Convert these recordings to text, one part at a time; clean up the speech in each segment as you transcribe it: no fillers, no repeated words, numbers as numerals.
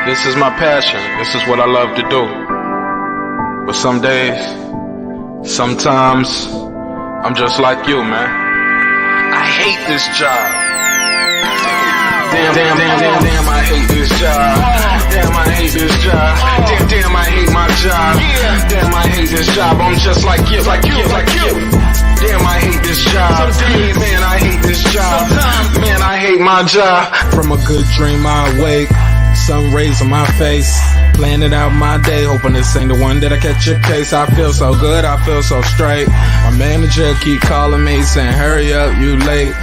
This is my passion. This is what I love to do. But some days, sometimes, I'm just like you, man. I hate this job. Damn, I hate this job. Damn, I hate this job. Damn, I hate my job. Damn, I hate this job. I'm just like you. Damn, I hate this job. Man, I hate this job. Man, I hate my job. From a good dream I awake, sun rays on my face, planning out my day, hoping this ain't the one that I catch a case. I feel so good, I feel so straight. My manager keep calling me saying, hurry up, you late.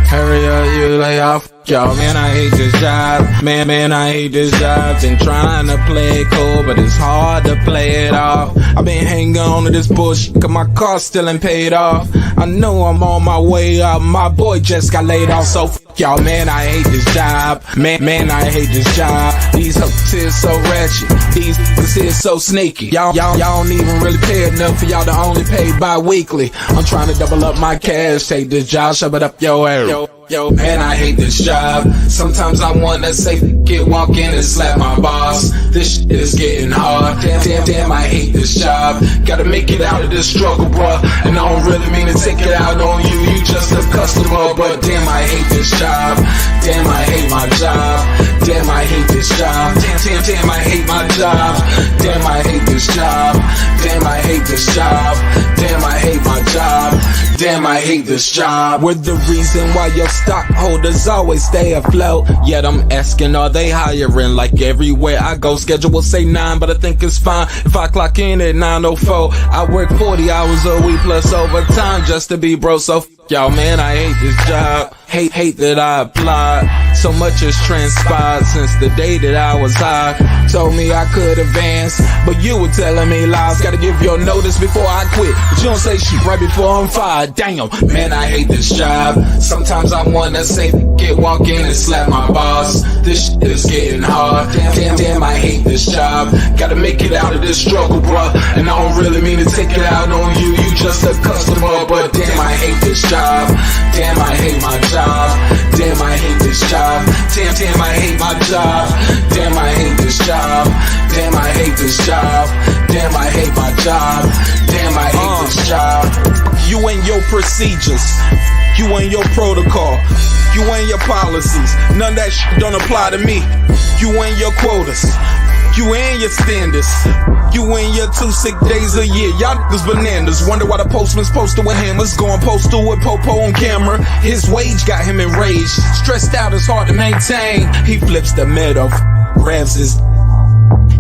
Hurry up, you lay off. Y'all, man, I hate this job. Man, I hate this job. Been trying to play it cool, but it's hard to play it off. I've been hanging on to this bullshit, cause my car still ain't paid off. I know I'm on my way up, my boy just got laid off, so y'all, man, I hate this job. Man, I hate this job. These hoes here so ratchet, these niggas here so sneaky. Y'all don't even really pay enough for y'all to only pay bi-weekly. I'm trying to double up my cash, take this job, shove it up your area. Yo, man, I hate this job. Sometimes I wanna say, walk in and slap my boss. This shit is getting hard. Damn, I hate this job. Gotta make it out of this struggle, bruh. And I don't really mean to take it out on you. You just a customer, but damn, I hate this job. Damn, I hate my job. Damn, I hate this job. Damn, I hate my job. Damn, I hate this job. Damn, I hate this job. Damn, I hate my job. Damn, I hate this job. We're the reason why your stockholders always stay afloat. Yet I'm asking, are they hiring? Like everywhere I go, schedule will say 9, but I think it's fine if I clock in at 9:04. I work 40 hours a week plus overtime just to be bro. So y'all, man, I hate this job. Hate that I applied. So much has transpired since the day that I was high. Told me I could advance, but you were telling me lies. Gotta give your notice before I quit, but you don't say shit right before I'm fired. Damn, man, I hate this job. Sometimes I wanna say, walk in and slap my boss. This shit is getting hard. Damn, I hate this job. Gotta make it out of this struggle, bruh. And I don't really mean to take it out on you. You just a customer, but damn, I hate this job. Damn, I hate my job. Damn, I hate this job. Damn, I hate my job. Damn, I hate this job. Damn, I hate this job. Damn, I hate my job. Damn, I hate this job. You and your procedures, you and your protocol, you and your policies, none of that shit don't apply to me. You and your quotas, you and your standards, you and your 2 sick days a year. Y'all niggas bananas. Wonder why the postman's posted with hammers, going postal with Popo on camera. His wage got him enraged, stressed out, it's hard to maintain. He flips the middle, grabs his.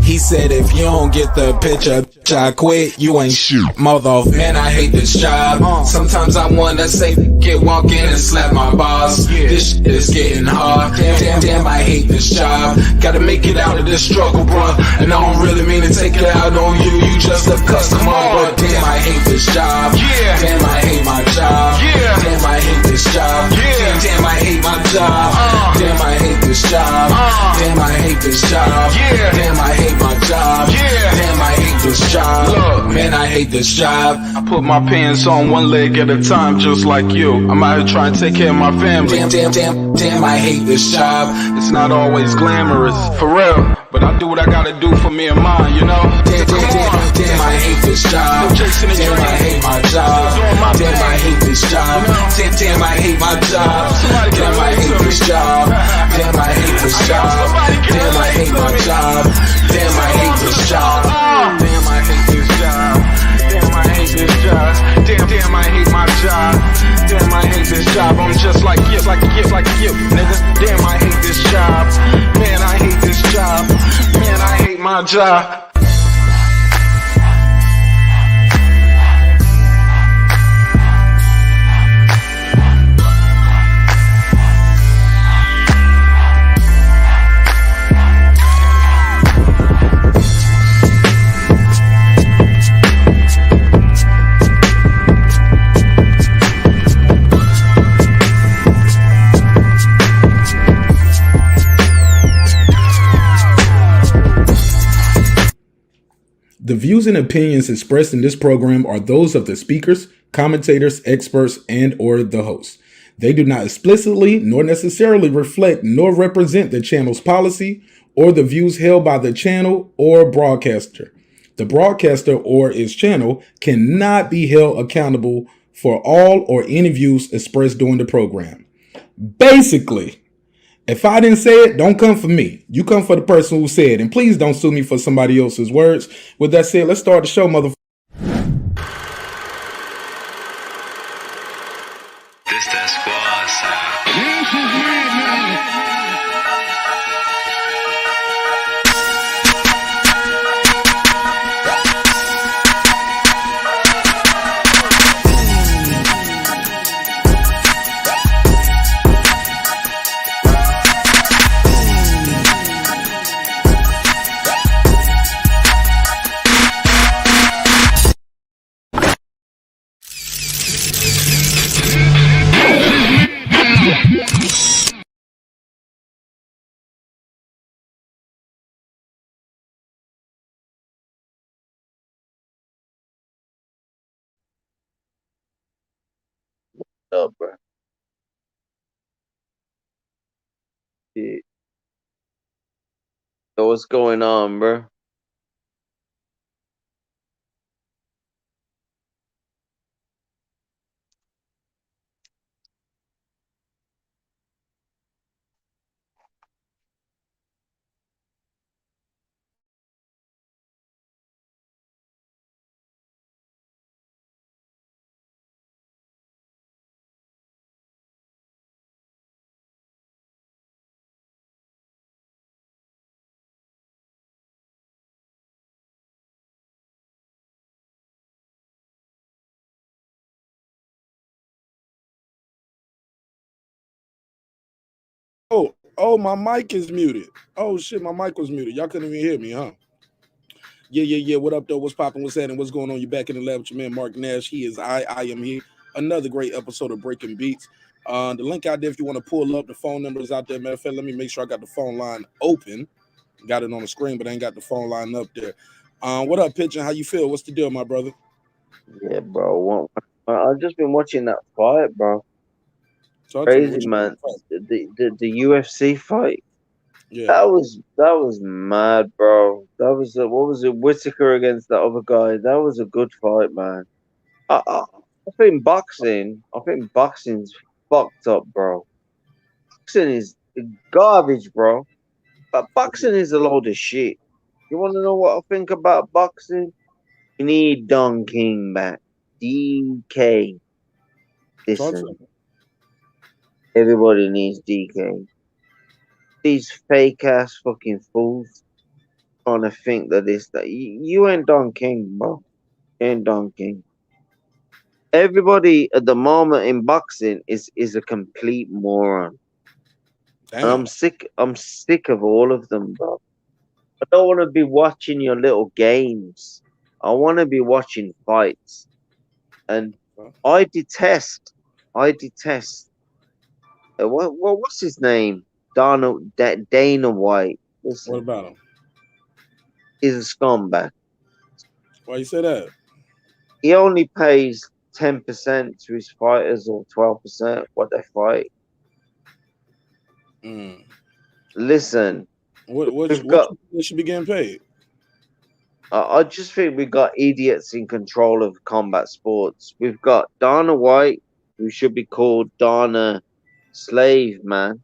He said, if you don't get the picture, I quit, you ain't shit, mother. Man, I hate this job. Sometimes I wanna say, walk in and slap my boss. This shit is getting hard. Damn, I hate this job. Gotta make it out of this struggle, bruh. And I don't really mean to take it out on you. You just a customer, but damn, I hate this job. Damn, I hate my job. Damn, I hate this job. Damn, I hate my job. Damn, I hate this job. Damn, I hate this job. Damn, I hate my job. Damn, I hate this job. Look, man, I hate this job. I put my pants on one leg at a time, just like you. I'm out here trying to take care of my family. Damn, I hate this job. It's not always glamorous, for real, but I do what I gotta do for me and mine, you know? Damn, I hate this job. Damn, I hate my job. Damn, I hate this job. Damn, I hate my job. Damn, I hate this job. Damn, I hate this job. Damn, I hate my job. Damn, I hate this job. Damn, I hate this job. Damn, I hate this job. Damn, I hate my job. Damn, I hate this job. I'm just like you, nigga. Damn, I hate this job. Man, I hate this job. Man, I hate my job. The views and opinions expressed in this program are those of the speakers, commentators, experts, and or the host. They do not explicitly nor necessarily reflect nor represent the channel's policy or the views held by the channel or broadcaster. The broadcaster or its channel cannot be held accountable for all or any views expressed during the program. Basically, if I didn't say it, don't come for me. You come for the person who said it. And please don't sue me for somebody else's words. With that said, let's start the show, motherfucker. This that squad sound. Up, bro. Yeah. So what's going on, bro? Oh, my mic is muted. Oh shit, my mic was muted. Y'all couldn't even hear me, huh? Yeah. What up, though? What's popping? What's happening? What's going on? You back in the lab with your man Marq. He is I am here. Another great episode of Breaking Beats. The link out there if you want to pull up. The phone numbers out there. Matter of fact, let me make sure I got the phone line open. Got it on the screen, but I ain't got the phone line up there. What up, Pigeon? How you feel? What's the deal, my brother? Yeah, bro. I've just been watching that fight, bro. Talk to me. Crazy, What you man. think? The UFC fight. Yeah. That was mad, bro. That was what was it? Whittaker against the other guy. That was a good fight, man. I think boxing's fucked up, bro. Boxing is garbage, bro. But boxing is a load of shit. You want to know what I think about boxing? You need Don King back. DK. Talk to Listen, me. everybody needs DK. These fake ass fucking fools trying to think that you ain't Don King, bro. You ain't Don King. Everybody at the moment in boxing is a complete moron. And Damn. I'm sick of all of them, bro. I don't want to be watching your little games. I want to be watching fights. And I detest what's his name? Dana White. What Listen, about him? he's a scumbag. Why you say that? He only pays 10% to his fighters or 12% what they fight. Mm. Listen, What we've got. you should be getting paid? I just think we got idiots in control of combat sports. We've got Dana White, who should be called Dana Slave, man.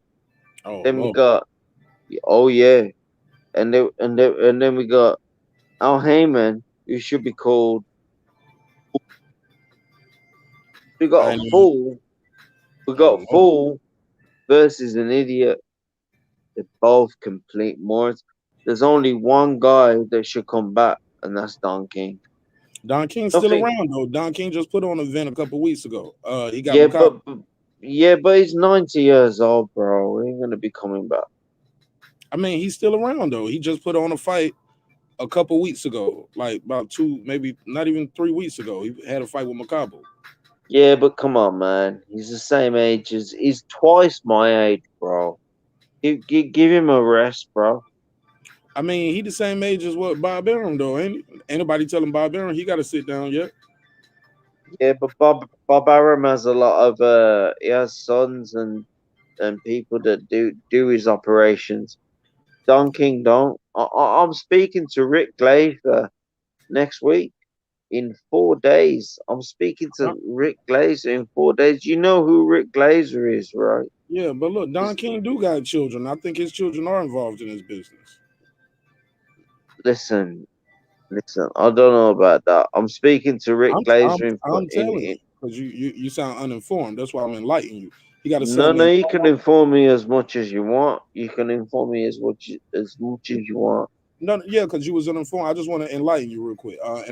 Oh Then we Lord. got, oh yeah, and then we got Al Heyman, who should be called. We I got a ain't even, fool. We got oh a Lord. fool versus an idiot. They're both complete morons. There's only one guy that should come back, and that's Don King. Don King's still Nothing. around though. Don King just put on an event a couple weeks ago. He got Yeah, Macabre. but he's 90 years old, bro. He ain't gonna be coming back. I mean, he's still around though. He just put on a fight a couple weeks ago, like about 2, maybe not even 3 weeks ago. He had a fight with Macabre. Yeah, but come on, man. He's the same age as he's twice my age, bro. Give him a rest, bro. I mean, he the same age as what Bob Arum though, ain't he? Ain't nobody telling Bob Arum he got to sit down yet. Yeah, but Bob Arum has a lot of he has sons and people that do his operations. Don King don't. I'm speaking to Rick Glazer next week in 4 days. I'm speaking to Rick Glazer in 4 days. You know who Rick Glazer is, right? Yeah, but look, Don He's- King do got children. I think his children are involved in his business. Listen, listen. I don't know about that. I'm speaking to Rick Glazer I'm telling in you because you sound uninformed. That's why I'm enlightening you. He got a No, son no, named you can inform me as much as you want. You can inform me as much as you want. no, yeah, because you was uninformed. I just want to enlighten you real quick, I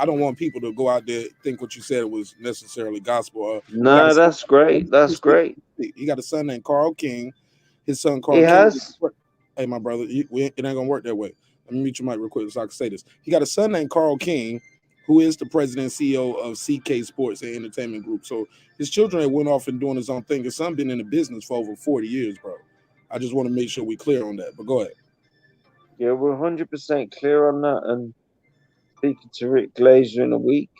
don't want people to go out there think what you said was necessarily gospel. He got a No, that's great. That's great. he got a son named Carl King. His son He Carl King. has. Hey, my brother, it ain't gonna work that way. Let me mute your mic real quick so I can say this. He got a son named Carl King, who is the president and CEO of CK Sports and Entertainment Group. So his children have went off and doing his own thing. His son been in the business for over 40 years, bro. I just want to make sure we clear on that. But go ahead. Yeah, we're 100% clear on that. And speaking to Rick Glazer in a week.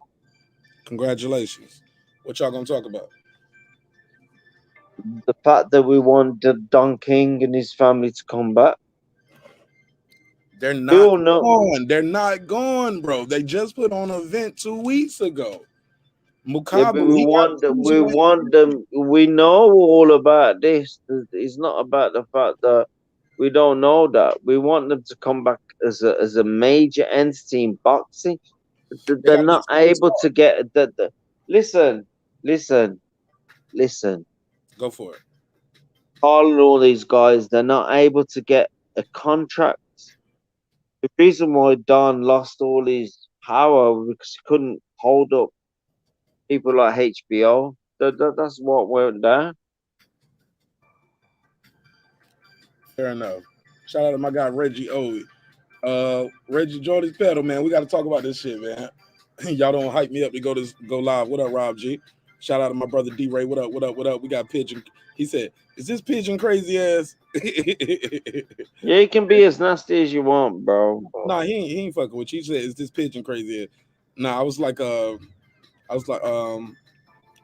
Congratulations. What y'all gonna talk about? The fact that we want Don King and his family to come back. They're We not all know. gone. They're not gone, bro. They just put on an event 2 weeks ago. Yeah, but Mukabu, he got we want them. We know all about this. It's not about the fact that we don't know that. We want them to come back as a major entity in boxing. they They're got not able to get the listen, listen, listen. go for it. Carl and all these guys, they're not able to get a contract. The reason why Don lost all his power because he couldn't hold up people like HBO. That's what went down. Fair enough. Shout out to my guy Reggie O. Reggie Jordy's pedal, man. We got to talk about this shit, man. Y'all don't hype me up to go live. What up, Rob G? Shout out to my brother D Ray. What up? What up? What up? We got Pigeon. He said, "Is this Pigeon crazy ass?" Yeah, you can be as nasty as you want, bro. Nah, he ain't fucking with you. He said, "Is this Pigeon crazy ass?" Nah, I was like,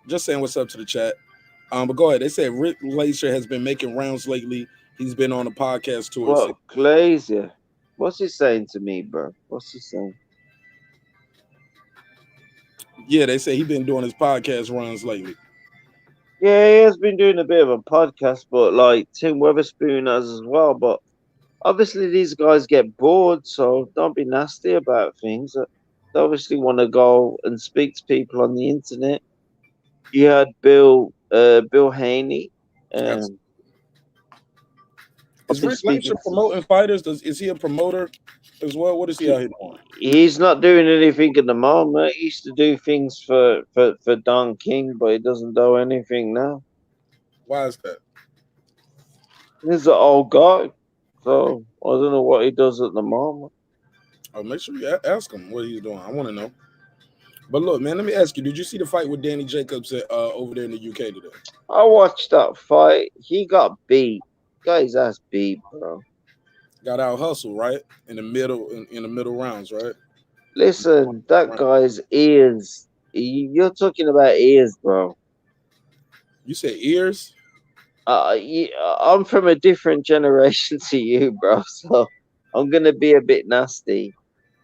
just saying what's up to the chat. But go ahead. They said Rick Glazer has been making rounds lately. He's been on a podcast tour. What Glazer? What's he saying to me, bro? What's he saying? Yeah, they say he's been doing his podcast runs lately. Yeah, he has been doing a bit of a podcast, but like Tim Weatherspoon has as well. But obviously, these guys get bored, so don't be nasty about things. They obviously want to go and speak to people on the internet. You had Bill Haney. Yes. I've Is been Rick speaking Glazer promoting fighters? Is he a promoter as well? What is he out here doing? He's not doing anything at the moment. He used to do things for Don King, but he doesn't do anything now. Why is that? He's an old guy, so I don't know what he does at the moment. Oh, make sure you ask him what he's doing. I want to know. But look, man, let me ask you: did you see the fight with DanielJacobs over there in the UK today? I watched that fight. He got beat. Got his ass beat, bro. Got out hustle right in the middle in the middle rounds, right? Listen, that guy's ears. You're talking about ears, bro. You said ears? I'm from a different generation to you, bro. So I'm gonna be a bit nasty.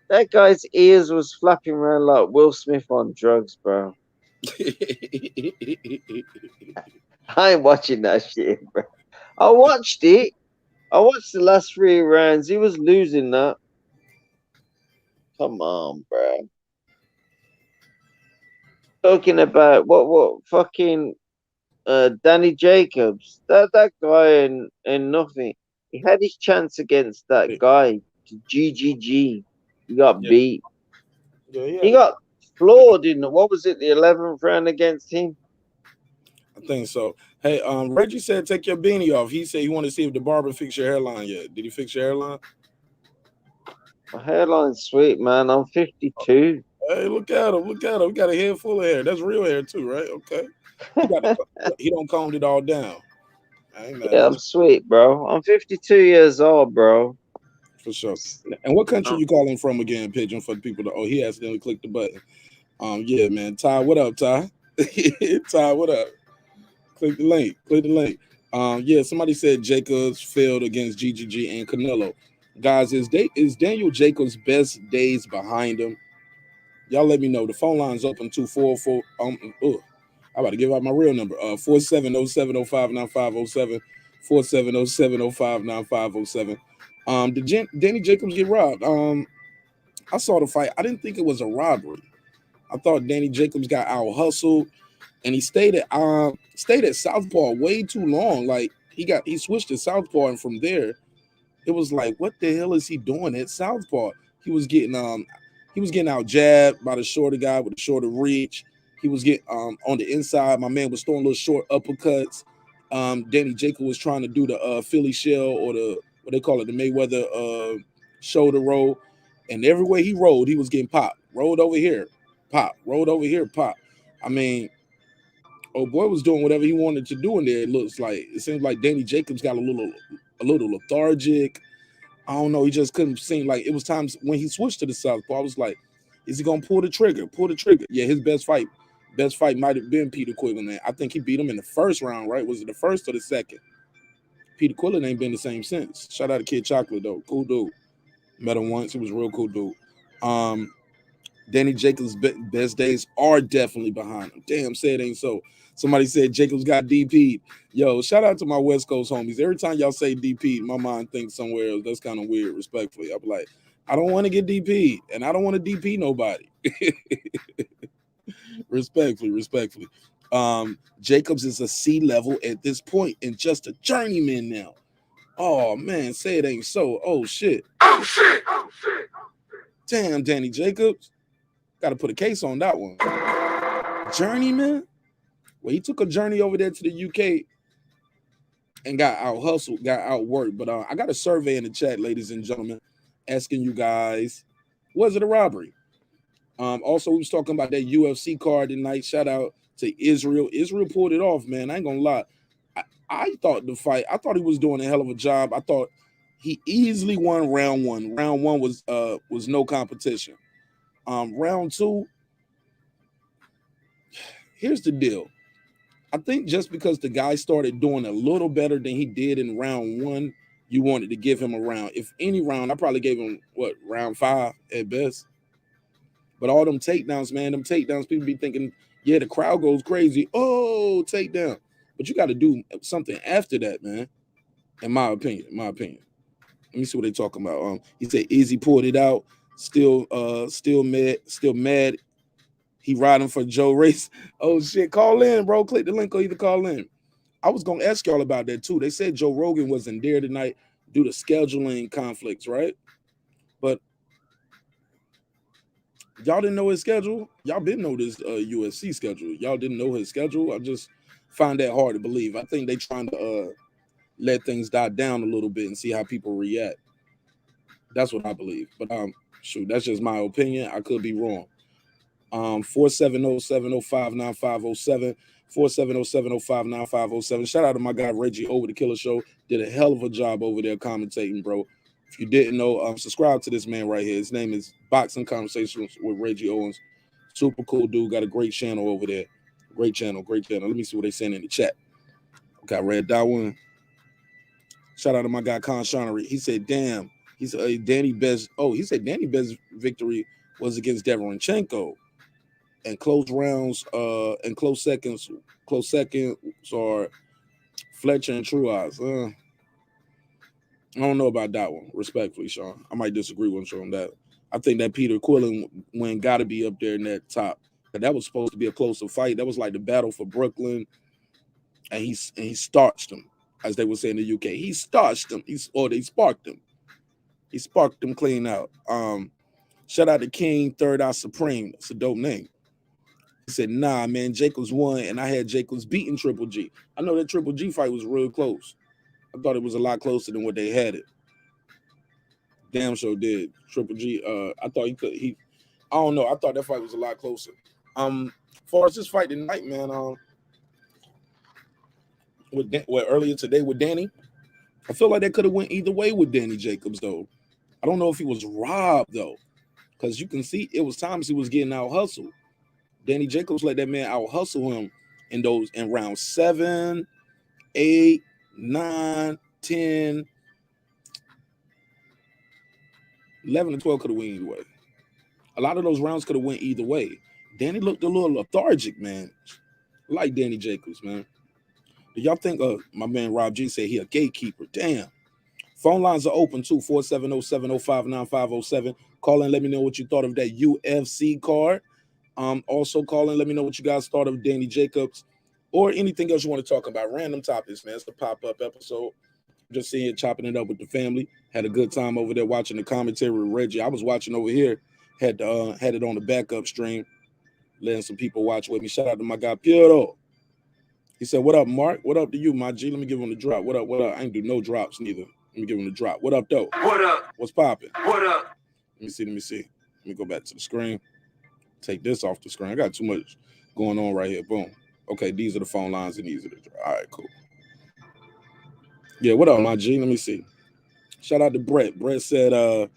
That guy's ears was flapping around like Will Smith on drugs, bro. I ain't watching that shit, bro. I watched it. I watched the last 3 rounds. He was losing that. Come on, bro. Talking about what fucking Danny Jacobs. That guy and nothing. He had his chance against that guy, GGG. He got beat. Yeah. He got floored in what was it, the 11th round against him? I think so. Hey, Reggie said take your beanie off. He said he wanted to see if the barber fixed your hairline yet. Did he fix your hairline? My hairline's sweet, man. I'm 52. Hey, look at him. Look at him. He got a head full of hair. That's real hair too, right? Okay. He don't combed it all down. Yeah, I'm sweet, bro. I'm 52 years old, bro. For sure. And what country you calling from again, Pigeon? For the people to he accidentally clicked the button. Yeah, man. Ty, what up, Ty? Ty, what up? Click the link. Click the link. Yeah, somebody said Jacobs failed against GGG and Canelo. Guys, is Daniel Jacobs' best days behind him? Y'all let me know. The phone line's open 244. I'm about to give out my real number. 4707059507. 4707059507. Did Danny Jacobs get robbed? I saw the fight. I didn't think it was a robbery. I thought Danny Jacobs got out hustled, and he stayed at Southpaw way too long. Like he switched to Southpaw, and from there, it was like, what the hell is he doing at Southpaw? He was getting out jabbed by the shorter guy with the shorter reach. He was getting on the inside. My man was throwing little short uppercuts. Danny Jacobs was trying to do the Philly shell, or the what they call it, the Mayweather shoulder roll. And every way he rolled, he was getting popped. Rolled over here, pop. Rolled over here, pop. I mean, oh boy was doing whatever he wanted to do in there. It seems like Danny Jacobs got a little lethargic. I don't know. He just couldn't seem like it was times when he switched to the southpaw. I was like, is he gonna pull the trigger? Pull the trigger. Yeah, his best fight might have been Peter Quillen. I think he beat him in the first round, right? Was it the first or the second? Peter Quillen ain't been the same since. Shout out to Kid Chocolate though. Cool dude. Met him once. He was a real cool dude. Danny Jacobs' best days are definitely behind him. Damn, say it ain't so. Somebody said Jacobs got DP'd. Yo, shout out to my West Coast homies. Every time y'all say DP'd, my mind thinks somewhere else. That's kind of weird, respectfully. I'm like, I don't want to get DP'd, and I don't want to DP nobody. Respectfully. Jacobs is a C level at this point and just a journeyman now. Oh, man, say it ain't so. Oh, shit. Damn, Danny Jacobs. Got to put a case on that one. Journeyman? Well, he took a journey over there to the UK and got out hustled, got out worked. But I got a survey in the chat, ladies and gentlemen, asking you guys, was it a robbery? Also, we was talking about that UFC card tonight. Shout out to Israel. Israel pulled it off, man. I ain't gonna lie. I thought the fight, I thought he was doing a hell of a job. I thought he easily won round one. Round one was no competition. Round two, here's the deal. I think just because the guy started doing a little better than he did in round one, you wanted to give him a round. If any round, I probably gave him, round 5 at best. But all them takedowns, man, people be thinking, yeah, the crowd goes crazy. Oh, takedown. But you got to do something after that, man, in my opinion. Let me see what they talking about. He said Izzy pulled it out, still mad. He riding for Joe Race. Oh shit, call in, bro. Click the link or either call in. I was gonna ask y'all about that too. They said Joe Rogan wasn't there tonight due to scheduling conflicts, right? But y'all didn't know his schedule. Y'all been know this UFC schedule. Y'all didn't know his schedule. I just find that hard to believe. I think they trying to let things die down a little bit and see how people react. That's what I believe. But shoot, that's just my opinion. I could be wrong. 470-705-9507. 470-705-9507. Shout out to my guy Reggie over the Killer Show. Did a hell of a job over there commentating, bro. If you didn't know, subscribe to this man right here. His name is Boxing Conversations with Reggie Owens. Super cool dude. Got a great channel over there. Great channel. Let me see what they saying in the chat. Okay, I read that one. Shout out to my guy Con Shonery. He said, damn. He said Danny Bez. Oh, he said Danny Bez victory was against Deverenchenko. And close rounds, and close seconds are Fletcher and Truex. I don't know about that one, respectfully, Sean. I might disagree with Sean on that. I think that Peter Quillen win got to be up there in that top. But that was supposed to be a closer fight. That was like the battle for Brooklyn, and he starched him, as they would say in the UK. He starched him. They sparked him. He sparked him clean out. Shout out to King Third Eye Supreme. That's a dope name. He said, nah, man, Jacobs won, and I had Jacobs beating Triple G. I know that Triple G fight was real close. I thought it was a lot closer than what they had it. Damn sure did. Triple G, I thought I don't know. I thought that fight was a lot closer. As far as this fight tonight, man, earlier today with Danny, I feel like that could have went either way with Danny Jacobs, though. I don't know if he was robbed, though, because you can see it was times he was getting out hustled. Danny Jacobs let that man out hustle him in round 7, 8, 9, 10, 11 and 12 could have went either way. A lot of those rounds could have went either way. Danny looked a little lethargic, man. I like Danny Jacobs, man. Do y'all think my man Rob G said he a gatekeeper? Damn. Phone lines are open too, 470-705-9507. Call in, let me know what you thought of that UFC card. Also call in, let me know what you guys thought of Danny Jacobs or anything else you want to talk about. Random topics, man. It's the pop-up episode. Just seeing it, chopping it up with the family. Had a good time over there watching the commentary with Reggie. I was watching over here. Had it on the backup stream, letting some people watch with me. Shout out to my guy Piero. He said, "What up, Mark? What up to you, my G? Let me give him the drop. What up? What up? I ain't do no drops neither. Let me give him the drop. What up, though? What up? What's popping? What up? Let me see. Let me go back to the screen. Take this off the screen. I got too much going on right here. Boom. Okay, these are the phone lines and these are the drop. All right, cool. Yeah, what up, my G? Let me see. Shout out to Brett. Brett said,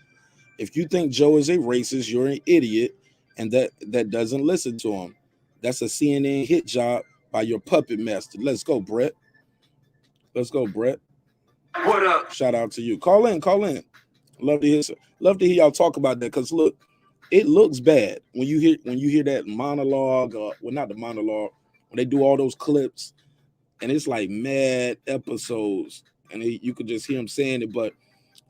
if you think Joe is a racist, you're an idiot, and that doesn't listen to him. That's a CNN hit job by your puppet master. Let's go, Brett. Let's go, Brett. What up? Shout out to you. Call in. Love to hear y'all talk about that, because look, it looks bad when you hear that monologue, well, not the monologue, when they do all those clips, and it's like mad episodes, and you could just hear him saying it, but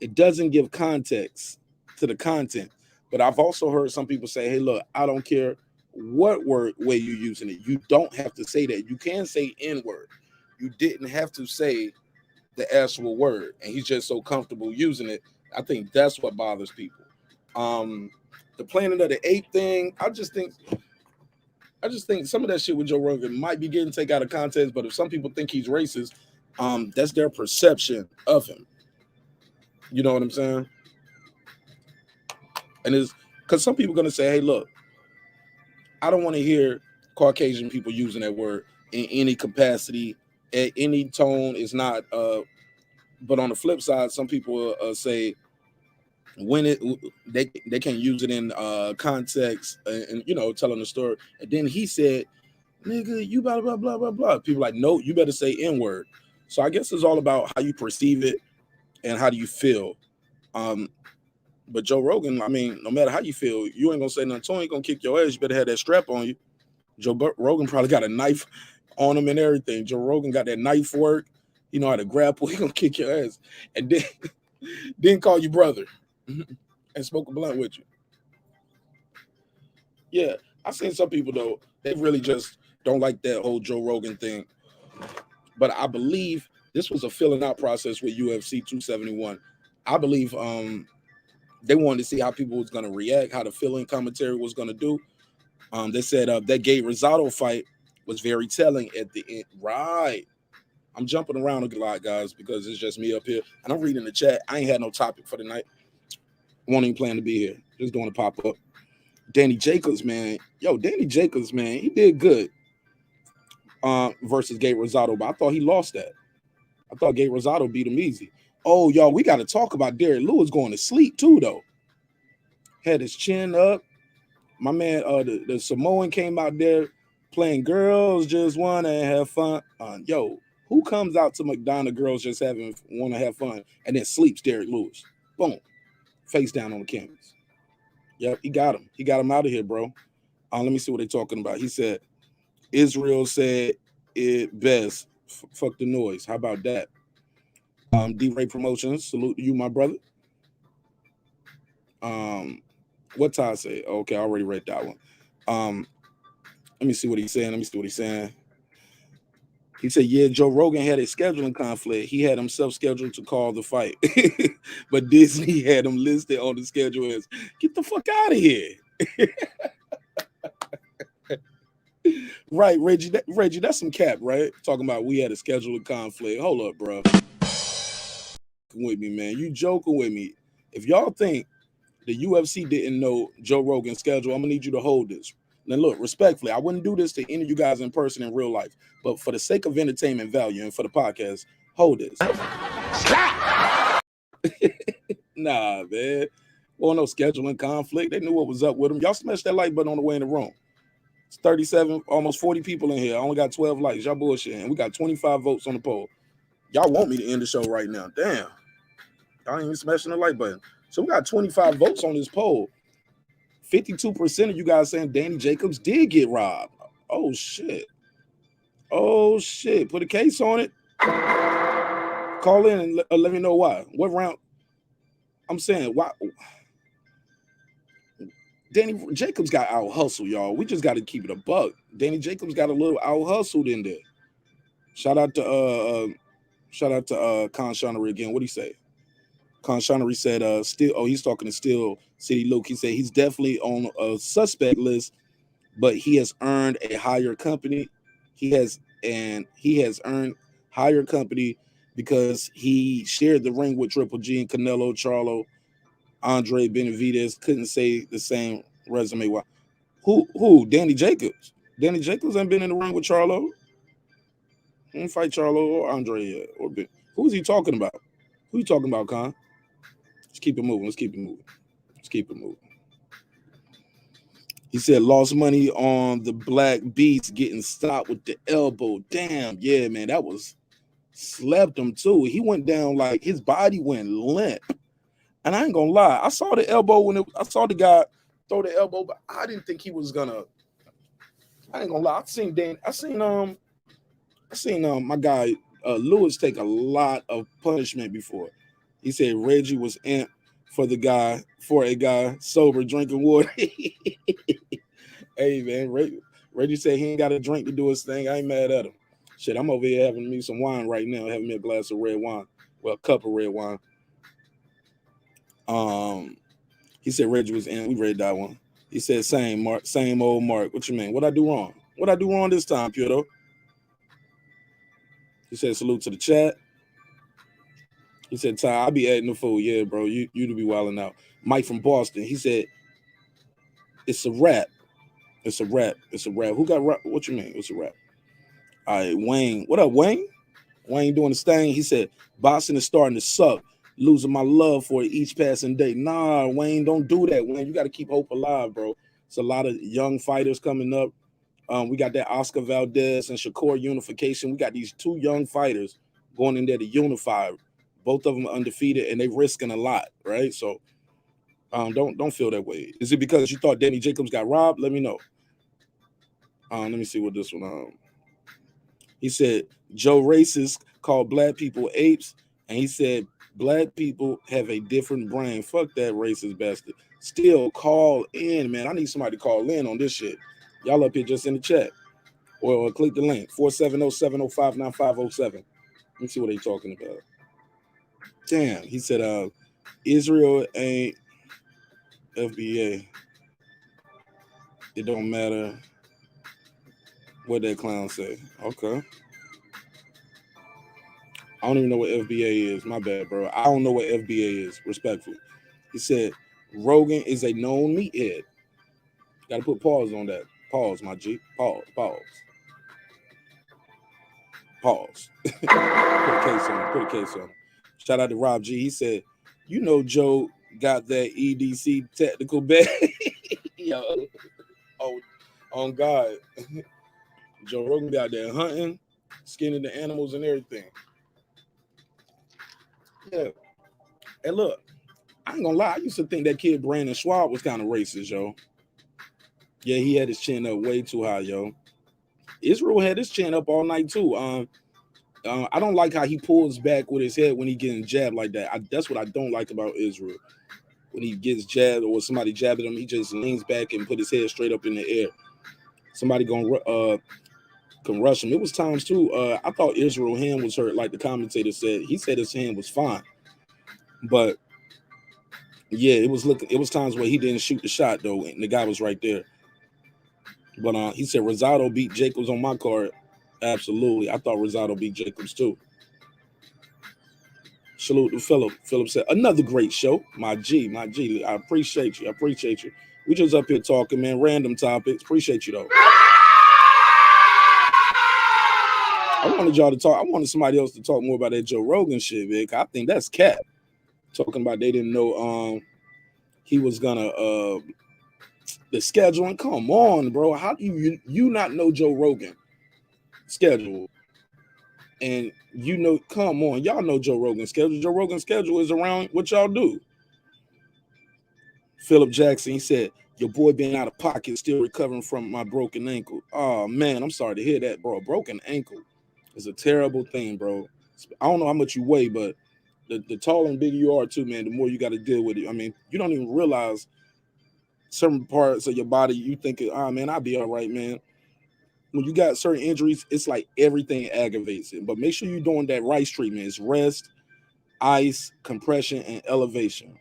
it doesn't give context to the content. But I've also heard some people say, hey, look, I don't care what way you're using it. You don't have to say that. You can say N-word. You didn't have to say the actual word, and he's just so comfortable using it. I think that's what bothers people. The Planet of the Apes thing, I just think some of that shit with Joe Rogan might be getting taken out of context, but if some people think he's racist, that's their perception of him. You know what I'm saying? And it's because some people are going to say, hey, look, I don't want to hear Caucasian people using that word in any capacity, at any tone. Is not, but on the flip side, some people say when they can't use it in context and telling the story. And then he said, nigga, you blah, blah, blah, blah, blah. People like, no, you better say N-word. So I guess it's all about how you perceive it and how do you feel. But Joe Rogan, I mean, no matter how you feel, you ain't gonna say nothing. Tony ain't gonna kick your ass. You better have that strap on you. Joe Rogan probably got a knife on him and everything. Joe Rogan got that knife work. You know how to grapple. He gonna kick your ass, and then call you brother and smoke a blunt with you. Yeah, I've seen some people though. They really just don't like that whole Joe Rogan thing. But I believe this was a filling out process with UFC 271. I believe they wanted to see how people was going to react, how the fill-in commentary was going to do. They said that Gabe Rosado fight was very telling at the end. Right. I'm jumping around a lot, guys, because it's just me up here. And I'm reading the chat. I ain't had no topic for the night. Won't even plan to be here. Just doing a pop-up. Danny Jacobs, man. Danny Jacobs, man, he did good versus Gabe Rosado, but I thought he lost that. I thought Gabe Rosado beat him easy. Oh, y'all, we got to talk about Derek Lewis going to sleep, too, though. Had his chin up. My man, the Samoan came out there playing girls just want to have fun. Who comes out to McDonald's girls just want to have fun and then sleeps Derek Lewis? Boom. Face down on the canvas. Yep, he got him. He got him out of here, bro. Let me see what they're talking about. He said, Israel said it best. Fuck the noise. How about that? D-Ray Promotions, salute to you, my brother. What Ty say? Okay, I already read that one. Let me see what he's saying. He said, yeah, Joe Rogan had a scheduling conflict. He had himself scheduled to call the fight. But Disney had him listed on the schedule as, get the fuck out of here. Right, Reggie, that's some cap, right? Talking about we had a scheduling conflict. Hold up, bro. With me, man. You joking with me. If y'all think the UFC didn't know Joe Rogan's schedule, I'm gonna need you to hold this. Now look, respectfully, I wouldn't do this to any of you guys in person in real life, but for the sake of entertainment value and for the podcast, hold this. Nah, man. Well, no scheduling conflict. They knew what was up with them. Y'all smashed that like button on the way in the room. It's 37, almost 40 people in here. I only got 12 likes. Y'all bullshit. And we got 25 votes on the poll. Y'all want me to end the show right now. Damn. Y'all ain't even smashing the like button. So we got 25 votes on this poll. 52% of you guys saying DanielJacobs did get robbed. Oh, shit. Oh, shit. Put a case on it. Call in and let me know why. What round? I'm saying, why? DanielJacobs got out hustled, y'all. We just got to keep it a buck. DanielJacobs got a little out hustled in there. Shout out to Con Shonery again. What do you say? Con Shonery said, he's talking to Steel City Luke. He said he's definitely on a suspect list, but he has earned a higher company. He has earned higher company because he shared the ring with Triple G and Canelo, Charlo, Andre Benavidez. Couldn't say the same resume. Why? Who? DanielJacobs. DanielJacobs ain't been in the ring with Charlo. He didn't fight Charlo or Andre yet. Who's he talking about? Who you talking about, Con? Let's keep it moving. He said lost money on the Black Beast getting stopped with the elbow. Damn, yeah, man, that was slept him too. He went down like his body went limp. And I ain't gonna lie, I saw the elbow I saw the guy throw the elbow, but I didn't think he was gonna. I ain't gonna lie. I seen my guy Lewis take a lot of punishment before. He said Reggie was amped for a guy sober drinking water. Hey man, Reggie said he ain't got a drink to do his thing. I ain't mad at him. Shit, I'm over here having me some wine right now, having me a glass of red wine. Well, a cup of red wine. He said Reggie was in. We read that one. He said same old Marq. What you mean? What I do wrong? What I do wrong this time, Pito? He said salute to the chat. He said, Ty, I be adding the food. Yeah, bro, you to be wilding out. Mike from Boston. He said, it's a wrap. It's a wrap. Who got rap? What you mean? It's a wrap. All right, Wayne. What up, Wayne? Wayne doing his thing. He said, boxing is starting to suck. Losing my love for each passing day. Nah, Wayne, don't do that, Wayne. You got to keep hope alive, bro. It's a lot of young fighters coming up. We got that Oscar Valdez and Shakur unification. We got these two young fighters going in there to unify. Both of them are undefeated, and they risking a lot, right? So don't feel that way. Is it because you thought DanielJacobs got robbed? Let me know. Let me see what this one. He said Joe racist called black people apes, and he said black people have a different brain. Fuck that racist bastard. Still call in, man. I need somebody to call in on this shit. Y'all up here just in the chat. Or click the link, 470-705-9507. Let me see what they talking about. Damn, he said Israel ain't FBA. It don't matter what that clown say. Okay. I don't even know what FBA is. My bad, bro. I don't know what FBA is, respectfully. He said Rogan is a known meathead. Got to put pause on that. Pause, my G. Pause. Put a case on him. Shout out to Rob G. He said, you know Joe got that EDC technical bag. Yo. Oh, on God. Joe Rogan got there hunting, skinning the animals and everything. Yeah. And look, I ain't gonna lie, I used to think that kid Brandon Schwab was kind of racist, yo. Yeah, he had his chin up way too high, yo. Israel had his chin up all night too. I don't like how he pulls back with his head when he getting jabbed like that. That's what I don't like about Israel. When he gets jabbed or somebody jabbing him, he just leans back and put his head straight up in the air. Somebody can rush him. It was times too. I thought Israel's hand was hurt, like the commentator said. He said his hand was fine, but yeah, it was times where he didn't shoot the shot though, and the guy was right there. But he said Rosado beat Jacobs on my card. Absolutely, I thought Rosado beat Jacobs too. Salute to Philip. Philip said another great show. My G. I appreciate you. We just up here talking, man. Random topics. Appreciate you though. I wanted y'all to talk. I wanted somebody else to talk more about that Joe Rogan shit, man. I think that's cap. Talking about they didn't know he was gonna the scheduling. Come on, bro. How do you not know Joe Rogan schedule? And you know, come on, y'all know Joe Rogan's schedule. Joe Rogan's schedule is around what y'all do. Philip Jackson, he said, your boy been out of pocket, still recovering from my broken ankle. Oh man, I'm sorry to hear that, bro. A broken ankle is a terrible thing, bro. I don't know how much you weigh, but the taller and bigger you are too, man, the more you got to deal with it. I mean, you don't even realize certain parts of your body, you think, oh man, I'll be all right, man. When you got certain injuries, it's like everything aggravates it. But make sure you're doing that rice treatment. It's rest, ice, compression, and elevation.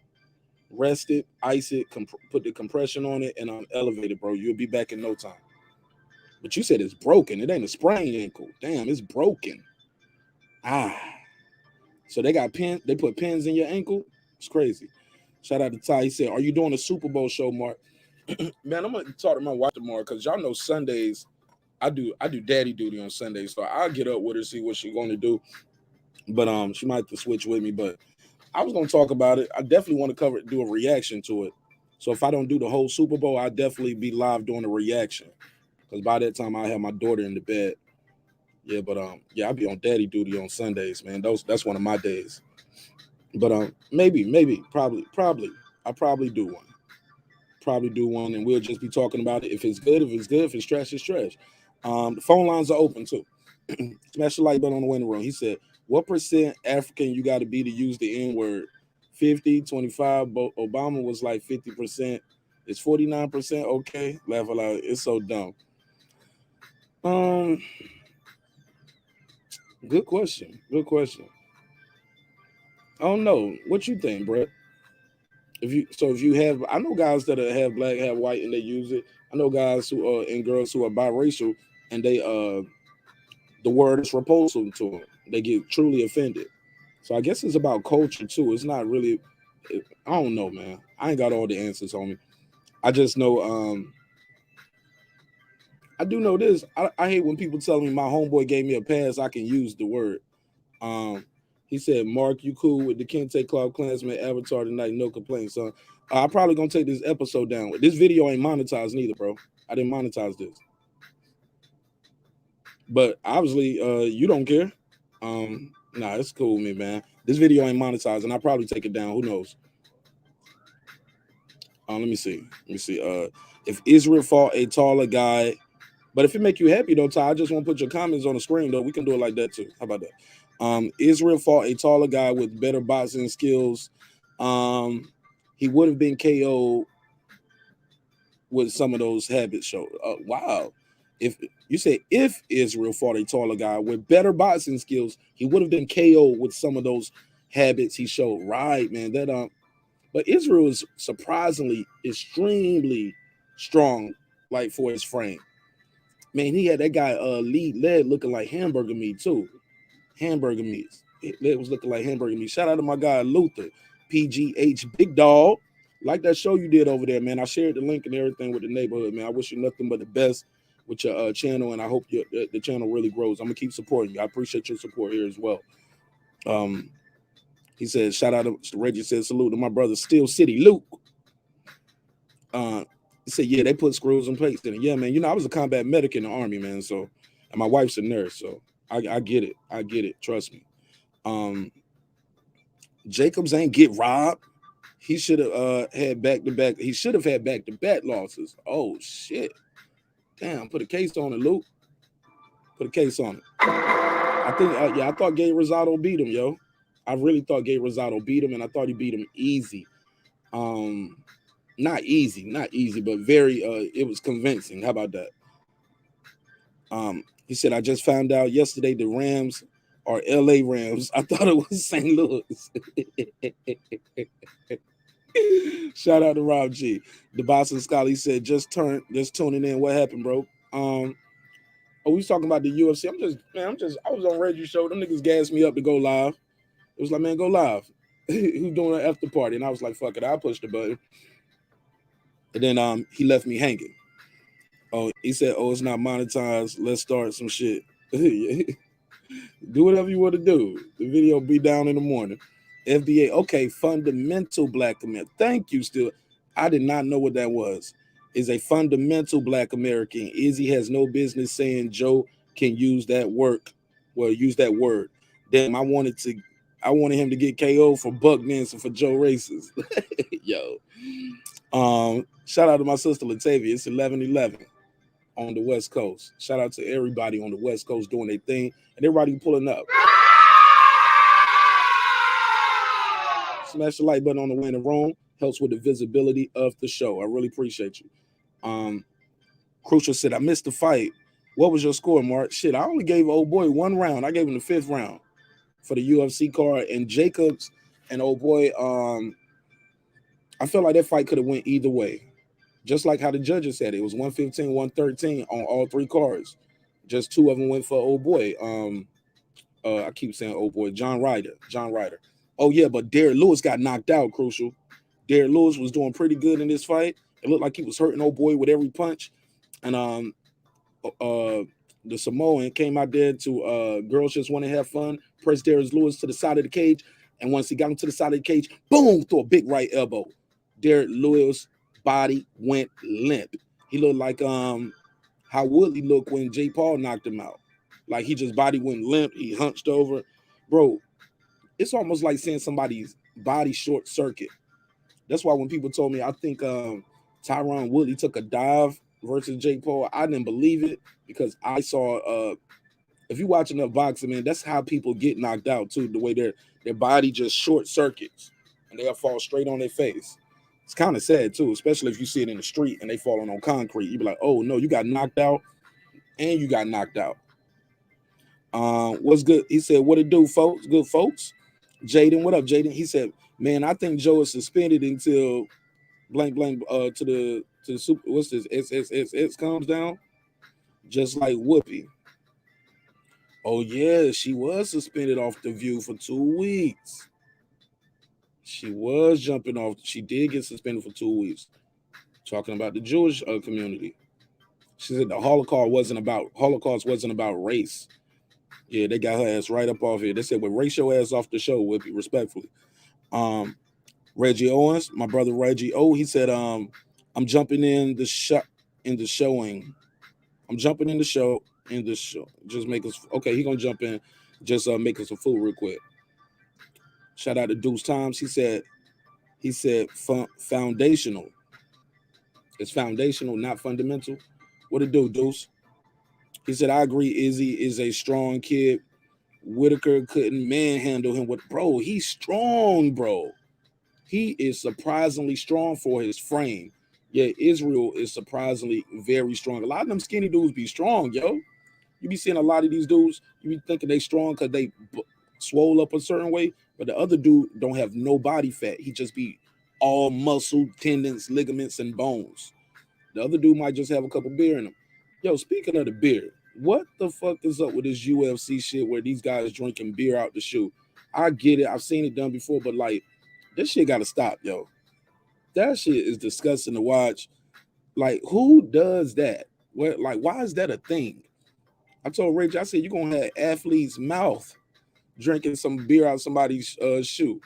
Rest it, ice it, put the compression on it, and elevate it, bro. You'll be back in no time. But you said it's broken. It ain't a sprained ankle. Damn, it's broken. So they got pins. They put pins in your ankle. It's crazy. Shout out to Ty. He said, "Are you doing a Super Bowl show, Marq?" Man, I'm gonna talk to my wife tomorrow because y'all know Sundays. I do daddy duty on Sundays, so I'll get up with her, see what she's gonna do. But she might have to switch with me. But I was gonna talk about it. I definitely want to do a reaction to it. So if I don't do the whole Super Bowl, I'll definitely be live doing a reaction. Because by that time I have my daughter in the bed. Yeah, but I'll be on daddy duty on Sundays, man. That's one of my days. But maybe, probably, I'll probably do one. And we'll just be talking about it. If it's good, if it's trash, it's trash. The phone lines are open too. Smash the like button on the window room. He said, what percent African you got to be to use the N-word? 50, 25. Obama was like 50%. It's 49%. Okay. Laugh aloud. It's so dumb. Good question. I don't know. What you think, Brett? If you have, I know guys that have black, have white, and they use it. I know guys who and girls who are biracial, and they the word is repulsive to them. They get truly offended. So I guess it's about culture too. It's not really. I don't know, man. I ain't got all the answers on me. I just know. I do know this. I hate when people tell me my homeboy gave me a pass. I can use the word. He said, Marq, you cool with the Kente Club Klansman avatar tonight? No complaints, son. I'm probably gonna take this episode down. This video ain't monetized neither, bro. I didn't monetize this. But obviously, you don't care. Nah, it's cool with me, man. This video ain't monetized, and I'll probably take it down. Who knows? Let me see. If Israel fought a taller guy, but if it make you happy though, Ty, I just want to put your comments on the screen though. We can do it like that too. How about that? Israel fought a taller guy with better boxing skills. He would have been KO'd with some of those habits show. Wow. If Israel fought a taller guy with better boxing skills, he would have been KO'd with some of those habits he showed. Right, man. But Israel is surprisingly extremely strong, like for his frame. Man, he had that guy lead leg looking like hamburger meat too. Hamburger meat. Leg was looking like hamburger meat. Shout out to my guy Luther, PGH Big Dog. Like that show you did over there, man. I shared the link and everything with the neighborhood, man. I wish you nothing but the best with your channel, and I hope the channel really grows. I'm gonna keep supporting you. I appreciate your support here as well. He said, shout out to Reggie, said salute to my brother Steel City Luke. He said, yeah, they put screws and plates in it. Yeah, man. You know, I was a combat medic in the Army, man. So, and my wife's a nurse, so I get it. I get it. Trust me. Jacobs ain't get robbed. He should have had back-to-back. He should have had back-to-back losses. Oh shit! Damn, put a case on it, Luke. Put a case on it. I think, I thought Gabe Rosado beat him, yo. I really thought Gabe Rosado beat him, and I thought he beat him easy. Not easy, but very. It was convincing. How about that? He said, I just found out yesterday the Rams are LA Rams. I thought it was St. Louis. Shout out to Rob G. The Boston Scholar, he said, just tuning in. What happened, bro? We was talking about the UFC. I was on Reggie show. Them niggas gassed me up to go live. It was like, man, go live. Who's doing an after party? And I was like, fuck it, I'll push the button. And then he left me hanging. Oh, he said, it's not monetized. Let's start some shit. Do whatever you want to do. The video will be down in the morning. FBA, okay, fundamental black American. Thank you, still. I did not know what that was. Is a fundamental black American. Izzy has no business saying Joe can use that work Well, use that word. Damn, I wanted him to get KO for buck dancing for Joe Races. Yo. Shout out to my sister Latavia. It's 11:11 on the West Coast. Shout out to everybody on the West Coast doing their thing and everybody pulling up. Smash the like button on the way in the room. Helps with the visibility of the show. I really appreciate you. Crucial said, I missed the fight. What was your score, Mark? Shit, I only gave old boy 1 round. I gave him the 5th round for the UFC card. And Jacobs and old boy, I felt like that fight could have went either way. Just like how the judges said it was 115, 113 on all 3 cards. Just 2 of them went for old boy. I keep saying old boy, John Ryder. Oh yeah, but Derek Lewis got knocked out, Crucial. Derek Lewis was doing pretty good in this fight. It looked like he was hurting old boy with every punch. And the Samoan came out there to girls just want to have fun, press Derek Lewis to the side of the cage. And once he got him to the side of the cage, boom, threw a big right elbow. Derek Lewis' body went limp. He looked like how Woodley looked when Jake Paul knocked him out. Like he just body went limp. He hunched over. Bro, it's almost like seeing somebody's body short circuit. That's why when people told me, I think Tyron Woodley took a dive versus Jake Paul, I didn't believe it because I saw, if you watch enough boxing, man, that's how people get knocked out too, the way their body just short circuits and they'll fall straight on their face. It's kind of sad too, especially if you see it in the street and they falling on concrete. You be like, oh no, you got knocked out and you got knocked out. What's good? He said, what it do, folks? Good folks. Jaden, what up, Jaden? He said, man, I think Joe is suspended until blank to the super. What's this? X comes down, just like Whoopi. Oh yeah, she was suspended off The View for 2 weeks. She was jumping off. She did get suspended for 2 weeks. Talking about the Jewish community. She said the Holocaust wasn't about race. Yeah, they got her ass right up off here. They said, well, race your ass off the show, Whoopi, respectfully. Reggie Owens, my brother Reggie O, he said, I'm jumping in the showing. I'm jumping in the show. Just make us okay. He gonna jump in, just make us a fool real quick. Shout out to Deuce Times. He said foundational. It's foundational, not fundamental. What it do, Deuce? He said, I agree. Izzy is a strong kid. Whittaker couldn't manhandle him. Bro, he's strong, bro. He is surprisingly strong for his frame. Yeah, Israel is surprisingly very strong. A lot of them skinny dudes be strong, yo. You be seeing a lot of these dudes, you be thinking they strong because they swole up a certain way, but the other dude don't have no body fat. He just be all muscle, tendons, ligaments, and bones. The other dude might just have a couple beer in him. Yo, speaking of the beer, what the fuck is up with this UFC shit where these guys drinking beer out the shoe? I get it. I've seen it done before, but like, this shit got to stop, yo. That shit is disgusting to watch. Like, who does that? Why is that a thing? I told Rich, I said, you're going to have athlete's mouth drinking some beer out somebody's shoe.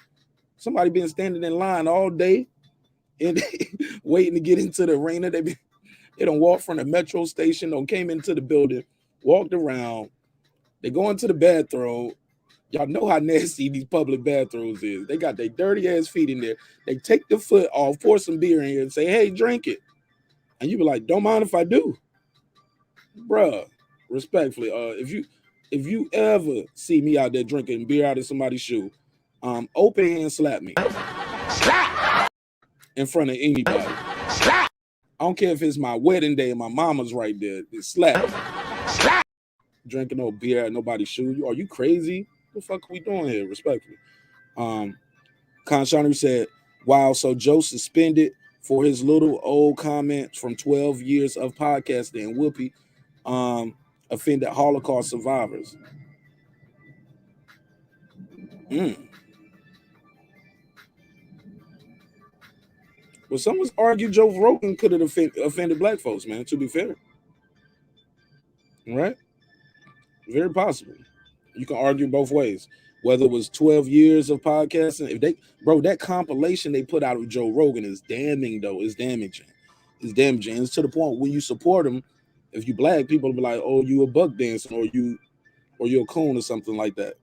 Somebody been standing in line all day and waiting to get into the arena. They don't walk from the metro station, don't came into the building, walked around. They go into the bathroom. Y'all know how nasty these public bathrooms is. They got their dirty ass feet in there. They take the foot off, pour some beer in here and say, hey, drink it. And you be like, don't mind if I do. Bruh, respectfully, if you ever see me out there drinking beer out of somebody's shoe, open hand slap me. Slap! In front of anybody. Slap! I don't care if it's my wedding day and my mama's right there. Just slap. Slap! Drinking no beer at nobody's shoe. Are you crazy? What the fuck are we doing here? Respectfully. Conshani said, wow, so Joe suspended for his little old comment from 12 years of podcasting, and Whoopi offended Holocaust survivors. Well, someone's argued Joe Rogan could have offended black folks, man, to be fair. Right? Very possible. You can argue both ways. Whether it was 12 years of podcasting, that compilation they put out of Joe Rogan is damning, though. It's damaging. It's damaging. It's to the point when you support him, if you black, people will be like, oh, you a buck dancing, or or you're a coon or something like that.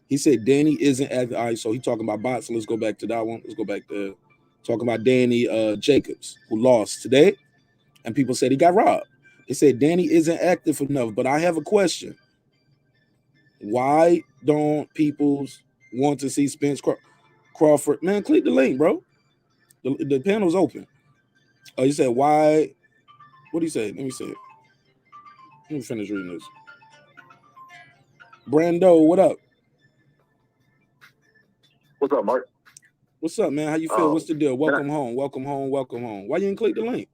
He said Danny isn't at the ice, so he talking about boxing. Let's go back to that one. Let's go back to talking about Danny Jacobs, who lost today, and people said he got robbed. They said Danny isn't active enough, but I have a question. Why don't people want to see Spence Crawford? Man, click the link, bro. The panel's open. Oh, he said, why? What did he say? Let me see it. Let me finish reading this. Brando, what up? What's up, Mark? What's up, man? How you feel? What's the deal? Welcome home. Welcome home. Welcome home. Why you didn't click the link?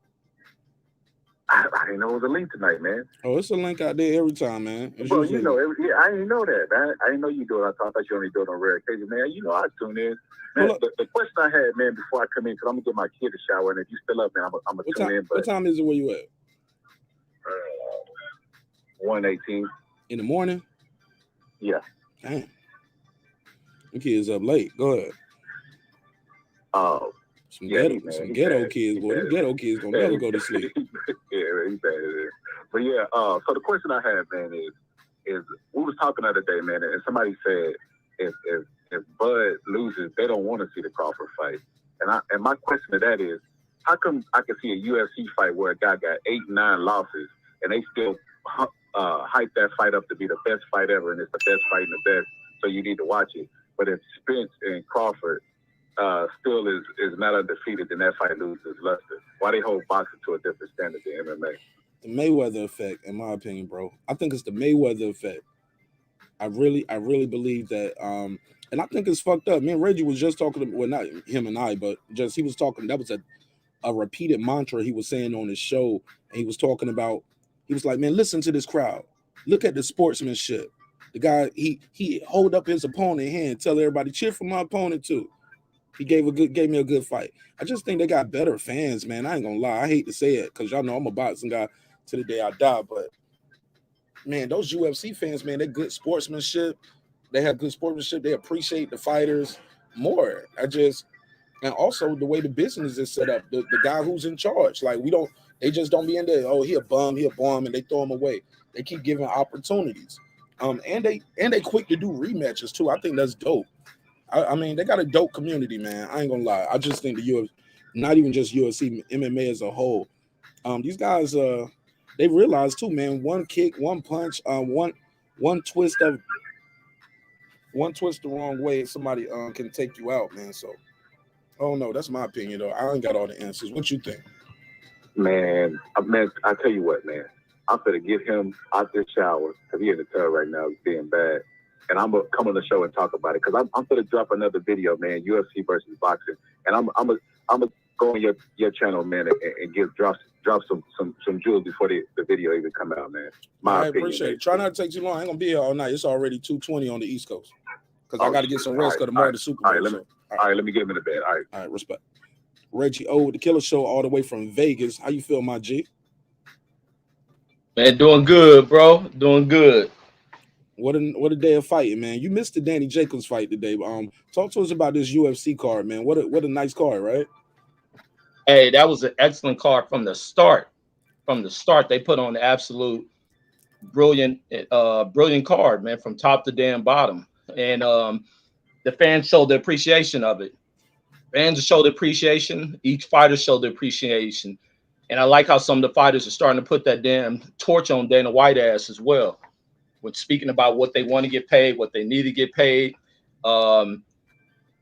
I didn't know it was a link tonight, man. Oh, it's a link out there every time, man. Well, you know, I didn't know that, man. I didn't know you do it. I thought you only do it on rare occasions, man. You know, I tune in. Man, the question I had, man, before I come in, because I'm going to get my kid a shower, and if you still up, man, I'm going to tune in. But, what time is it where you at? 1:18. In the morning? Yeah. Damn. The kids up late. Go ahead. Some ghetto kids, boy. Them ghetto kids gonna never go to sleep. Yeah, he's bad at it. But yeah, so the question I have, man, is we was talking the other day, man, and somebody said if Bud loses, they don't want to see the Crawford fight. And my question to that is, how come I can see a UFC fight where a guy got 8-9 losses and they still hype that fight up to be the best fight ever, and it's the best fight in the best, so you need to watch it. But if Spence and Crawford still is not undefeated, then that fight loses luster. Why they hold boxing to a different standard than MMA? The Mayweather effect, in my opinion, bro. I think it's the Mayweather effect. I really believe that. And I think it's fucked up. Me and Reggie was just talking, well, not him and I, but just he was talking. That was a repeated mantra he was saying on his show, and he was talking about. He was like, man, listen to this crowd. Look at the sportsmanship. The guy, he hold up his opponent hand, tell everybody cheer for my opponent too. He gave me a good fight. I just think they got better fans, man. I ain't gonna lie. I hate to say it because y'all know I'm a boxing guy to the day I die. But man, those UFC fans, man, they're good sportsmanship. They have good sportsmanship. They appreciate the fighters more. And also the way the business is set up, the guy who's in charge. Like they just don't be in there. Oh, he a bum, and they throw him away. They keep giving opportunities. And they quick to do rematches too. I think that's dope. I mean, they got a dope community, man. I ain't gonna lie. I just think the UFC, not even just UFC, MMA as a whole. These guys, they realize too, man. One kick, one punch, one twist the wrong way, somebody can take you out, man. So, I don't know. That's my opinion, though. I ain't got all the answers. What you think? Man, I tell you what, man. I'm gonna get him out this shower because he in the tub right now, he's being bad. And I'm gonna come on the show and talk about it because I'm gonna drop another video, man. UFC versus boxing, and I'm gonna go on your channel, man, and drop some jewels before the video even come out, man. I appreciate it. Try not to take too long. I ain't gonna be here all night. It's already 2:20 on the East Coast because I got to get some rest because tomorrow the Super Bowl. All right, let me get him in the bed. All right, respect. Reggie O with the Killer Show all the way from Vegas. How you feel, my G? Man, doing good, bro. Doing good. What a day of fighting, man. You missed the DanielJacobs fight today. Talk to us about this UFC card, man. What a nice card, right? Hey, that was an excellent card from the start. From the start, they put on the absolute brilliant card, man, from top to damn bottom. And the fans showed the appreciation of it. Fans showed the appreciation. Each fighter showed the appreciation. And I like how some of the fighters are starting to put that damn torch on Dana White ass as well. When speaking about what they want to get paid, what they need to get paid. And,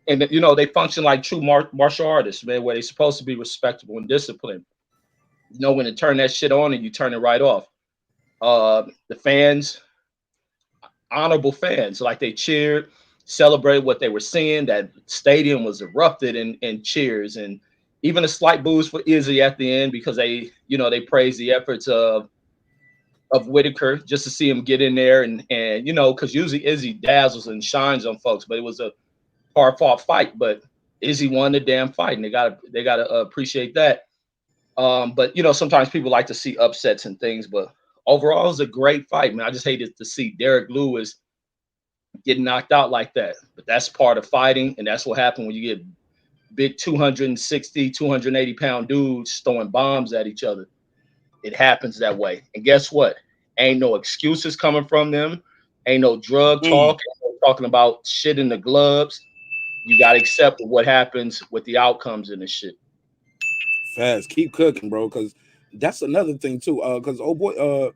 you know, they function like true martial artists, man, where they're supposed to be respectable and disciplined. You know when to turn that shit on and you turn it right off. The fans, honorable fans, like they cheered, celebrated what they were seeing. That stadium was erupted in cheers, and even a slight boost for Izzy at the end because they praised the efforts of Whittaker just to see him get in there and you know, because usually Izzy dazzles and shines on folks, but it was a hard fought fight. But Izzy won the damn fight, and they gotta appreciate that. But you know, sometimes people like to see upsets and things, but overall it was a great fight, man. I just hated to see Derek Lewis getting knocked out like that, but that's part of fighting, and that's what happened when you get big 260, 280 pound dudes throwing bombs at each other. It happens that way. And guess what? Ain't no excuses coming from them. Ain't no drug talk. Ain't no talking about shit in the gloves. You got to accept what happens with the outcomes in this shit. Fast, keep cooking, bro, because that's another thing too. Because old boy,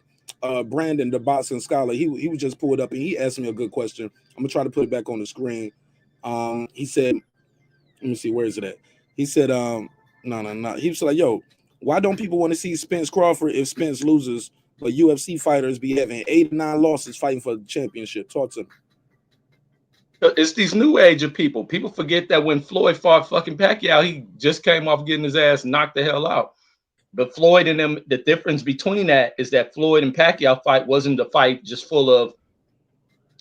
Brandon, the boxing scholar, he was just pulled up and he asked me a good question. I'm gonna try to put it back on the screen. He said, let me see, where is it at? He said, no. He was like, yo, why don't people want to see Spence Crawford if Spence loses, but UFC fighters be having 8 or 9 losses fighting for the championship? Talk to me. It's these new age of people. People forget that when Floyd fought fucking Pacquiao, he just came off getting his ass knocked the hell out. But Floyd and them, the difference between that is that Floyd and Pacquiao fight wasn't a fight just full of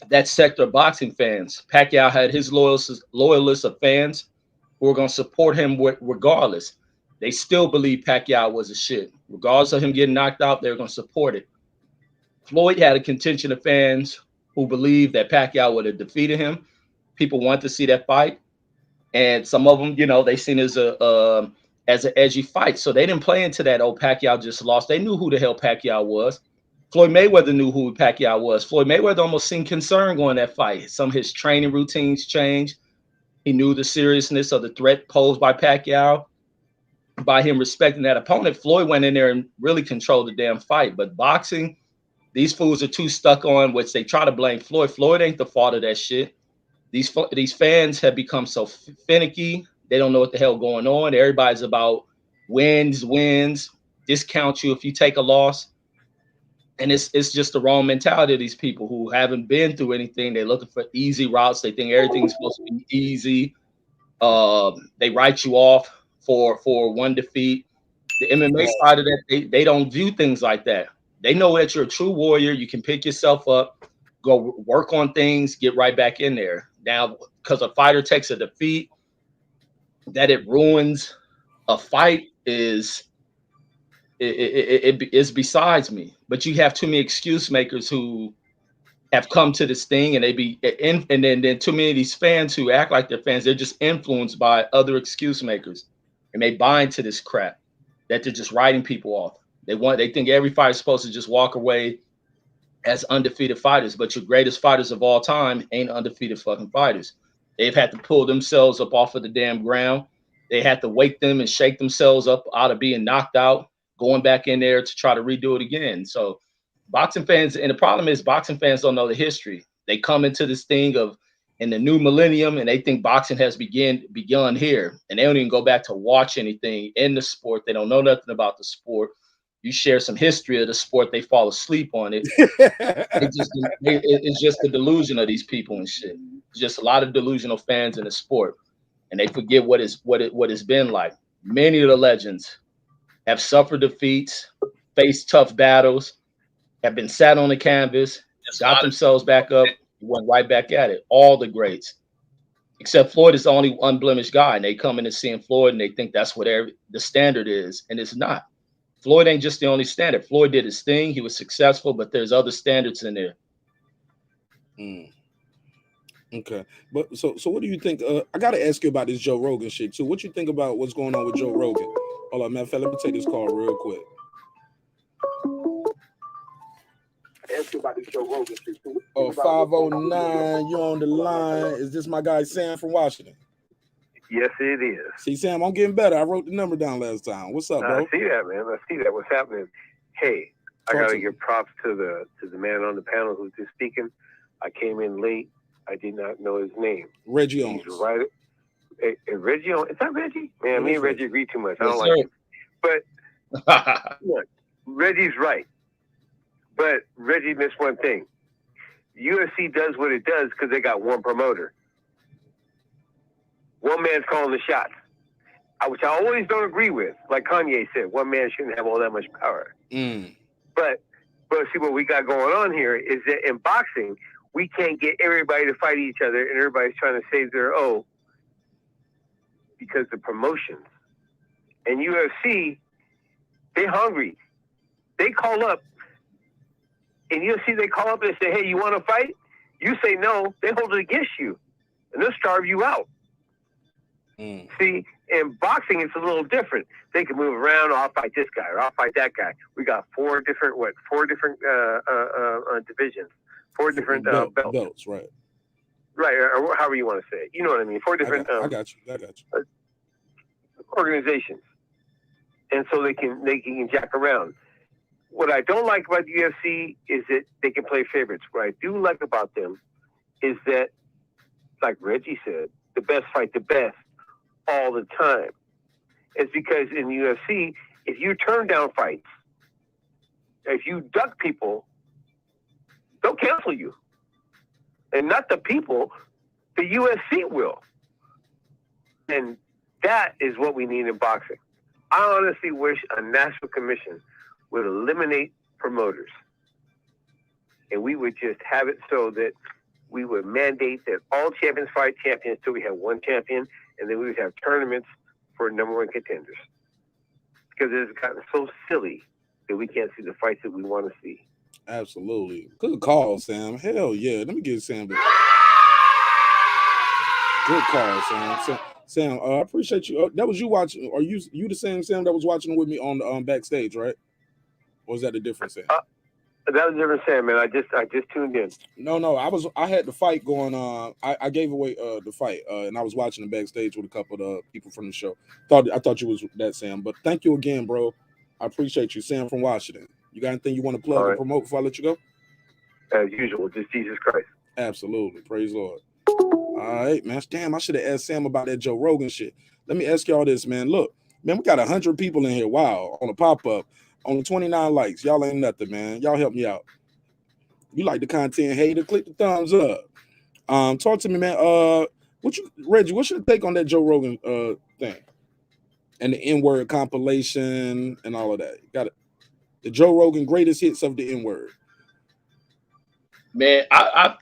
that sector of boxing fans. Pacquiao had his loyalists of fans who were going to support him regardless. They still believe Pacquiao was a shit. Regardless of him getting knocked out, they're going to support it. Floyd had a contingent of fans who believed that Pacquiao would have defeated him. People want to see that fight. And some of them, you know, they seen as an edgy fight. So they didn't play into that, oh, Pacquiao just lost. They knew who the hell Pacquiao was. Floyd Mayweather knew who Pacquiao was. Floyd Mayweather almost seemed concerned going that fight. Some of his training routines changed. He knew the seriousness of the threat posed by Pacquiao. By him respecting that opponent, Floyd went in there and really controlled the damn fight. But boxing, these fools are too stuck on which they try to blame Floyd. Floyd ain't the fault of that shit. These fans have become so finicky. They don't know what the hell going on. Everybody's about wins, discount you if you take a loss. And it's just the wrong mentality of these people who haven't been through anything. They're looking for easy routes. They think everything's supposed to be easy. They write you off for one defeat. The MMA side of that, they don't view things like that. They know that you're a true warrior. You can pick yourself up, go work on things, get right back in there. Now, because a fighter takes a defeat, that it ruins a fight is besides me. But you have too many excuse makers who have come to this thing, and and then too many of these fans who act like they're fans. They're just influenced by other excuse makers, and they buy into this crap that they're just writing people off. They think every fighter's supposed to just walk away as undefeated fighters, but your greatest fighters of all time ain't undefeated fucking fighters. They've had to pull themselves up off of the damn ground. They had to wake them and shake themselves up out of being knocked out, going back in there to try to redo it again. So boxing fans, and the problem is boxing fans don't know the history. They come into this thing of in the new millennium and they think boxing has begun here, and they don't even go back to watch anything in the sport. They don't know nothing about the sport. You share some history of the sport, they fall asleep on it. It's just the delusion of these people and shit. It's just a lot of delusional fans in the sport, and they forget what it's been like. Many of the legends have suffered defeats, faced tough battles, have been sat on the canvas, got themselves back up, went right back at it. All the greats, except Floyd is the only unblemished guy, and they come in and seeing Floyd and they think that's what the standard is, and it's not. Floyd ain't just the only standard. Floyd did his thing. He was successful, but there's other standards in there. Okay. But so what do you think? I got to ask you about this Joe Rogan shit too. What you think about what's going on with Joe Rogan? Hold on, man. Let me take this call real quick. Ask you about this Joe Rogan shit too. Oh, 509, you on the line. Is this my guy Sam from Washington? Yes, it is. See, Sam, I'm getting better. I wrote the number down last time. What's up, bro? I see that, man. I see that. What's happening? Hey, I gotta give props to the man on the panel who's just speaking. I came in late. I did not know his name. Reggie Owens. He's right. Hey, Reggie Owens. Is that Reggie? Man, me and Reggie agree too much. I don't Yes, like him. But look, Reggie's right. But Reggie missed one thing. UFC does what it does because they got one promoter. One man's calling the shots, which I always don't agree with. Like Kanye said, one man shouldn't have all that much power. But see, what we got going on here is that in boxing, we can't get everybody to fight each other, and everybody's trying to save their O because the promotions. And UFC, they hungry. They call up. In UFC, they call up and say, hey, you want to fight? You say no, they hold it against you, and they'll starve you out. See, In boxing, it's a little different. They can move around. I'll fight this guy, or I'll fight that guy. We got four different divisions, four different belts, right? Right, or however you want to say it. You know what I mean? Four different. I got you. Organizations, and so they can jack around. What I don't like about the UFC is that they can play favorites. What I do like about them is that, like Reggie said, the best fight the best all the time. It's because in the UFC, if you turn down fights, if you duck people, they'll cancel you. And not the people, the UFC will. And that is what we need in boxing. I honestly wish a national commission would eliminate promoters. And we would just have it so that we would mandate that all champions fight champions till we have one champion, and then we would have tournaments for number one contenders. Because it has gotten so silly that we can't see the fights that we want to see. Absolutely. Good call, Sam. Hell yeah. Let me get Sam. Good call, Sam. Sam, I appreciate you. That was you watching. Are you the same Sam that was watching with me on the backstage, right? Or was that a different Sam? That was a different Sam, man. I just tuned in. No. I had the fight going on. I gave away the fight, and I was watching the backstage with a couple of the people from the show. I thought you was that Sam, but thank you again, bro. I appreciate you, Sam from Washington. You got anything you want to plug or promote before I let you go? As usual, just Jesus Christ. Absolutely. Praise Lord. All right, man. Damn, I should have asked Sam about that Joe Rogan shit. Let me ask y'all this, man. Look, man, we got 100 people in here. Wow, on a pop-up. Only 29 likes. Y'all ain't nothing, man. Y'all help me out. You like the content, hater? Click the thumbs up. Talk to me, man. Reggie, what's your take on that Joe Rogan thing? And the N-word compilation and all of that. Got it. The Joe Rogan greatest hits of the N-word. Man, I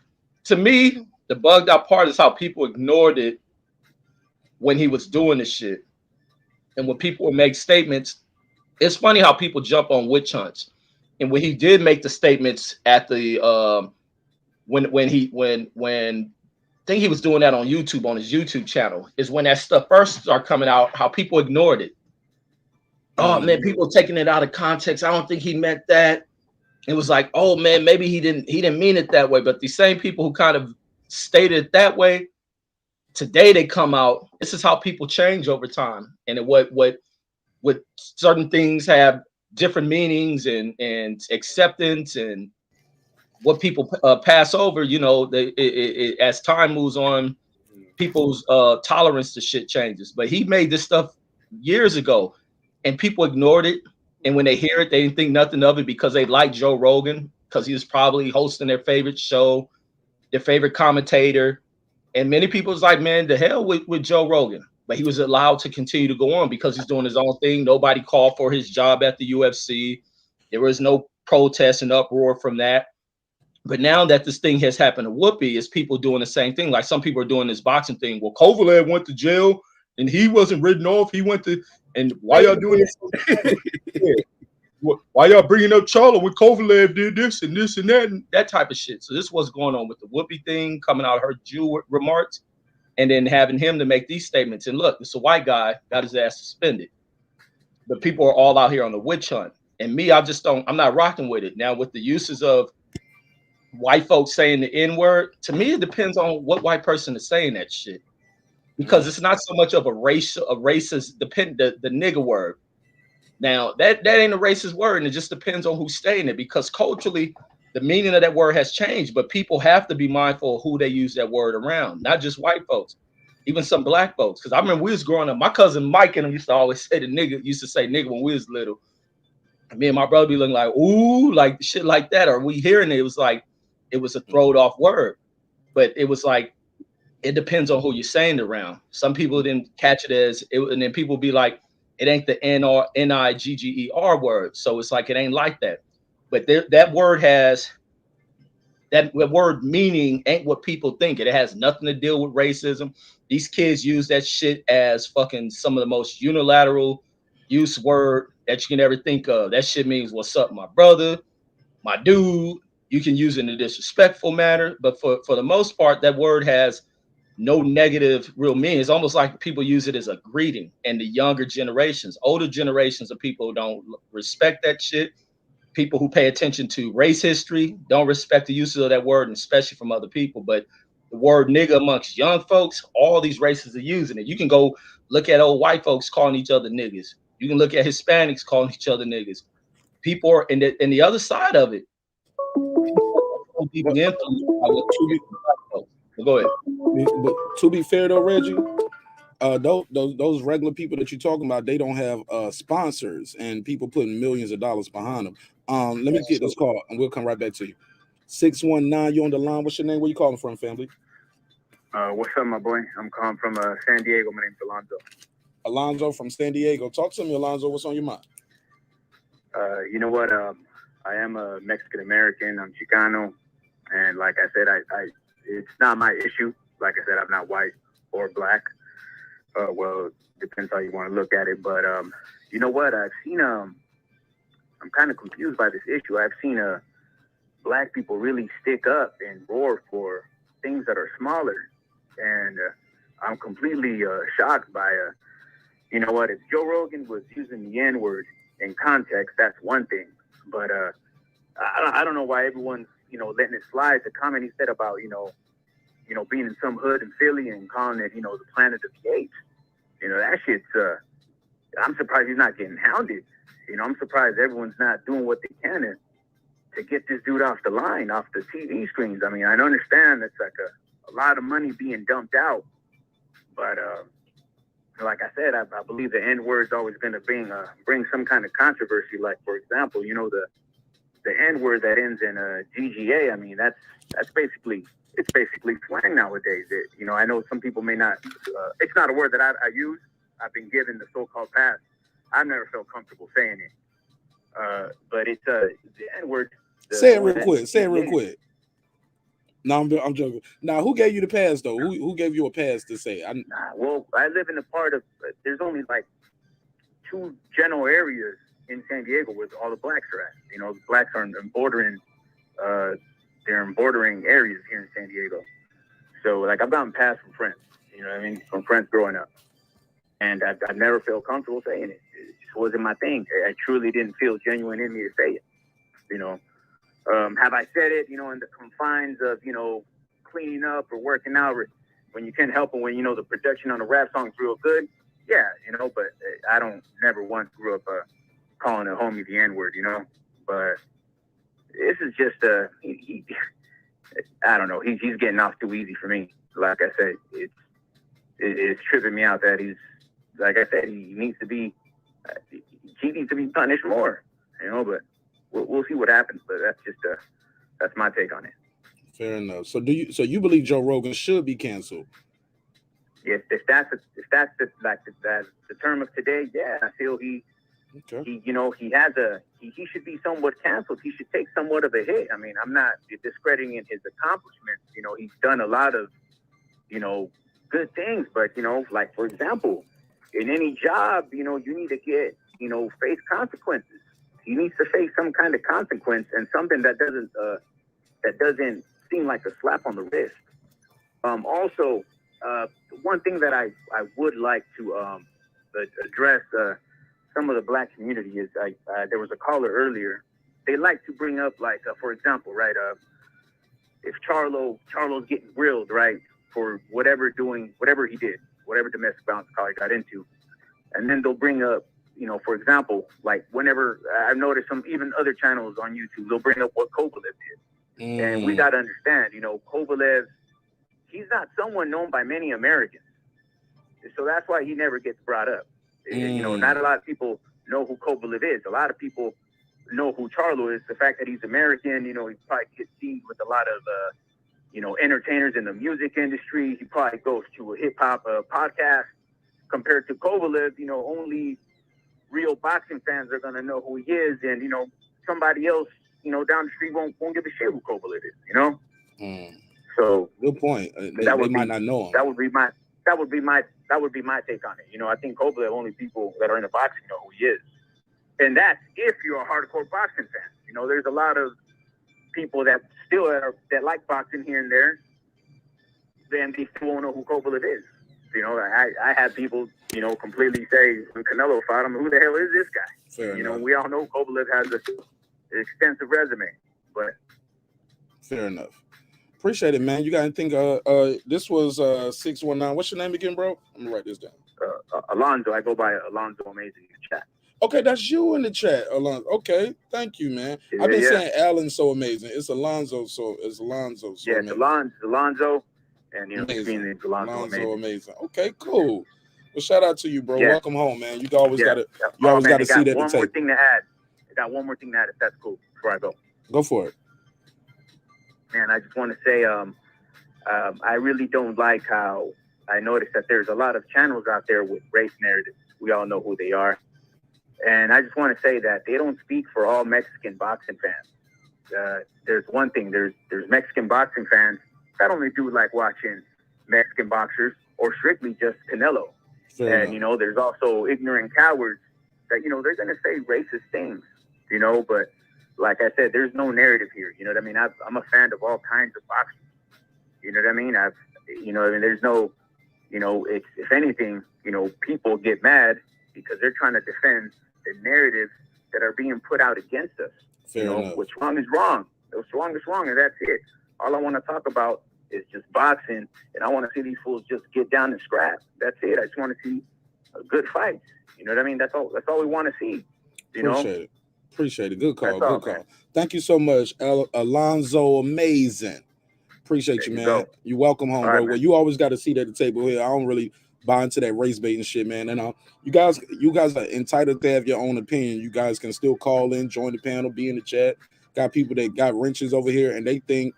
to me, the bugged out part is how people ignored it when he was doing this shit. And when people would make statements, it's funny how people jump on witch hunts. And when he did make the statements at the when I think he was doing that on YouTube, on his YouTube channel, is when that stuff first started coming out, how people ignored it. Oh man, people taking it out of context. I don't think he meant that. It was like, oh man, maybe he didn't mean it that way. But the same people who kind of stated it that way, today they come out. This is how people change over time. And what certain things have different meanings and acceptance, and what people pass over, you know, as time moves on, people's tolerance to shit changes. But he made this stuff years ago, and people ignored it. And when they hear it, they didn't think nothing of it because they like Joe Rogan, because he was probably hosting their favorite show, their favorite commentator. And many people was like, man, the hell with Joe Rogan. But he was allowed to continue to go on because he's doing his own thing. Nobody called for his job at the UFC. There was no protest and uproar from that. But now that this thing has happened to Whoopi, is people doing the same thing. Like some people are doing this boxing thing. Well, Kovalev went to jail and he wasn't written off. He went to, and why y'all doing this? Why y'all bringing up Charlo when Kovalev did this and this and that, and that type of shit. So this was going on with the Whoopi thing, coming out of her Jew remarks, and then having him to make these statements. And look, it's a white guy, got his ass suspended. But people are all out here on the witch hunt. And me, I'm not rocking with it. Now, with the uses of white folks saying the N-word, to me, it depends on what white person is saying that shit. Because it's not so much of a racist, the nigger word. Now, that ain't a racist word, and it just depends on who's saying it, because culturally, the meaning of that word has changed, but people have to be mindful of who they use that word around, not just white folks, even some black folks. Because I remember we was growing up, my cousin Mike and him used to always say used to say nigga when we was little. And me and my brother be looking like, ooh, like shit like that. Or we hearing it, it was like, it was a throwed off word. But it was like, it depends on who you're saying it around. Some people didn't catch it as, and then people be like, it ain't the N-I-G-G-E-R word. So it's like, it ain't like that. But that word has, that word meaning ain't what people think. It has nothing to deal with racism. These kids use that shit as fucking some of the most unilateral use word that you can ever think of. That shit means what's up, my brother, my dude. You can use it in a disrespectful manner. But for the most part, that word has no negative real meaning. It's almost like people use it as a greeting. And the younger generations, older generations of people don't respect that shit. People who pay attention to race history don't respect the uses of that word, and especially from other people. But the word nigga amongst young folks, all these races are using it. You can go look at old white folks calling each other niggas. You can look at Hispanics calling each other niggas. People are in the other side of it. People are so deeply influenced by what they do. Go ahead. But to be fair though, Reggie, those regular people that you're talking about, they don't have sponsors and people putting millions of dollars behind them. Let me get this call and we'll come right back to you. 619, you on the line. What's your name? Where you calling from, family? What's up, my boy? I'm calling from San Diego. My name's Alonzo. Alonzo from San Diego. Talk to me, Alonzo. What's on your mind? You know what? I am a Mexican American. I'm Chicano, and like I said, I it's not my issue. Like I said, I'm not white or black. Well, depends how you want to look at it. But you know what? I've seen I'm kind of confused by this issue. I've seen black people really stick up and roar for things that are smaller, and I'm completely shocked by you know what? If Joe Rogan was using the N-word in context, that's one thing. But I don't know why everyone's letting it slide. The comment he said about being in some hood in Philly and calling it the planet of the apes. That shit's. I'm surprised he's not getting hounded. I'm surprised everyone's not doing what they can to get this dude off the line, off the TV screens. I mean, I understand it's like a lot of money being dumped out, but like I said, I believe the N-word's always going to bring some kind of controversy. Like, for example, the N-word that ends in GGA. I mean, that's basically slang nowadays. I know some people may not. It's not a word that I use. I've been given the so-called pass. I've never felt comfortable saying it. But it's the N-word. Say it real quick. Say it real quick. No, I'm joking. Now, who gave you the pass though? Who gave you a pass to say? Well, I live in a part of. There's only like 2 general areas in San Diego where all the blacks are at. The blacks are in bordering. They're in bordering areas here in San Diego. So, like, I've gotten passed from friends. From friends growing up, and I never felt comfortable saying it. It just wasn't my thing. I truly didn't feel genuine in me to say it. Have I said it, in the confines of, cleaning up or working out, or when you can't help it, when, the production on the rap song's real good? Yeah, but I don't never once grew up calling a homie the N-word, But this is just, I don't know, he's getting off too easy for me. Like I said, it's tripping me out that he's, like I said, he needs to be punished more, but we'll see what happens, but that's just that's my take on it. Fair enough. So you believe Joe Rogan should be canceled? If that's the term of today, yeah, I feel he should be somewhat canceled. He should take somewhat of a hit. I mean, I'm not discrediting his accomplishments. He's done a lot of good things, but like, for example, in any job, you need to get face consequences. He needs to face some kind of consequence, and something that doesn't seem like a slap on the wrist. Also, one thing that I would like to address some of the black community is there was a caller earlier. They like to bring up, like, for example, right, if Charlo's getting grilled, right, for whatever he did, whatever domestic violence call he got into, and then they'll bring up, for example, like, whenever I've noticed some even other channels on YouTube, they'll bring up what Kovalev did. And we got to understand, Kovalev, he's not someone known by many Americans. So that's why he never gets brought up. Not a lot of people know who Kovalev is. A lot of people know who Charlo is. The fact that he's American, he probably gets seen with a lot of, entertainers in the music industry. He probably goes to a hip-hop podcast. Compared to Kovalev, only real boxing fans are gonna know who he is, and somebody else, down the street won't give a shit who Kovalev is. So good point. They might not know him. That would be my take on it. I think Kovalev, only people that are in the boxing know who he is, and that's if you're a hardcore boxing fan. There's a lot of people that still that like boxing here and there, then they still won't know who Coppola is. You know, I had people, you know, completely say when Canelo fought him, who the hell is this guy? Fair you enough. know, we all know Coppola has an extensive resume, but fair enough. Appreciate it, man. You got anything? This was 619. What's your name again, bro? I'm gonna write this down. Alonzo, I go by Alonzo Amazing in the chat. Okay, that's you in the chat, Alonzo. Okay, thank you, man. I've been saying Alan so amazing. It's Alonzo, so it's Alonzo. So yeah, it's Alonzo, and you know, amazing. Alonzo amazing. Okay, cool. Well, shout out to you, bro. Yeah. Welcome home, man. You always got to. You Oh, always man, got to see that. One more thing to add. I got one more thing to add. If that's cool, before I go. Go for it. Man, I just want to say, I really don't like how I noticed that there's a lot of channels out there with race narratives. We all know who they are. And I just want to say that they don't speak for all Mexican boxing fans. There's one thing, there's Mexican boxing fans that only do like watching Mexican boxers or strictly just Canelo. And, you know, there's also ignorant cowards that, you know, they're going to say racist things, you know, but like I said, there's no narrative here. You know what I mean? I'm a fan of all kinds of boxing. You know what I mean? There's no, you know, if anything, you know, people get mad because they're trying to defend the narratives that are being put out against us. Fair enough. What's wrong is wrong. What's wrong is wrong, and that's it. All I want to talk about is just boxing, and I want to see these fools just get down and scrap. That's it. I just want to see a good fight. You know what I mean? That's all we want to see. Appreciate it. Good call. Good call. Man. Thank you so much, Alonzo. Amazing. Appreciate you, man. You're welcome home, bro. Well, you always got a seat at the table here. I don't really buy into that race baiting shit, man. And you guys are entitled to have your own opinion. You guys can still call in, join the panel, be in the chat. Got people that got wrenches over here, and they think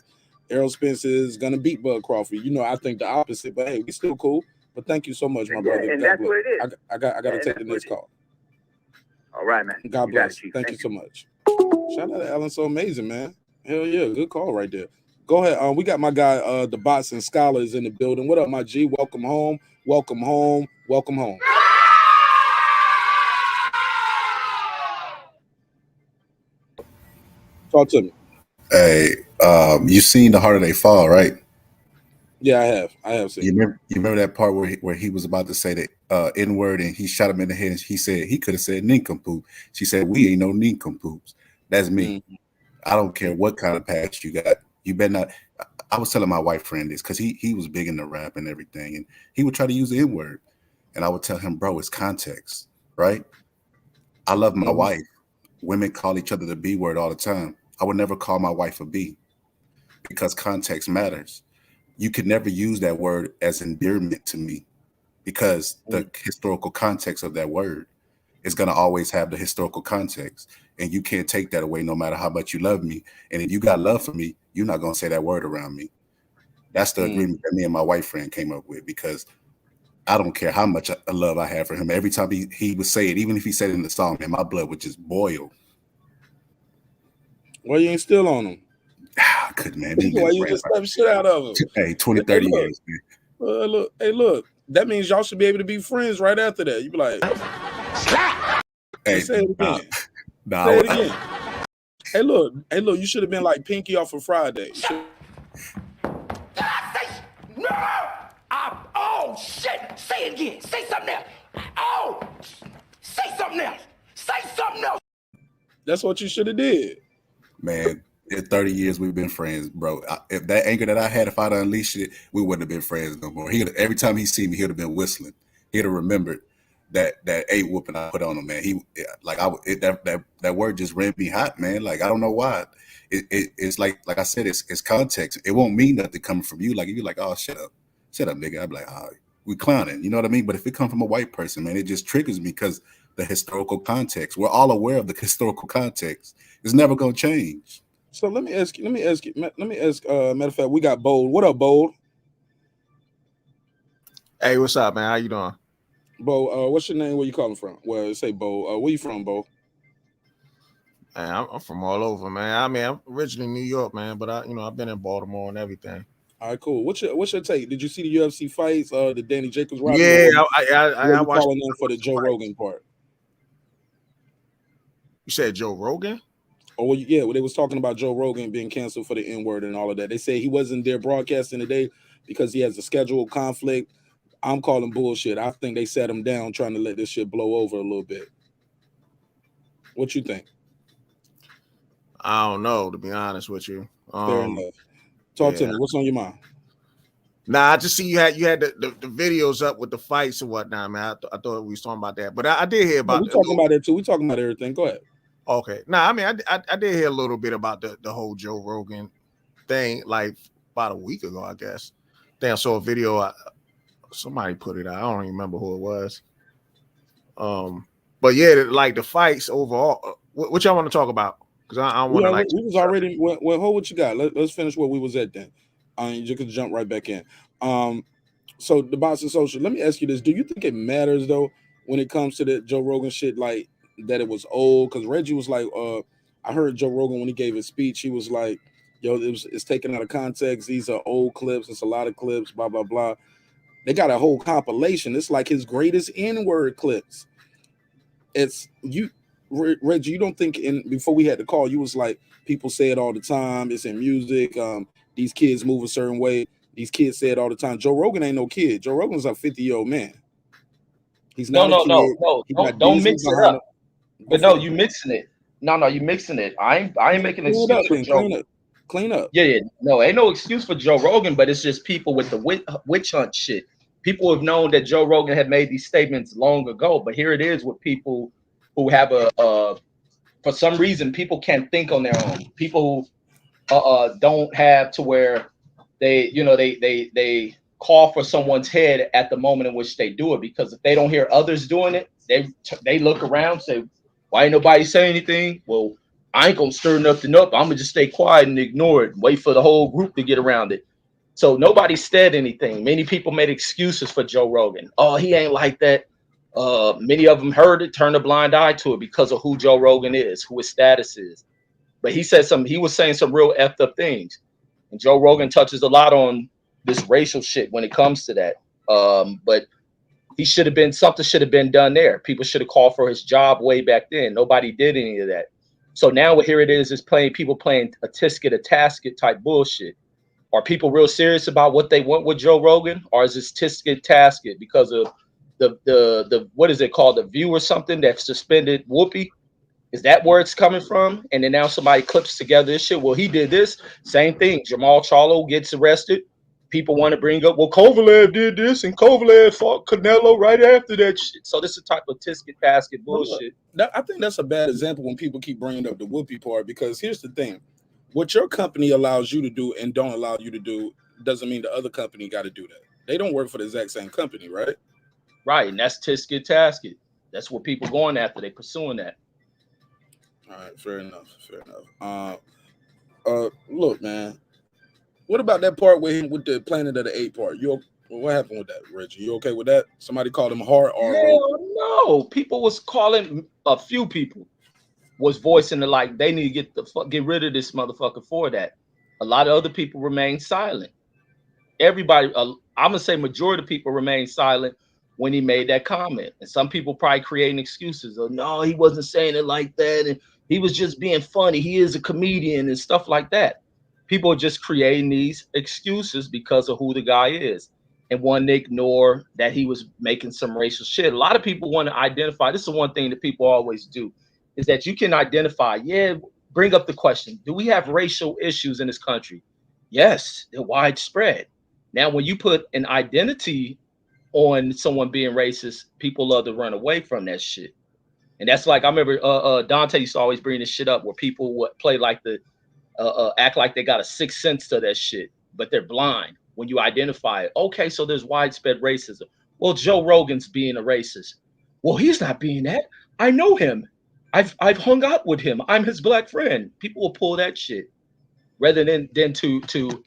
Errol Spence is gonna beat Bud Crawford. You know, I think the opposite, but hey, we still cool. But thank you so much, my brother. And that's what it is. I got to take the next call. All right, man. God bless. Thank you so much. Shout out to Alan, so amazing, man. Hell yeah, good call right there. Go ahead. We got my guy, the Bots and Scholars in the building. What up, my G? Welcome home. Welcome home. Welcome home. Talk to me. Hey, you seen The Harder They Fall, right? Yeah, I have seen. You remember that part where he was about to say the N-word and he shot him in the head and he could have said nincompoop. She said, we ain't no nincompoops. That's me. Mm-hmm. I don't care what kind of past you got. You better not. I was telling my white friend this because he was big into rap and everything, and he would try to use the N-word. And I would tell him, bro, it's context, right? I love my wife. Women call each other the B word all the time. I would never call my wife a B because context matters. You could never use that word as endearment to me because the historical context of that word is going to always have the historical context. And you can't take that away no matter how much you love me. And if you got love for me, you're not going to say that word around me. That's the agreement that me and my white friend came up with because I don't care how much love I have for him. Every time he would say it, even if he said it in the song, man, my blood would just boil. Well, you ain't still on him. I couldn't, man. Why you just slap shit out of him? Hey, 20, 30 years, man. Look. That means y'all should be able to be friends right after that. You be like, hey, say it again. Say it again. Hey, look. You should have been like Pinky off of Friday. No! Oh, shit! Say it again. Say something else. Oh! Say something else. Say something else. That's what you should have did. Man, in 30 years, we've been friends, bro. If that anger that I had, if I'd unleashed it, we wouldn't have been friends no more. Every time he see me, he'd have been whistling. He'd have remembered that A whooping I put on him, man. That word just ran me hot, man. Like, I don't know why. It's like I said, it's context. It won't mean nothing coming from you. Like, if you're like, oh, shut up, nigga. I'd be like, oh, we clowning. You know what I mean? But if it comes from a white person, man, it just triggers me because the historical context. We're all aware of the historical context. It's never gonna change. So let me ask. Matter of fact, we got Bold. What up, Bold? Hey, what's up, man? How you doing? Bo, what's your name? Where you calling from? Well, say Bo. Where you from, Bo? Man, I'm from all over, man. I mean, I'm originally New York, man, but I've been in Baltimore and everything. All right, cool. What's your take? Did you see the UFC fights? The DanielJacobs? Yeah, I watched calling in for the Joe Rogan part. You said Joe Rogan? Oh, well, yeah. Well, they was talking about Joe Rogan being canceled for the N-word and all of that. They say he wasn't there broadcasting today, because he has a scheduled conflict. I'm calling bullshit. I think they sat him down trying to let this shit blow over a little bit. What you think? I don't know, to be honest with you. Fair enough. Talk to me. What's on your mind? Nah, I just see you had the videos up with the fights and whatnot, man. I thought we was talking about that, but I did hear about. We talking about it too. We talking about everything. Go ahead. Okay. Nah, I mean, I did hear a little bit about the whole Joe Rogan thing, like about a week ago, I guess. Then I saw a video. Somebody put it out. I don't even remember who it was. But yeah, like the fights overall. What y'all want to talk about? Because I don't want to like. We was already. Well, hold what you got. Let's finish where we was at then. You could jump right back in. So the Boxing Social. Let me ask you this: do you think it matters though when it comes to the Joe Rogan shit, like that it was old? Because Reggie was like, I heard Joe Rogan when he gave his speech, he was like, "Yo, it's taken out of context. These are old clips. It's a lot of clips. Blah blah blah." They got a whole compilation. It's like his greatest N-word clips. It's you, Reggie. You don't think before we had the call, you was like, people say it all the time. It's in music. These kids move a certain way. These kids say it all the time. Joe Rogan ain't no kid. Joe Rogan's a 50-year-old man. He's not a kid. No. Don't mix it up. But no, you mixing it. No, you mixing it. I ain't making an excuse for Joe. Clean up. Yeah. No, ain't no excuse for Joe Rogan, but it's just people with the witch hunt shit. People have known that Joe Rogan had made these statements long ago, but here it is with people who have for some reason, people can't think on their own. People don't have to where they call for someone's head at the moment in which they do it, because if they don't hear others doing it, they look around and say, why ain't nobody say anything? Well, I ain't gonna stir nothing up. I'm gonna just stay quiet and ignore it, wait for the whole group to get around it. So nobody said anything. Many people made excuses for Joe Rogan. Oh, he ain't like that. Many of them heard it, turned a blind eye to it because of who Joe Rogan is, who his status is. But he was saying some real effed up things. And Joe Rogan touches a lot on this racial shit when it comes to that. But something should have been done there. People should have called for his job way back then. Nobody did any of that. So now here it is people playing a tisket, a tasket type bullshit. Are people real serious about what they want with Joe Rogan? Or is this tisket tasket because of the what is it called? The View or something that suspended Whoopi? Is that where it's coming from? And then now somebody clips together this shit. Well, he did this. Same thing. Jamal Charlo gets arrested. People want to bring up, well, Kovalev did this and Kovalev fought Canelo right after that shit. So this is a type of tisket basket bullshit. I think that's a bad example when people keep bringing up the Whoopi part, because here's the thing. What your company allows you to do and don't allow you to do doesn't mean the other company got to do that. They don't work for the exact same company, right? Right, and that's tisket tasket. That's what people going after. They pursuing that. All right, fair enough. Look, man. What about that part with him with the Planet of the Apes part? What happened with that, Reggie? You okay with that? Somebody called him hard or hell no. People was calling, a few people was voicing the like they need to get rid of this motherfucker for that. A lot of other people remain silent. Everybody, I'm gonna say majority of people remain silent when he made that comment. And some people probably creating excuses. Oh, no, he wasn't saying it like that, and he was just being funny. He is a comedian and stuff like that. People are just creating these excuses because of who the guy is and want to ignore that he was making some racial shit. A lot of people want to identify. This is one thing that people always do, is that you can identify, bring up the question, do we have racial issues in this country? Yes, they're widespread. Now, when you put an identity on someone being racist, people love to run away from that shit. And that's like, I remember Dante used to always bring this shit up where people would play like act like they got a sixth sense to that shit, but they're blind when you identify it. Okay, so there's widespread racism. Well, Joe Rogan's being a racist. Well, he's not being that. I know him. I've hung out with him. I'm his black friend. People will pull that shit rather than to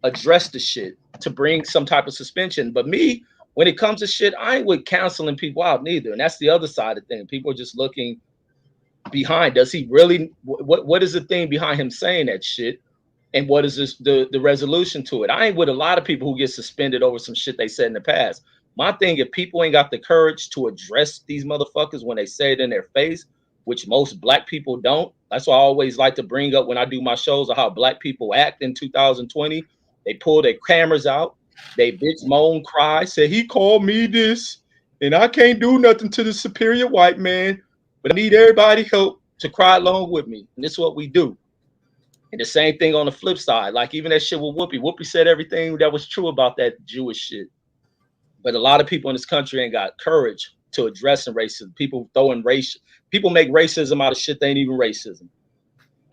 address the shit, to bring some type of suspension. But me, when it comes to shit, I ain't with canceling people out neither. And that's the other side of things. People are just looking behind. Does he really, what is the thing behind him saying that shit? And what is the resolution to it? I ain't with a lot of people who get suspended over some shit they said in the past. My thing, if people ain't got the courage to address these motherfuckers when they say it in their face, which most black people don't. That's why I always like to bring up when I do my shows of how black people act in 2020. They pull their cameras out. They bitch, moan, cry, say he called me this, and I can't do nothing to the superior white man, but I need everybody help to cry along with me. And this is what we do. And the same thing on the flip side, like even that shit with Whoopi. Whoopi said everything that was true about that Jewish shit. But a lot of people in this country ain't got courage to addressing racism. People make racism out of shit that ain't even racism.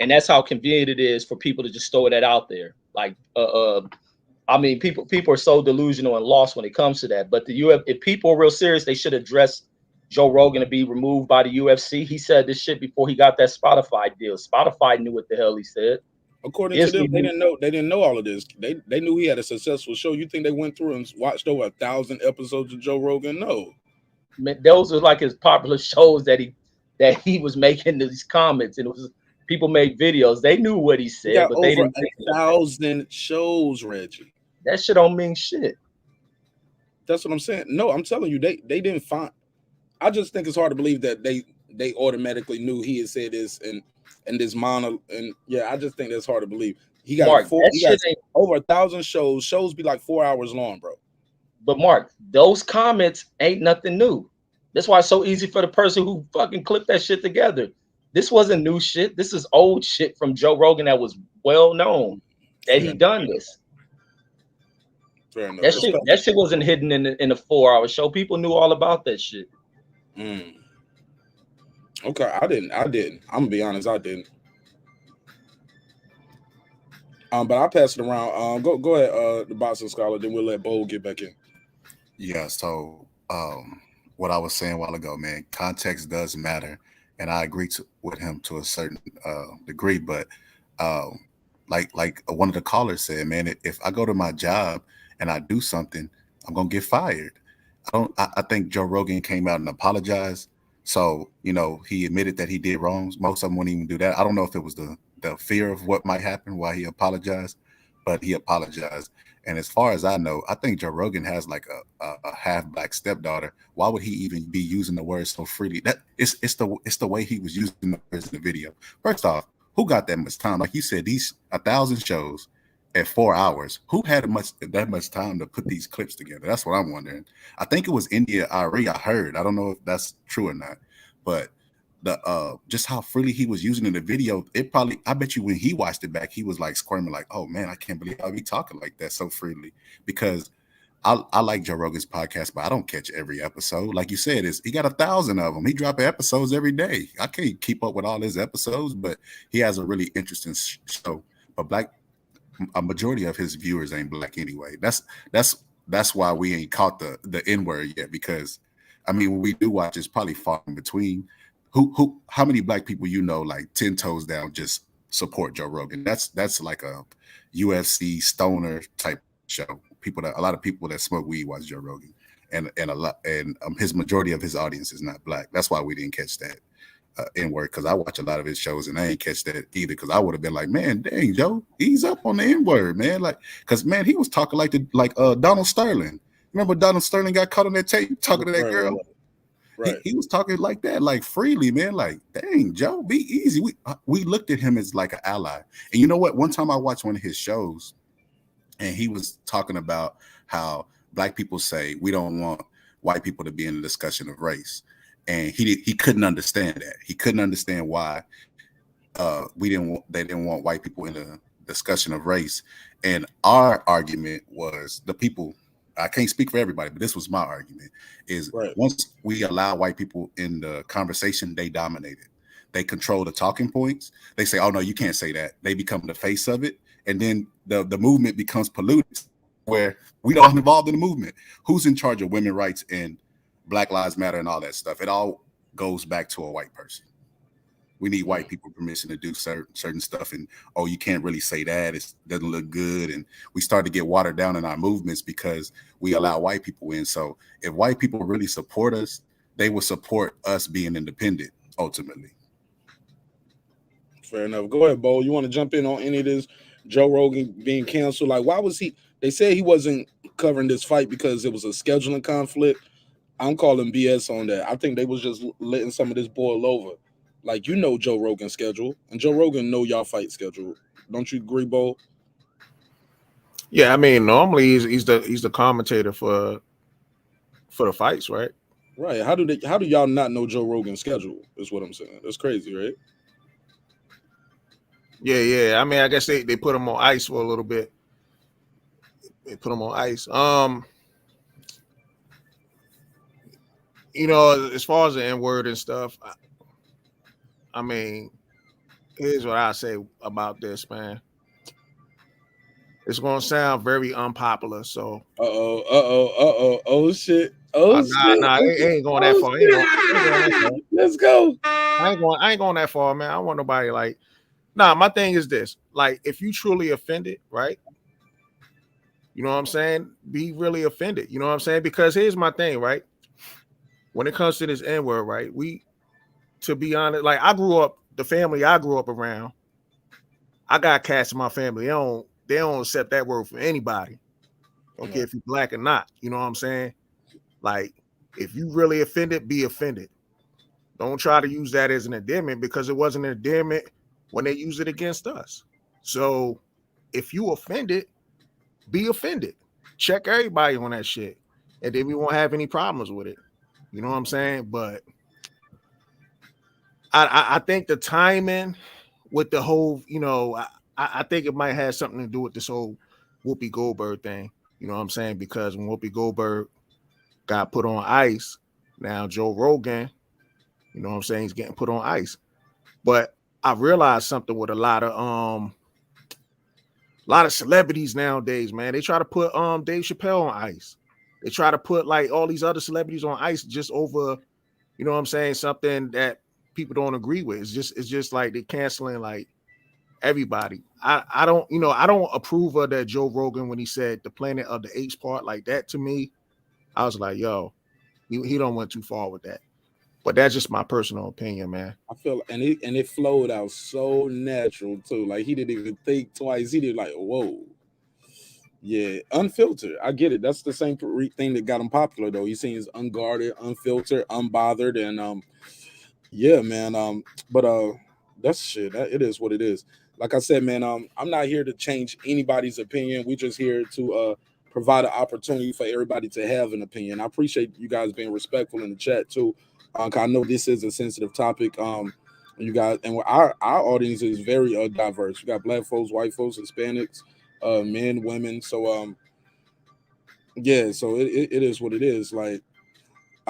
And that's how convenient it is for people to just throw that out there. Like, I mean, people are so delusional and lost when it comes to that. But if people are real serious, they should address Joe Rogan to be removed by the UFC. He said this shit before he got that Spotify deal. Spotify knew what the hell he said. According to them, they didn't know all of this. They knew he had a successful show. You think they went through and watched over 1,000 episodes of Joe Rogan? No. Man, those are like his popular shows that he was making these comments, and it was people make videos. They knew what he said, but they didn't. 1,000 shows, Reggie. That shit don't mean shit. That's what I'm saying. No, I'm telling you, they didn't find. I just think it's hard to believe that they automatically knew he had said this and this mono, and yeah, I just think that's hard to believe. He got Mark, over 1,000 shows. Shows be like 4 hours long, bro. But Mark, those comments ain't nothing new. That's why it's so easy for the person who fucking clipped that shit together. This wasn't new shit. This is old shit from Joe Rogan that was well known that he done this. Fair enough. That shit wasn't hidden in a 4-hour show. People knew all about that shit. Okay, I didn't. I'm gonna be honest, I didn't. But I'll pass it around. Go ahead, the boxing scholar. Then we'll let Bo get back in. Yeah. So, what I was saying a while ago, man, context does matter, and I agree with him to a certain degree. But like one of the callers said, man, if I go to my job and I do something, I'm gonna get fired. I think Joe Rogan came out and apologized. So, he admitted that he did wrongs. Most of them wouldn't even do that. I don't know if it was the fear of what might happen why he apologized, but he apologized. And as far as I know, I think Joe Rogan has like a half black stepdaughter. Why would he even be using the word so freely? That it's the way he was using the words in the video. First off, who got that much time? Like you said, these 1,000 shows at 4 hours. Who had that much time to put these clips together? That's what I'm wondering. I think it was India Ari. I heard. I don't know if that's true or not, but the just how freely he was using in the video, I bet you when he watched it back, he was like squirming, like, "Oh man, I can't believe I'll be talking like that so freely." Because I like Joe Rogan's podcast, but I don't catch every episode. Like you said, he got 1,000 of them. He dropping episodes every day. I can't keep up with all his episodes, but he has a really interesting show. But a majority of his viewers ain't black anyway. That's why we ain't caught the N-word yet, because I mean, when we do watch, it's probably far in between. How many black people like 10 toes down just support Joe Rogan? That's like a UFC stoner type show. A lot of people that smoke weed watch Joe Rogan, and his majority of his audience is not black. That's why we didn't catch that N-word, because I watch a lot of his shows and I ain't catch that either, because I would have been like, man, dang, Joe, ease up on the N-word, man. Like, because man, he was talking like Donald Sterling. Remember Donald Sterling got caught on that tape talking to that girl? Right. He was talking like that, like freely, man. Like, dang, Joe, be easy. We looked at him as like an ally. And you know what? One time I watched one of his shows, and he was talking about how black people say we don't want white people to be in the discussion of race. And he couldn't understand that. He couldn't understand why they didn't want white people in the discussion of race. And our argument was, the people, I can't speak for everybody, but this was my argument, is once we allow white people in the conversation, they dominate it. They control the talking points. They say, oh no, you can't say that. They become the face of it. And then the movement becomes polluted, where we don't involved in the movement. Who's in charge of women's rights and Black Lives Matter and all that stuff? It all goes back to a white person. We need white people permission to do certain stuff, and you can't really say that. It doesn't look good, and we start to get watered down in our movements because we allow white people in. So if white people really support us, they will support us being independent ultimately. Fair enough. Go ahead, Bo. You want to jump in on any of this? Joe Rogan being canceled. Like, why was he? They said he wasn't covering this fight because it was a scheduling conflict. I'm calling BS on that. I think they was just letting some of this boil over. Like, Joe Rogan's schedule, and Joe Rogan know y'all fight schedule. Don't you agree, Bo? Yeah, I mean, normally he's the commentator for the fights, right? Right. How do y'all not know Joe Rogan's schedule? Is what I'm saying. That's crazy, right? Yeah. I mean, I guess they put him on ice for a little bit. They put him on ice. You know, as far as the N-word and stuff, I mean, here's what I say about this, man. It's gonna sound very unpopular, so oh shit. Oh shit. nah, it ain't going that far. Ain't going that far. Let's go. I ain't going that far, man. I don't want nobody like. Nah, my thing is this: like, if you truly offended, right? You know what I'm saying? Be really offended. You know what I'm saying? Because here's my thing, right? When it comes to this N-word, right? To be honest, like the family I grew up around, I got cats in my family. They don't accept that word from anybody. Don't care if you're black or not. You know what I'm saying? Like, if you really offended, be offended. Don't try to use that as an endearment, because it wasn't an endearment when they use it against us. So if you offended, be offended. Check everybody on that shit. And then we won't have any problems with it. You know what I'm saying? But I think the timing with the whole, you know, I think it might have something to do with this whole Whoopi Goldberg thing. You know what I'm saying? Because when Whoopi Goldberg got put on ice, now Joe Rogan, you know what I'm saying, he's getting put on ice. But I realized something with a lot of celebrities nowadays, man. They try to put Dave Chappelle on ice. They try to put like all these other celebrities on ice just over, you know what I'm saying, something that people don't agree with. It's just like they're canceling like everybody. I don't approve of that Joe Rogan when he said the Planet of the Apes part like that. To me, I was like, yo, he don't went too far with that. But that's just my personal opinion, man. I feel and it flowed out so natural too. Like he didn't even think twice. He did like, whoa. Yeah, unfiltered. I get it. That's the same thing that got him popular though. He seems unguarded, unfiltered, unbothered, and yeah, man. But that's shit. It is what it is. Like I said, man. I'm not here to change anybody's opinion. We're just here to provide an opportunity for everybody to have an opinion. I appreciate you guys being respectful in the chat too. 'Cause I know this is a sensitive topic. You guys, and our audience is very diverse. We got black folks, white folks, Hispanics, men, women. So yeah. So it is what it is. Like.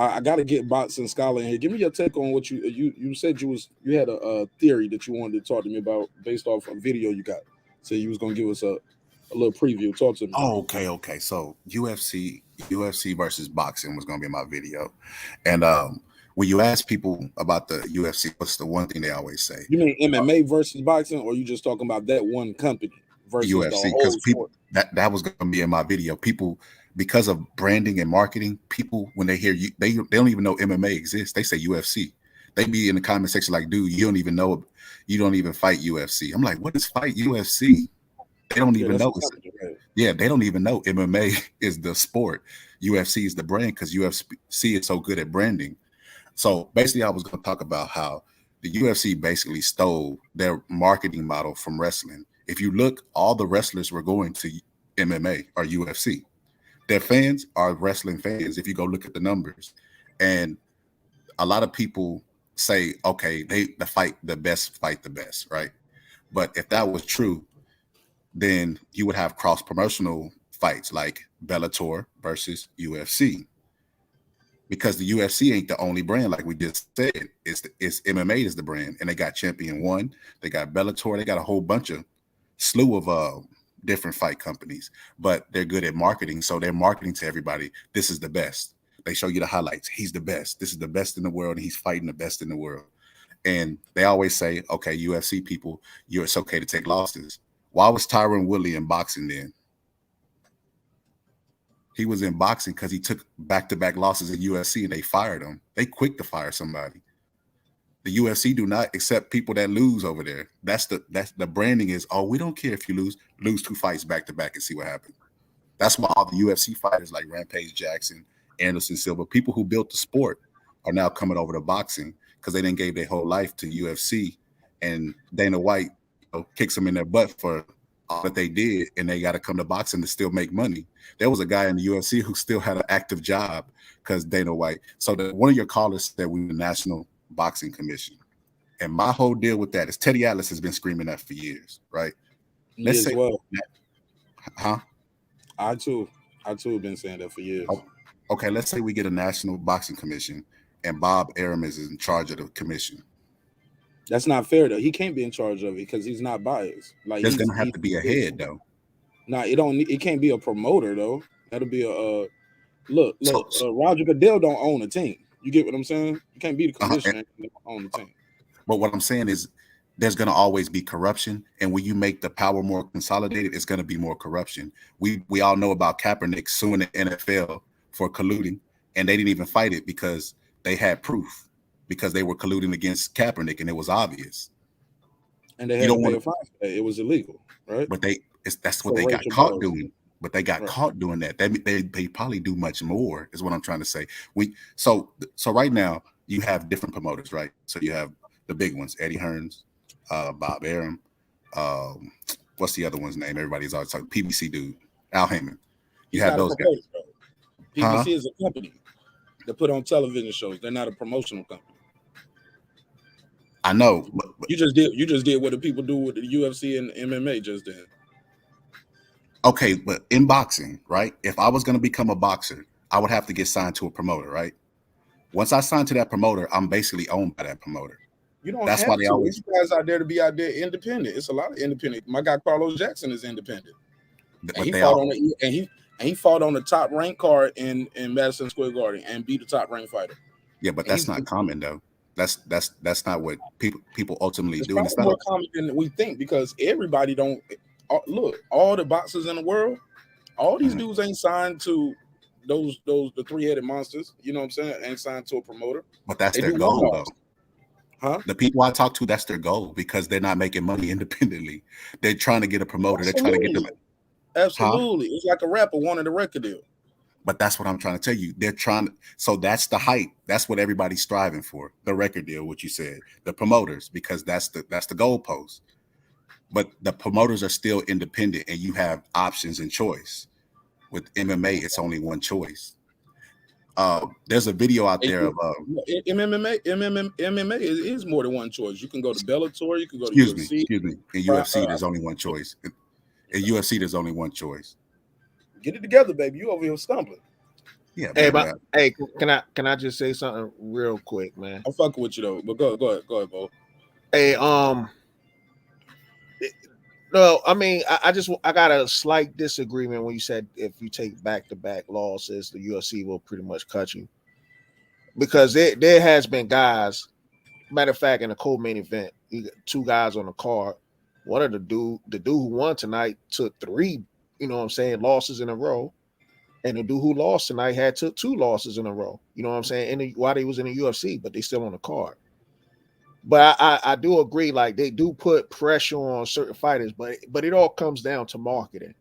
I got to get Bots and Scholar in here. Give me your take on what you said you had a theory that you wanted to talk to me about based off a video you got. So you was gonna give us a little preview. Talk to me. Oh, okay. So UFC versus boxing was gonna be my video, and when you ask people about the UFC, what's the one thing they always say? You mean MMA versus boxing, or you just talking about that one company versus UFC? the Because whole people sport? that was gonna be in my video. People, because of branding and marketing, people when they hear you, they don't even know MMA exists. They say UFC. They be in the comment section like, dude, you don't even fight UFC. I'm like, what is fight UFC? They don't even know. Right? Yeah, they don't even know MMA is the sport. UFC is the brand because UFC is so good at branding. So basically, I was going to talk about how the UFC basically stole their marketing model from wrestling. If you look, all the wrestlers were going to MMA or UFC. Their fans are wrestling fans. If you go look at the numbers, and a lot of people say, okay, the best fight the best, right? But if that was true, then you would have cross promotional fights like Bellator versus UFC. Because the UFC ain't the only brand, like we just said. It's MMA is the brand, and they got Champion One, they got Bellator, they got a whole slew of different fight companies, but they're good at marketing. So they're marketing to everybody. This is the best. They show you the highlights. He's the best. This is the best in the world, and he's fighting the best in the world. And they always say, okay, UFC people, it's okay to take losses. Why was Tyron Woodley in boxing then? He was in boxing because he took back-to-back losses in UFC and they fired him. They quick to fire somebody. The UFC do not accept people that lose over there. That's the branding is, oh, we don't care if you lose 2 fights back-to-back and see what happens. That's why all the UFC fighters like Rampage Jackson, Anderson Silva, people who built the sport are now coming over to boxing because they didn't give their whole life to UFC, and Dana White kicks them in their butt for all that they did, and they got to come to boxing to still make money. There was a guy in the UFC who still had an active job because Dana White. So one of your callers said we were the National Boxing Commission. And my whole deal with that is Teddy Atlas has been screaming that for years, right? Let's say, well. Huh? I too have been saying that for years. Okay, let's say we get a National Boxing Commission and Bob Arum is in charge of the commission. That's not fair though. He can't be in charge of it because he's not biased. Like there's gonna have to be a head though. Nah, it can't be a promoter though. That'll be a look. Roger Goodell don't own a team. You get what I'm saying? You can't be the commissioner and own the team. But what I'm saying is there's going to always be corruption. And when you make the power more consolidated, it's going to be more corruption. We all know about Kaepernick suing the NFL for colluding, and they didn't even fight it because they had proof, because they were colluding against Kaepernick, and it was obvious. And they had to pay a fine for that. It was illegal, right? But that's what they got caught doing. But they got caught doing that. They probably do much more, is what I'm trying to say. So right now you have different promoters, right? So you have the big ones, Eddie Hearns, Bob Arum, what's the other one's name? Everybody's always talking, PBC dude, Al Heyman. You have those guys. PBC is a company that put on television shows. They're not a promotional company. I know. But you just did what the people do with the UFC and MMA just did. Okay, but in boxing, right? If I was going to become a boxer, I would have to get signed to a promoter, right? Once I sign to that promoter, I'm basically owned by that promoter. You don't have to. You guys out there to be out there independent. It's a lot of independent. My guy Carlos Jackson is independent. And he fought on the top ranked card in Madison Square Garden and beat the top ranked fighter. Yeah, but that's not common though. That's not what people ultimately do. It's more common than we think because everybody don't look. All the boxers in the world, all these dudes ain't signed to the 3-headed monsters. You know what I'm saying? Ain't signed to a promoter. But that's their goal though. Huh? The people I talk to, that's their goal because they're not making money independently. They're trying to get a promoter. Absolutely. They're trying to get them. Absolutely. Huh? It's like a rapper wanted a record deal. But that's what I'm trying to tell you. They're trying to, so that's the hype. That's what everybody's striving for. The record deal, what you said. The promoters, because that's the goalpost. But the promoters are still independent and you have options and choice. With MMA, it's only one choice. There's a video out there of MMA is more than one choice. You can go to Bellator, you can go to UFC. Excuse me. In UFC, there's only one choice. In UFC, there's only one choice. Get it together, baby. You over here stumbling. Yeah. Hey, can I just say something real quick, man? I'm fucking with you though, but go ahead, Bo. Hey, no, I mean, I got a slight disagreement when you said if you take back-to-back losses, the UFC will pretty much cut you. Because there has been guys, matter of fact, in the co-main event, you got 2 guys on the card. One of the dude who won tonight took 3, losses in a row. And the dude who lost tonight took 2 losses in a row. You know what I'm saying? While they was in the UFC, but they still on the card. But I do agree, like they do put pressure on certain fighters, but it all comes down to marketing,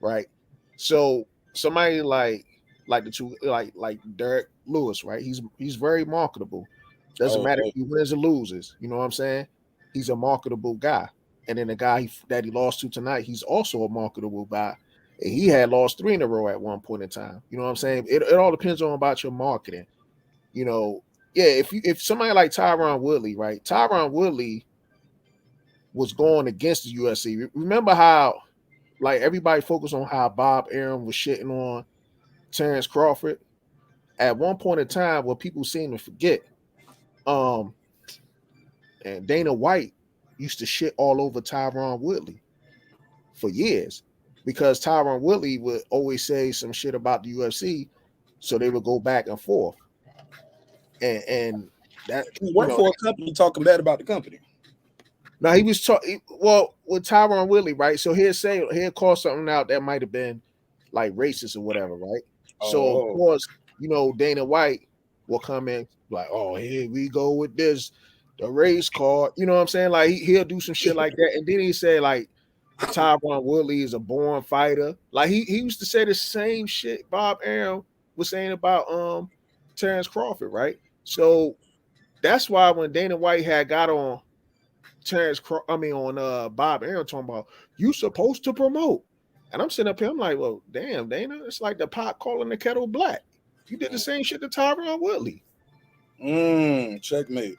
right? So somebody like the 2 like Derek Lewis, right? He's very marketable. Doesn't matter if he wins or loses. You know what I'm saying? He's a marketable guy. And then the guy that he lost to tonight, he's also a marketable guy. And he had lost 3 in a row at one point in time. You know what I'm saying? It all depends on about your marketing. Yeah, if somebody like Tyron Woodley, right? Tyron Woodley was going against the UFC. Remember how, like, everybody focused on how Bob Arum was shitting on Terrence Crawford? At one point in time, what people seem to forget, and Dana White used to shit all over Tyron Woodley for years because Tyron Woodley would always say some shit about the UFC, so they would go back and forth. And that he worked for a company talking bad about the company. Now he was talking with Tyron Woodley, right? So he'll call something out that might have been like racist or whatever, right? So of course, Dana White will come in like, oh, here we go with this, the race card. You know what I'm saying? Like he'll do some shit like that, and then he said like Tyron Woodley is a born fighter. Like he used to say the same shit Bob Arum was saying about Terrence Crawford, right? So that's why when Dana White had got on on Bob Aaron talking about you supposed to promote, and I'm sitting up here. I'm like, well, damn, Dana, it's like the pot calling the kettle black. You did the same shit to Tyron Woodley. Checkmate.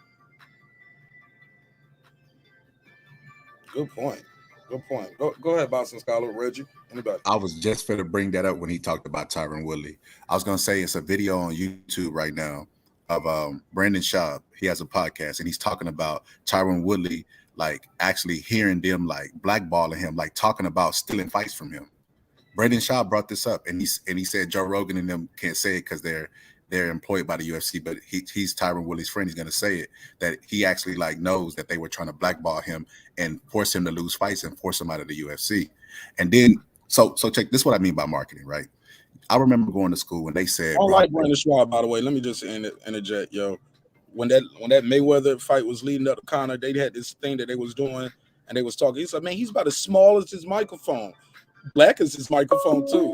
Good point. Good point. Go ahead, Boston Scholar. Reggie. Anybody? I was just going to bring that up when he talked about Tyron Woodley. I was going to say it's a video on YouTube right now of Brandon Schaub. He has a podcast, and he's talking about Tyron Woodley, like actually hearing them like blackballing him, like talking about stealing fights from him. Brandon Schaub brought this up, and he said Joe Rogan and them can't say it because they're employed by the UFC, but he's Tyron Woodley's friend. He's going to say it, that he actually like knows that they were trying to blackball him and force him to lose fights and force him out of the UFC. And then, so check this, what I mean by marketing, right? I remember going to school when they said, I don't like Brandon Schaub, by the way. Let me just interject, yo. When that Mayweather fight was leading up to Conor, they had this thing that they was doing, and they was talking. He said, man, he's about as small as his microphone. Black as his microphone, too.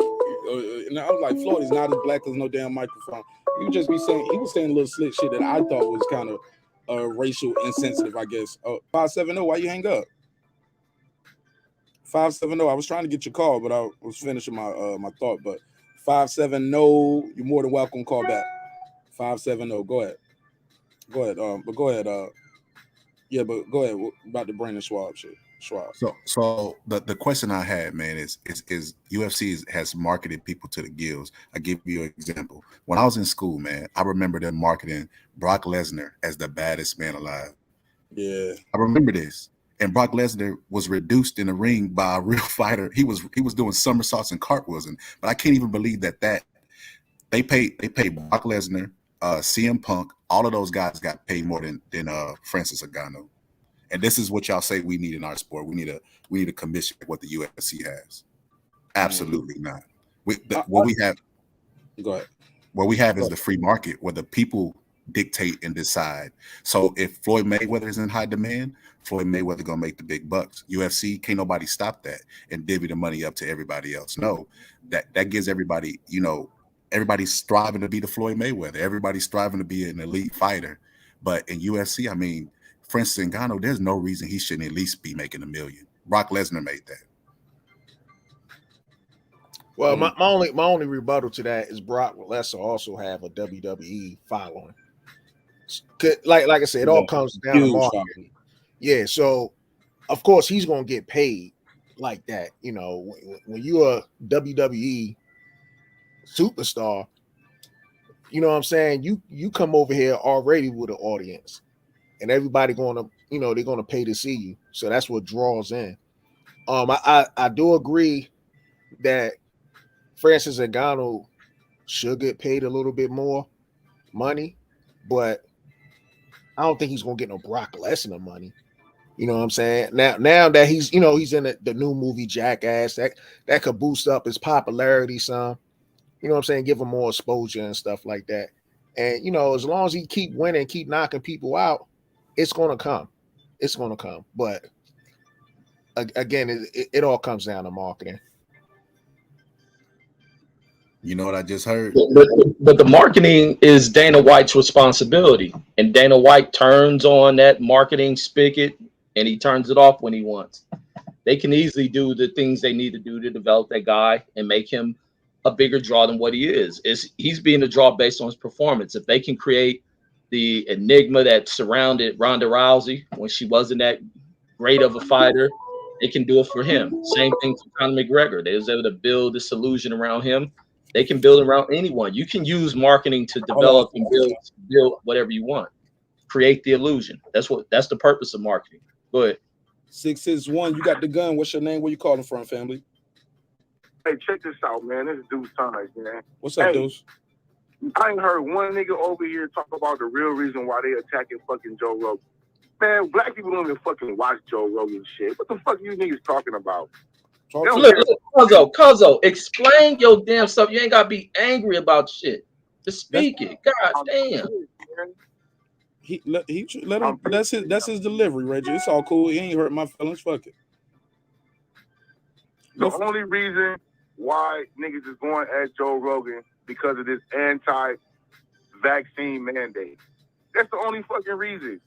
And I was like, Floyd, he's not as black as no damn microphone. He was saying a little slick shit that I thought was kind of racial insensitive, I guess. 570, why you hang up? 570, I was trying to get your call, but I was finishing my thought. But 570, you're more than welcome. Call back. 570, go ahead. But go ahead. But go ahead about the Brandon Schaub shit. So the question I had, man, is UFC has marketed people to the gills. I give you an example. When I was in school, man, I remember them marketing Brock Lesnar as the baddest man alive. Yeah, I remember this. And Brock Lesnar was reduced in the ring by a real fighter. He was doing somersaults and cartwheels, but I can't even believe that they paid Brock Lesnar, CM Punk, all of those guys got paid more than Francis Ngannou. And this is what y'all say we need in our sport. We need a commission like what the UFC has. Absolutely not. What we have is the free market where the people dictate and decide. So if Floyd Mayweather is in high demand, Floyd Mayweather gonna make the big bucks. UFC, can't nobody stop that and divvy the money up to everybody else. No, that gives everybody, everybody's striving to be the Floyd Mayweather. Everybody's striving to be an elite fighter. But in UFC, I mean, Francis Ngannou, there's no reason he shouldn't at least be making $1 million. Brock Lesnar made that. Well, my only rebuttal to that is Brock Lesnar also have a WWE following. Like I said, it all comes down to marketing. Yeah, so of course he's gonna get paid like that. When you're a WWE superstar, you know what I'm saying? You come over here already with an audience. And everybody they're gonna pay to see you. So that's what draws in. I do agree that Francis Ngannou should get paid a little bit more money, but I don't think he's gonna get no Brock Lesnar money. You know what I'm saying? Now that he's he's in the new movie Jackass, that could boost up his popularity some. You know what I'm saying? Give him more exposure and stuff like that. And as long as he keep winning, keep knocking people out, it's gonna come. It's gonna come. But again, it all comes down to marketing. You know what I just heard? But the marketing is Dana White's responsibility. And Dana White turns on that marketing spigot and he turns it off when he wants. They can easily do the things they need to do to develop that guy and make him a bigger draw than what he is. He's being a draw based on his performance. If they can create the enigma that surrounded Ronda Rousey when she wasn't that great of a fighter, they can do it for him. Same thing for Conor McGregor. They was able to build this illusion around him. They can build around anyone. You can use marketing to develop and build whatever you want. Create the illusion. That's the purpose of marketing. Go ahead. 661, you got the gun. What's your name? Where you calling from, family? Hey, check this out, man. This is Deuce Times, man. What's up, Deuce? I ain't heard one nigga over here talk about the real reason why they attacking fucking Joe Rogan. Man, black people don't even fucking watch Joe Rogan shit. What the fuck are you niggas talking about? Look, Cuzzo, explain your damn stuff. You ain't gotta be angry about shit. Just speak it. God damn. Let him. That's his delivery, Reggie. It's all cool. He ain't hurt my feelings. Fuck it. The only reason why niggas is going at Joe Rogan because of this anti-vaccine mandate. That's the only fucking reason.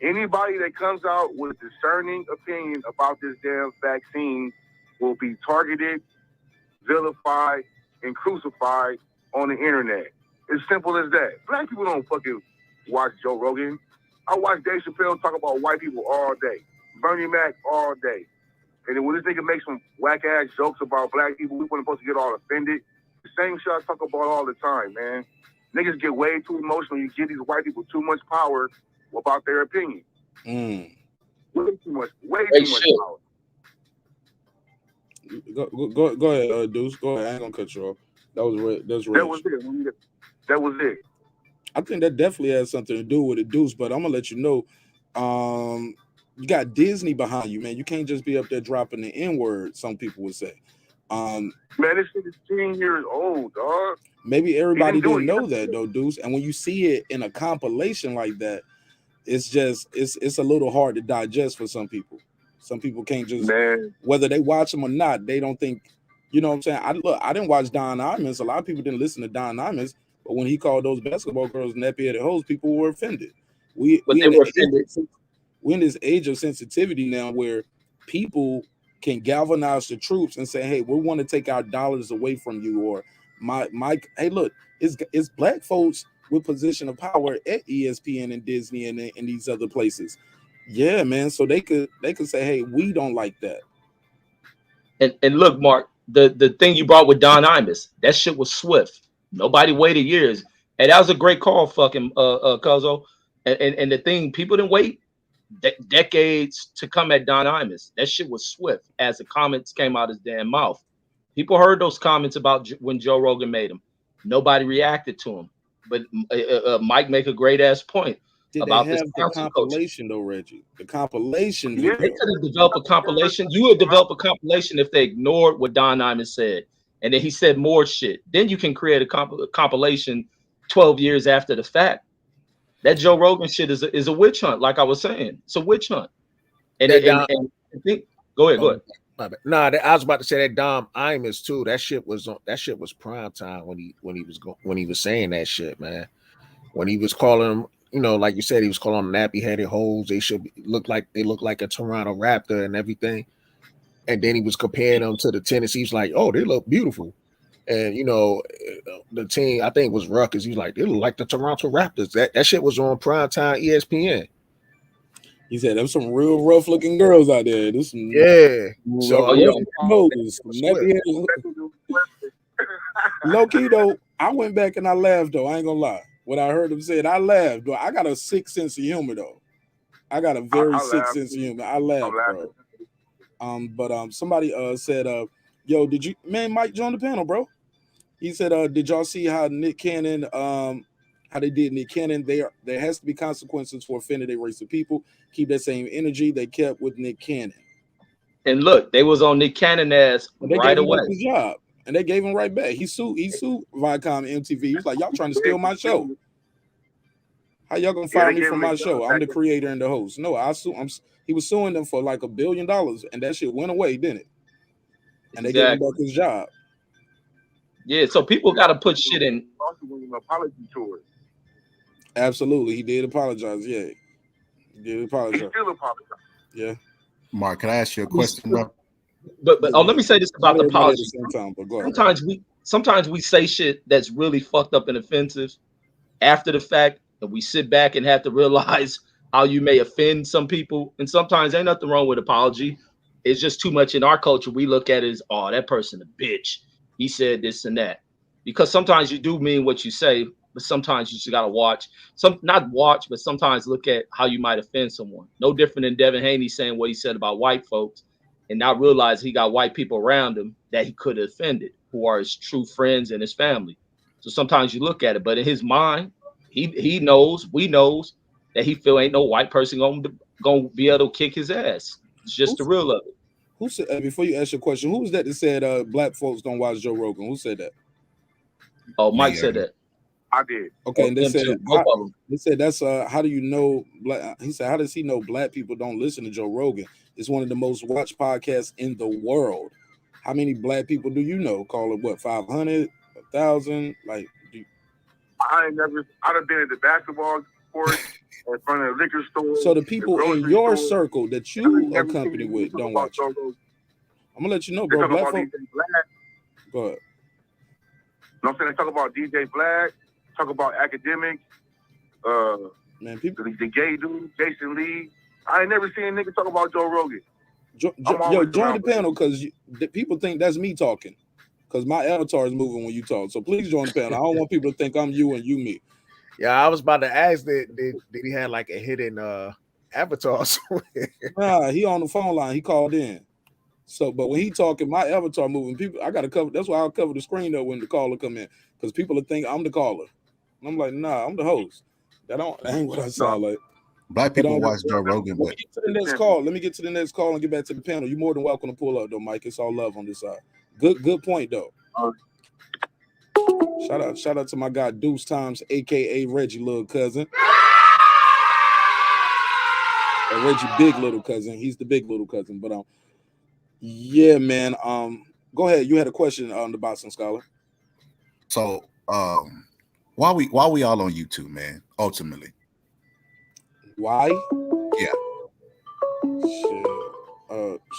Anybody that comes out with a discerning opinion about this damn vaccine will be targeted, vilified, and crucified on the internet. It's simple as that. Black people don't fucking watch Joe Rogan. I watch Dave Chappelle talk about white people all day. Bernie Mac all day. And then when this nigga makes some whack-ass jokes about black people, we weren't supposed to get all offended. The same shit I talk about all the time, man. Niggas get way too emotional. You give these white people too much power about their opinion. Way too much power. Go ahead, Deuce. Go ahead. I ain't gonna cut you off. That was it. I think that definitely has something to do with it, Deuce. But I'm gonna let you know, you got Disney behind you, man. You can't just be up there dropping the N-word. Some people would say. Man, this shit is 10 years old, dog. Maybe everybody didn't know that though, Deuce. And when you see it in a compilation like that, it's a little hard to digest for some people. Some people can't just, whether they watch them or not, they don't think, you know what I'm saying? I didn't watch Don Imus. A lot of people didn't listen to Don Imus, but when he called those basketball girls nappy-headed hoes, people were offended. We in this age of sensitivity now where people can galvanize the troops and say, hey, we want to take our dollars away from you, or hey, look, it's black folks with position of power at ESPN and Disney and these other places. Yeah, man. So they could say, hey, we don't like that. And look, Mark, the thing you brought with Don Imus, that shit was swift. Nobody waited years. And that was a great call, fucking Cuzzo. And the thing, people didn't wait decades to come at Don Imus. That shit was swift as the comments came out his damn mouth. People heard those comments about when Joe Rogan made them. Nobody reacted to him. But Mike make a great ass point. Did about they have this the compilation though, Reggie? The compilation. They could have developed a compilation. You would develop a compilation if they ignored what Don Imus said, and then he said more shit. Then you can create a compilation 12 years after the fact. That Joe Rogan shit is a witch hunt, like I was saying. It's a witch hunt. And I think, go ahead. No, I was about to say that Dom Imus too. That shit was prime time when he was saying that shit, man. When he was calling them, you know, like you said, he was calling them nappy-headed hoes. They look like a Toronto Raptor and everything. And then he was comparing them to the Tennessee's, like, oh, they look beautiful. And you know, the team, I think it was Ruckus. He's like, they look like the Toronto Raptors. That shit was on primetime ESPN. He said there's some real rough looking girls out there. There's some low key though. I went back and I laughed though. I ain't gonna lie. When I heard him say it, I laughed. Though. I got a sick sense of humor though. I got a very sick sense of humor. I laughed, bro. But somebody said, yo, did you, man, Mike joined the panel, bro? He said, did y'all see how Nick Cannon, how they did Nick Cannon? There has to be consequences for offending a race of people. Keep that same energy they kept with Nick Cannon. And look, they was on Nick Cannon ass right away. His job, and they gave him right back. He sued Viacom and MTV. He was like, y'all trying to steal my show. How y'all gonna fire me from my show? I'm the creator and the host. No, he was suing them for like $1 billion, and that shit went away, didn't it? And they gave him back his job. Yeah, so people got to put shit in. Apology to it. Absolutely, he did apologize. Yeah, he did apologize. He still apologized. Yeah. Mark, can I ask you a question, bro? But let me say this about the apology. Sometimes we say shit that's really fucked up and offensive after the fact, and we sit back and have to realize how you may offend some people. And sometimes ain't nothing wrong with apology. It's just too much in our culture. We look at it as, oh, that person a bitch. He said this and that. Because sometimes you do mean what you say, but sometimes you just gotta but sometimes look at how you might offend someone. No different than Devin Haney saying what he said about white folks and not realize he got white people around him that he could have offended, who are his true friends and his family. So sometimes you look at it, but in his mind, we knows that he feel ain't no white person gonna be able to kick his ass. It's just the real of it. Who said, before you ask your question, who was that said black folks don't watch Joe Rogan? Who said that? Oh, Mike said that. I did. Okay, and they said that's how do you know black? He said, how does he know black people don't listen to Joe Rogan? It's one of the most watched podcasts in the world. How many black people do you know? Call it what, 500, 1,000? Like, I'd have been at the basketball court in front of the liquor store. So the people in your circle that you Never accompany seen with talk don't about watch it. Joe Rogan. I'm gonna let you know, They bro. talk Black about folk. DJ Black. Go ahead. You know what I'm saying? They talk about DJ Black, talk about academics, man, people, the gay dude, Jason Lee. I ain't never seen a nigga talk about Joe Rogan. Yo, join the panel because people think that's me talking. Because my avatar is moving when you talk. So please join the panel. I don't want people to think I'm you and you me. Yeah, I was about to ask did he have like a hidden avatar somewhere? Nah, he on the phone line. He called in. So, but when he talking, my avatar moving. People, I gotta cover. That's why I'll cover the screen though when the caller come in, because people will think I'm the caller. And I'm like, nah, I'm the host. That ain't what I sound like. Black people watch Joe Rogan, Let me but get to the next call. Let me get to the next call and get back to the panel. You're more than welcome to pull up though, Mike. It's all love on this side. Good point though. Shout out to my guy Deuce Times, aka Reggie little cousin. Or Reggie big little cousin. He's the big little cousin. But yeah, man. Go ahead. You had a question on the Boxing Scholar. So why we all on YouTube, man? Ultimately. Why? Yeah. Shit.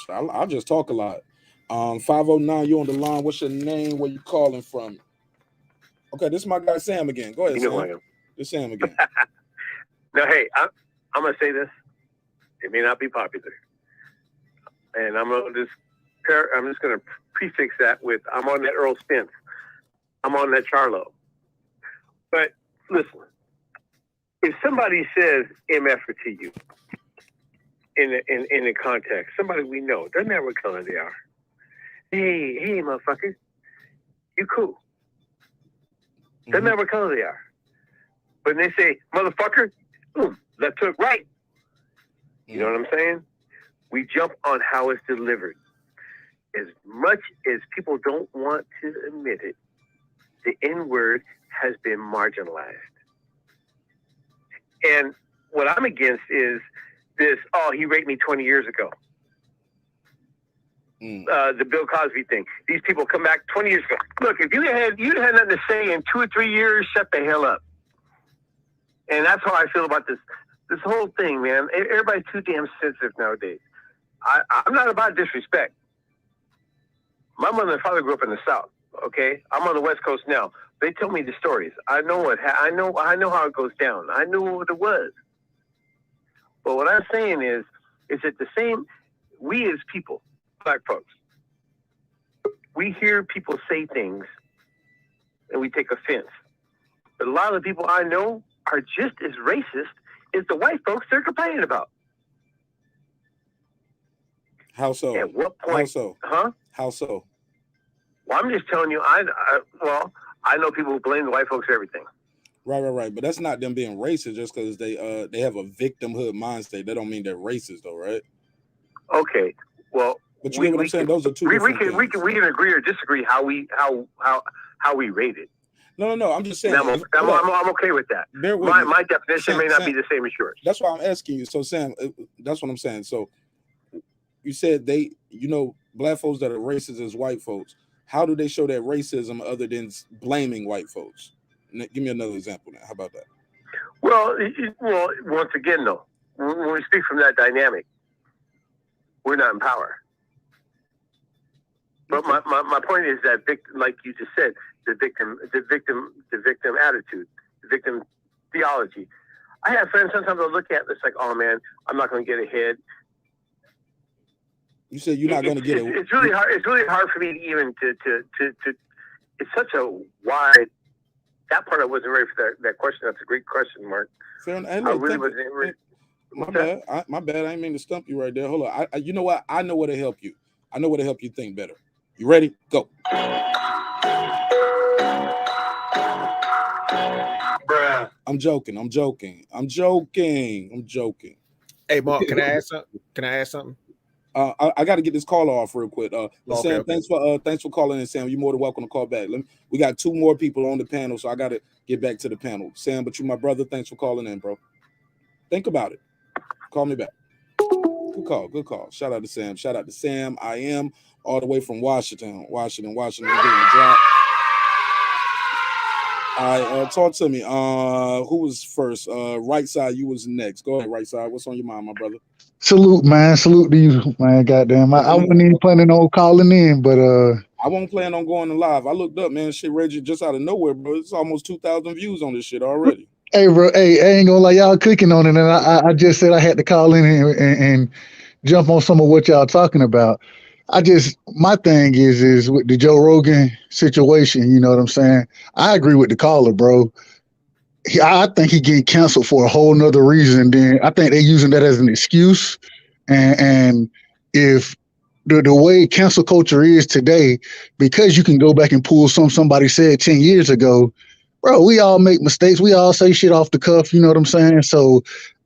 I just talk a lot. 509, you on the line. What's your name? Where you calling from? Okay, this is my guy Sam again. Go ahead, You know Sam. who I am. It's Sam again. Now, hey, I'm gonna say this. It may not be popular, and I'm just gonna prefix that with I'm on that Earl Spence. I'm on that Charlo. But listen, if somebody says MF to you in a context, somebody we know, doesn't matter what color they are. Hey, motherfucker, you cool. Doesn't matter what color they are. But they say, motherfucker, that took right. You know what I'm saying? We jump on how it's delivered. As much as people don't want to admit it, the N-word has been marginalized. And what I'm against is this, he raped me 20 years ago. The Bill Cosby thing. These people come back 20 years ago. Look, if you'd had nothing to say in 2 or 3 years, shut the hell up. And that's how I feel about this whole thing, man. Everybody's too damn sensitive nowadays. I'm not about disrespect. My mother and father grew up in the South. Okay, I'm on the West Coast now. They tell me the stories. I know I know how it goes down. I knew what it was. But what I'm saying is that the same. We as people, black folks, we hear people say things and we take offense. But a lot of the people I know are just as racist as the white folks they're complaining about. How so? At what point? How so? Huh? How so? Well, I'm just telling you. I know people who blame the white folks for everything. Right. But that's not them being racist just because they have a victimhood mindset. That don't mean they're racist though, right? Okay. Well, but you get what I'm saying? Those are two different things. We can agree or disagree how we rate it. No. I'm just saying. I'm okay with that. My definition may not be the same as yours. That's why I'm asking you. So, Sam, that's what I'm saying. So, you said black folks that are racist as white folks. How do they show that racism other than blaming white folks? Give me another example now. How about that? Well, once again, though, when we speak from that dynamic, we're not in power. But my point is that, like you just said, the victim attitude, the victim theology. I have friends sometimes I'll look at it, it's like, oh man, I'm not going to get ahead. You said you're not going to get it. It's really hard. It's really hard for me to even to. It's such a wide. That part I wasn't ready for that question. That's a great question, Marq. Fair enough. Hey, I really wasn't ready. My bad. My bad. I didn't mean to stump you right there. Hold on. You know what? I know what to help you. I know what to help you think better. You ready? Go. Bruh. I'm joking. Hey, Mark, can I add something? I got to get this call off real quick. Sam, okay. Thanks for calling in, Sam. You're more than welcome to call back. We got 2 more people on the panel, so I got to get back to the panel. Sam, but you my brother. Thanks for calling in, bro. Think about it. Call me back. Good call. Shout out to Sam. I am all the way from Washington. Getting the drop. All right, talk to me. Who was first? Right side, you was next. Go ahead, right side. What's on your mind, my brother? Salute, man. Salute to you, man. Goddamn. I wasn't even planning on calling in, but I won't plan on going live. I looked up, man. Shit, Reggie, just out of nowhere, bro. It's almost 2,000 views on this shit already. Hey, bro. Hey, I ain't gonna lie, y'all cooking on it, and I just said I had to call in and jump on some of what y'all talking about. My thing is with the Joe Rogan situation. You know what I'm saying? I agree with the caller, bro. I think he getting canceled for a whole nother reason. Then I think they're using that as an excuse. And if the way cancel culture is today, because you can go back and pull somebody said 10 years ago, bro, we all make mistakes. We all say shit off the cuff. You know what I'm saying? So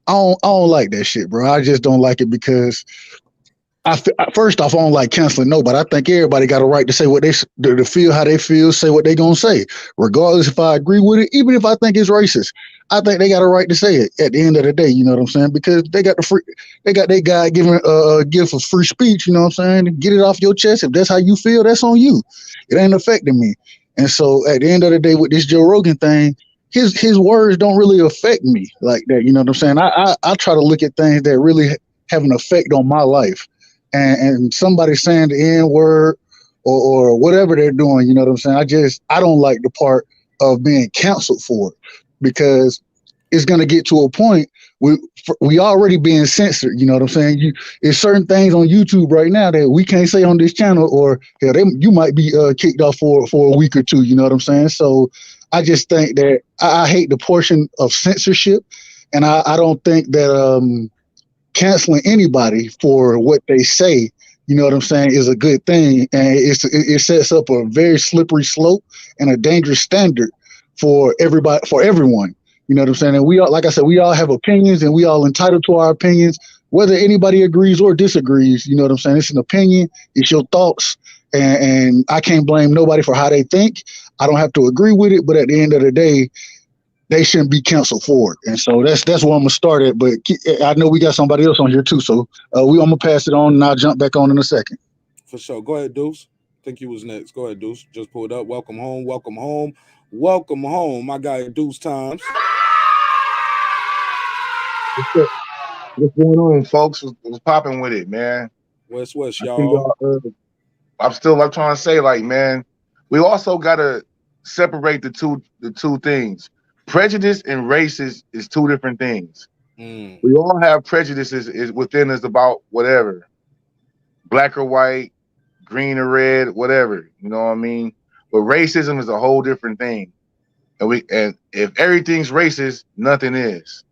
I don't like that shit, bro. I just don't like it because first off, I don't like canceling nobody. I think everybody got a right to say what they to feel how they feel, say what they gonna say, regardless if I agree with it, even if I think it's racist. I think they got a right to say it at the end of the day. You know what I'm saying? Because they got their God given gift of free speech. You know what I'm saying? Get it off your chest. If that's how you feel, that's on you. It ain't affecting me. And so at the end of the day, with this Joe Rogan thing, his words don't really affect me like that. You know what I'm saying? I try to look at things that really have an effect on my life. And somebody saying the N word or whatever they're doing, you know what I'm saying? I don't like the part of being canceled for it because it's going to get to a point we already being censored. You know what I'm saying? There's certain things on YouTube right now that we can't say on this channel, or hell, you might be kicked off for a week or two. You know what I'm saying? So I just think that I hate the portion of censorship, and I don't think that canceling anybody for what they say, you know what I'm saying, is a good thing. And it sets up a very slippery slope and a dangerous standard for everybody, for everyone. You know what I'm saying? And we all, like I said, we all have opinions and we all entitled to our opinions, whether anybody agrees or disagrees. You know what I'm saying? It's an opinion. It's your thoughts. And I can't blame nobody for how they think. I don't have to agree with it. But at the end of the day, they shouldn't be canceled for it. And so that's where I'm gonna start at. But I know we got somebody else on here too, so I'm gonna pass it on and I'll jump back on in a second. For sure. Go ahead, Deuce. I think you was next. Go ahead, Deuce. Just pulled up. Welcome home. Welcome home. Welcome home. My guy Deuce Times. What's going on, folks? What's popping with it, man? West, y'all. I'm trying to say, like, man, we also gotta separate the two things. Prejudice and races is two different things. We all have prejudices is within us about whatever, black or white, green or red, whatever. You know what I mean? But racism is a whole different thing. And if everything's racist, nothing is.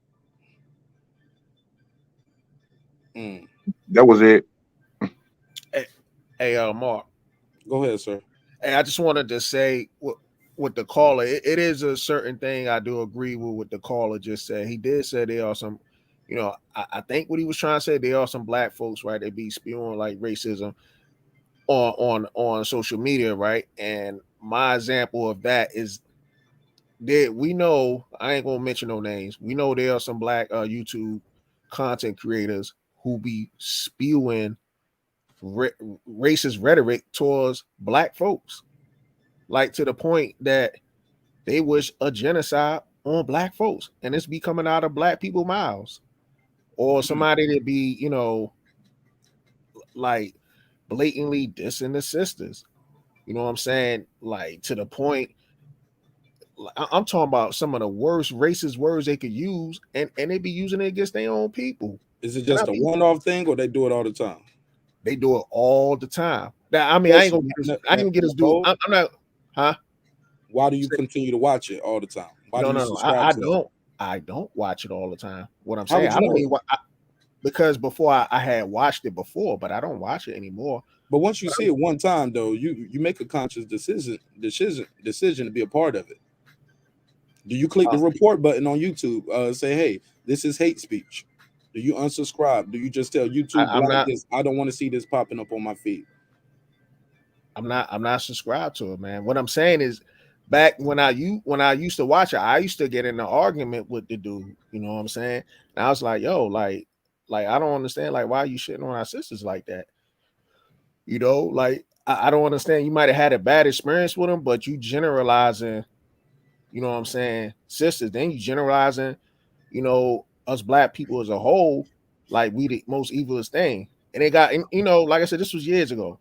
That was it. Hey, Marq. Go ahead, sir. Hey, I just wanted to say with the caller, it is a certain thing I do agree with what the caller just said. He did say there are some, you know, I think what he was trying to say, there are some black folks, right? They be spewing like racism on social media, right? And my example of that is that we know, I ain't gonna mention no names. We know there are some black YouTube content creators who be spewing racist rhetoric towards black folks, like to the point that they wish a genocide on black folks, and it's be coming out of black people's mouths, or somebody that be, you know, like blatantly dissing the sisters. You know what I'm saying? Like to the point, I'm talking about some of the worst racist words they could use, and they be using it against their own people. Is it just a one-off thing, or they do it all the time? They do it all the time. Now, I mean, I ain't gonna get us do. I'm not, huh? Why do you continue to watch it all the time? Why do you subscribe to it? I don't watch it all the time. What I'm saying, I don't mean because before I had watched it before, but I don't watch it anymore. But once you see it one time, though, you make a conscious decision to be a part of it. Do you click the report button on YouTube? Say, hey, this is hate speech. Do you unsubscribe? Do you just tell YouTube I don't want to see this popping up on my feed? I'm not subscribed to it, man. What I'm saying is, back when I used to watch it, I used to get in an argument with the dude. You know what I'm saying? And I was like, yo, like I don't understand, like, why are you shitting on our sisters like that? You know, like I don't understand. You might have had a bad experience with them, but you generalizing you know what I'm saying, sisters, then you generalizing, you know, us black people as a whole, like we the most evilest thing. And they got, and, you know, like I said, this was years ago.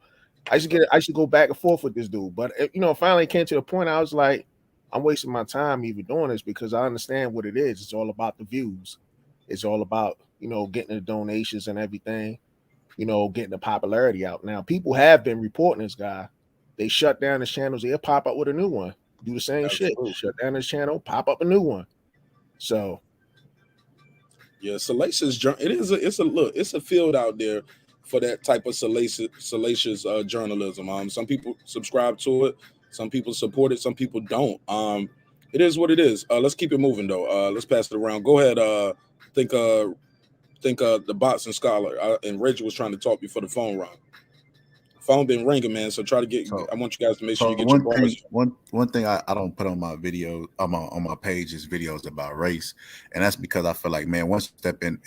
I used to go back and forth with this dude, but you know, finally came to the point I was like, I'm wasting my time even doing this because I understand what it is. It's all about the views. It's all about, you know, getting the donations and everything, you know, getting the popularity out. Now, people have been reporting this guy. They shut down his channels. They'll pop up with a new one. Do the same shit. Shut down his channel, pop up a new one. So, yeah, salacious. It's a field out there for that type of salacious journalism. Some people subscribe to it, some people support it, some people don't. It is what it is. Let's keep it moving though. Let's pass it around. Go ahead. Think the boxing scholar and Reggie was trying to talk before the phone rang. Phone been ringing, man. So try to get. I want you guys to make sure you get your bars. One thing I don't put on my video on my page is videos about race, and that's because I feel like, man, once you step in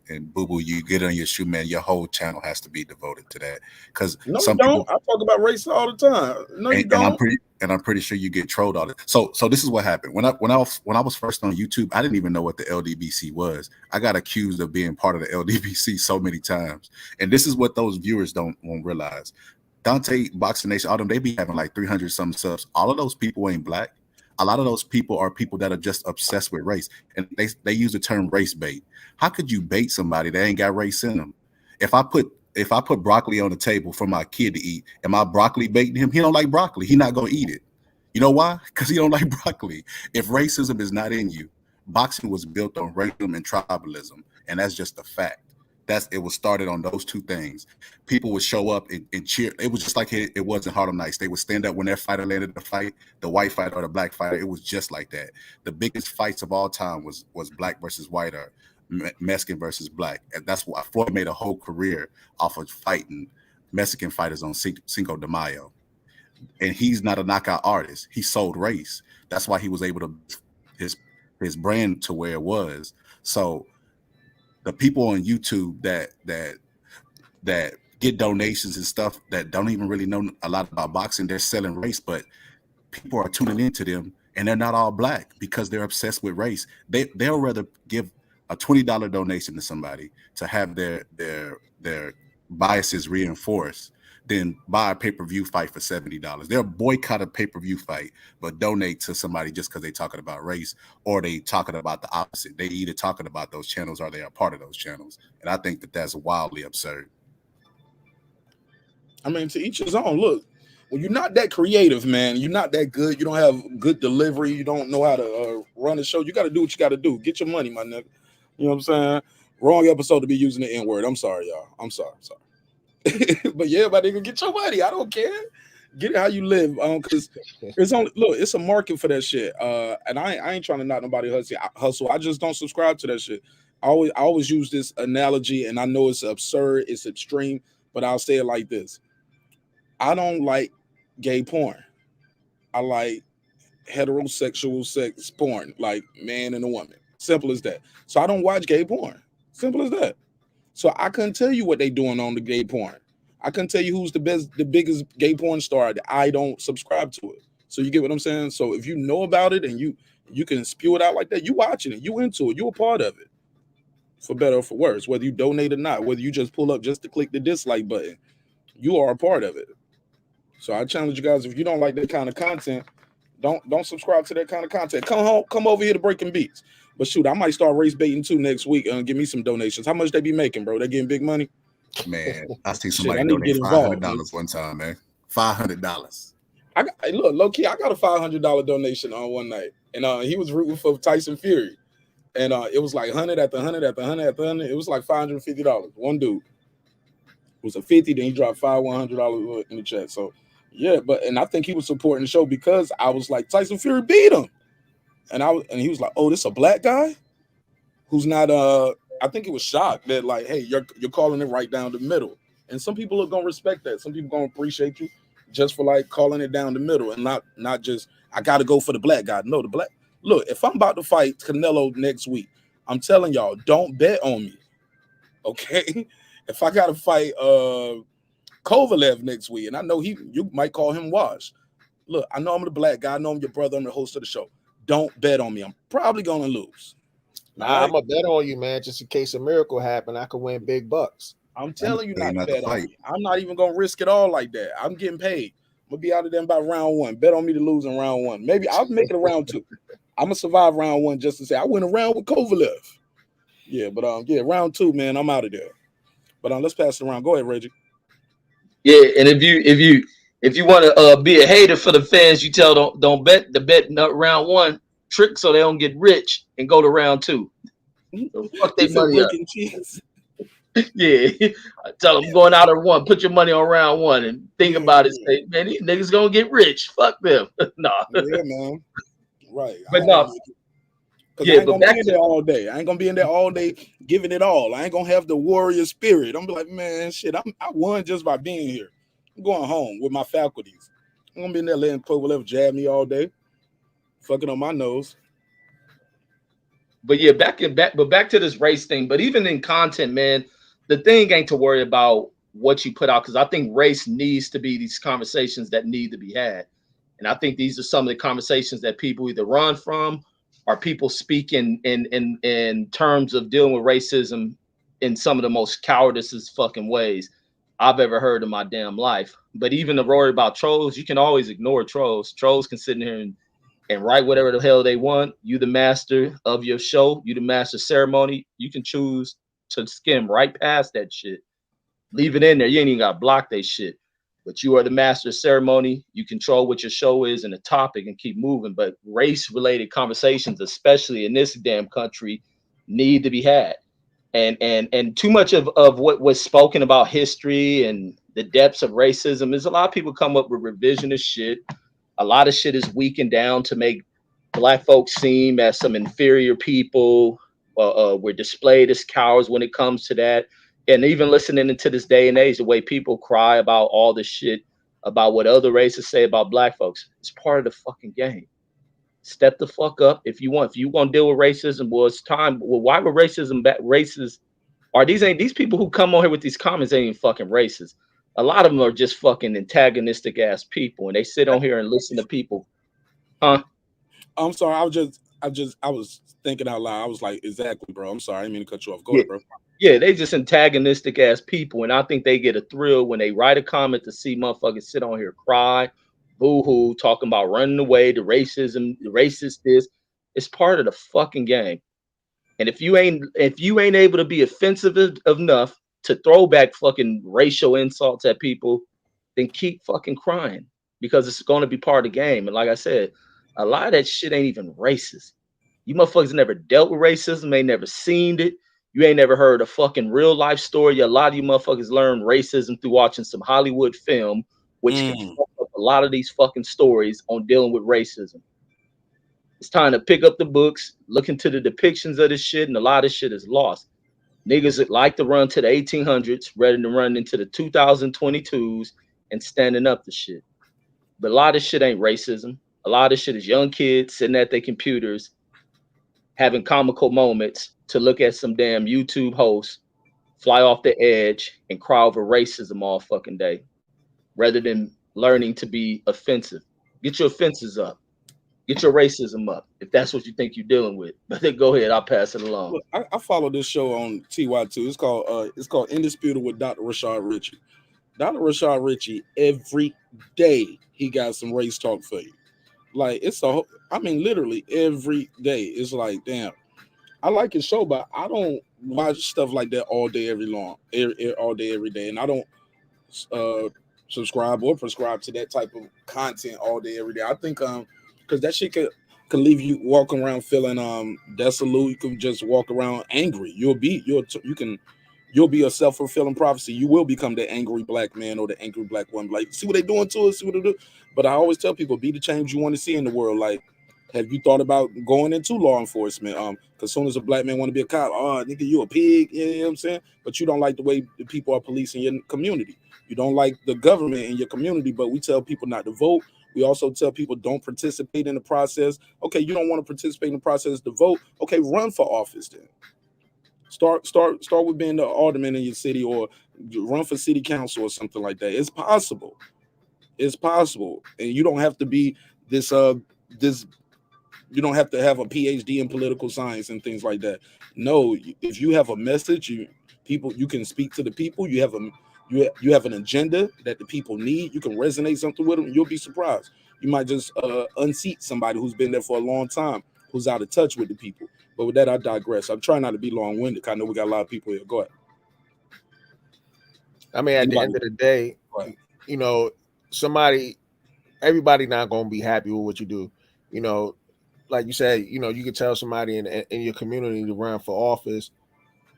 and boo boo, you get on your shoe, man, your whole channel has to be devoted to that. Because no, you don't. I talk about race all the time. No, you don't. I'm pretty sure you get trolled all the time. So this is what happened when I was first on YouTube. I didn't even know what the LDBC was. I got accused of being part of the LDBC so many times, and this is what those viewers won't realize. Dante, Boxing Nation, all them, they be having like 300 some subs. All of those people ain't black. A lot of those people are people that are just obsessed with race, and they use the term race bait. How could you bait somebody that ain't got race in them? If I put broccoli on the table for my kid to eat, am I broccoli baiting him? He don't like broccoli. He not gonna eat it. You know why? Because he don't like broccoli. If racism is not in you, boxing was built on racism and tribalism, and that's just a fact. It was started on those two things. People would show up and cheer. It was just like it was in Harlem Nights. They would stand up when their fighter landed the fight, the white fighter or the black fighter. It was just like that. The biggest fights of all time was black versus white or Mexican versus black. And that's why Floyd made a whole career off of fighting Mexican fighters on Cinco de Mayo. And he's not a knockout artist. He sold race. That's why he was able to his brand to where it was. So the people on YouTube that get donations and stuff that don't even really know a lot about boxing, they're selling race, but people are tuning into them, and they're not all black because they're obsessed with race. They'll rather give a $20 donation to somebody to have their biases reinforced than buy a pay-per-view fight for $70. They'll boycott a pay-per-view fight, but donate to somebody just because they're talking about race, or they talking about the opposite. They either talking about those channels or they are part of those channels. And I think that's wildly absurd. I mean, to each his own. Look, when you're not that creative, man, you're not that good, you don't have good delivery, you don't know how to run a show, you got to do what you got to do. Get your money, my nigga. You know what I'm saying? Wrong episode to be using the N-word. I'm sorry, y'all. I'm sorry. But yeah, my nigga, get your money. I don't care. Get it how you live. Because it's a market for that shit. And I ain't trying to knock nobody hustle. I just don't subscribe to that shit. I always use this analogy, and I know it's absurd, it's extreme, but I'll say it like this. I don't like gay porn. I like heterosexual sex porn, like man and a woman. Simple as that. So I don't watch gay porn. Simple as that. So I couldn't tell you what they doing on the gay porn. I couldn't tell you who's the biggest gay porn star. I don't subscribe to it. So you get what I'm saying? So if you know about it and you can spew it out like that, you watching it, you into it, you a part of it. For better or for worse, whether you donate or not, whether you just pull up just to click the dislike button, you are a part of it. So I challenge you guys, if you don't like that kind of content, don't subscribe to that kind of content. Come over here to Breaking Beats. But shoot, I might start race baiting too next week and give me some donations. How much they be making, bro? They getting big money? Man, I see somebody donate $500 one time, man. $500. Look, low key, I got a $500 donation on one night, and he was rooting for Tyson Fury, and it was like 100 after 100 after 100 after 100. It was like $550. One dude it was a 50, then he dropped $100 in the chat. So yeah, and I think he was supporting the show because I was like, Tyson Fury beat him. And he was like, oh, this a black guy who's not I think he was shocked that like, hey, you're calling it right down the middle. And some people are gonna respect that. Some people gonna appreciate you just for like calling it down the middle and not just I gotta go for the black guy. No, the black. Look, if I'm about to fight Canelo next week, I'm telling y'all, don't bet on me. Okay? If I gotta fight Kovalev next week, and I know you might call him Wash. Look, I know I'm the black guy, I know I'm your brother, I'm the host of the show. don't bet on me. I'm probably gonna lose. Nah, I'm gonna bet on you, man. Just in case a miracle happen, I could win big bucks. I'm telling you not to bet on me. I'm not even gonna risk it all like that. I'm getting paid. I'm gonna be out of there by round 1. Bet on me to lose in round 1. Maybe I'll make it a round 2. I'm gonna survive round 1 just to say I went around with Kovalev. Yeah, but round 2, man, I'm out of there. But let's pass it around. Go ahead, Reggie. Yeah, and if you want to be a hater for the fans, you tell don't bet round 1 trick so they don't get rich and go to round 2. So fuck their money up. Yeah, I tell them going out of 1, put your money on round 1 and think about it. Say, man, these niggas gonna get rich. Fuck them. Nah. Yeah, man. Right. But no. Because I ain't gonna be in there all day. I ain't gonna be in there all day giving it all. I ain't gonna have the warrior spirit. I'm be like, man, shit, I won just by being here. I'm going home with my faculties. I'm gonna be in there letting Kovalev jab me all day, fucking on my nose. But yeah, back to this race thing. But even in content, man, the thing ain't to worry about what you put out, because I think race needs to be these conversations that need to be had. And I think these are some of the conversations that people either run from or people speak in terms of dealing with racism in some of the most cowardice fucking ways I've ever heard in my damn life. But even the worry about trolls, you can always ignore trolls. Trolls can sit in here and write whatever the hell they want. You the master of your show. You the master ceremony. You can choose to skim right past that shit. Leave it in there. You ain't even got to block that shit. But you are the master of ceremony. You control what your show is and the topic and keep moving. But race-related conversations, especially in this damn country, need to be had. And too much of what was spoken about history and the depths of racism is a lot of people come up with revisionist shit. A lot of shit is weakened down to make Black folks seem as some inferior people. We're displayed as cowards when it comes to that. And even listening into this day and age, the way people cry about all this shit about what other races say about Black folks, it's part of the fucking game. Step the fuck up if you want. If you want to deal with racism, well, it's time. Well, why were racism racist? Are these people who come on here with these comments ain't even fucking racist? A lot of them are just fucking antagonistic ass people, and they sit on here and listen to people. Huh? I'm sorry. I was thinking out loud. I was like, exactly, bro. I'm sorry. I didn't mean to cut you off. Go ahead, bro. Yeah, they just antagonistic ass people, and I think they get a thrill when they write a comment to see motherfuckers sit on here cry, boo-hoo, talking about running away, the racism, the racist this. It's part of the fucking game. And if you ain't able to be offensive enough to throw back fucking racial insults at people, then keep fucking crying, because it's going to be part of the game. And like I said, a lot of that shit ain't even racist. You motherfuckers never dealt with racism, ain't never seen it. You ain't never heard a fucking real life story. A lot of you motherfuckers learn racism through watching some Hollywood film, which can fuck up a lot of these fucking stories on dealing with racism. It's time to pick up the books, look into the depictions of this shit, and a lot of shit is lost. Niggas that like to run to the 1800s, ready to run into the 2022s and standing up to shit. But a lot of shit ain't racism. A lot of shit is young kids sitting at their computers having comical moments to look at some damn YouTube hosts fly off the edge and cry over racism all fucking day, rather than learning to be offensive. Get your offenses up. Get your racism up, if that's what you think you're dealing with. But then go ahead, I'll pass it along. Look, I follow this show on TY2. It's called Indisputable with Dr. Rashad Ritchie. Dr. Rashad Ritchie, every day he got some race talk for you. Like literally every day. It's like, damn. I like his show, but I don't watch stuff like that all day, all day, every day. And I don't subscribe or prescribe to that type of content all day, every day. I think because that shit could leave you walking around feeling desolate. You can just walk around angry. You'll be a self-fulfilling prophecy. You will become the angry Black man or the angry Black woman. Like, see what they doing to us, see what they do. But I always tell people, be the change you want to see in the world. Like, have you thought about going into law enforcement? Because as soon as a Black man want to be a cop, nigga, you a pig, you know what I'm saying? But you don't like the way the people are policing your community. You don't like the government in your community, but we tell people not to vote. We also tell people don't participate in the process. Okay, you don't want to participate in the process to vote. Okay, run for office then. Start with being the alderman in your city, or run for city council or something like that. It's possible. It's possible. And you don't have to be this You don't have to have a PhD in political science and things like that. No, if you have a message, you can speak to the people. You have an agenda that the people need. You can resonate something with them. You'll be surprised. You might just unseat somebody who's been there for a long time, who's out of touch with the people. But with that, I digress. I'm trying not to be long-winded. I know we got a lot of people here. Go ahead. I mean, at the end of the day, you know, everybody not gonna be happy with what you do. You know, like you said, you know, you can tell somebody in your community to run for office,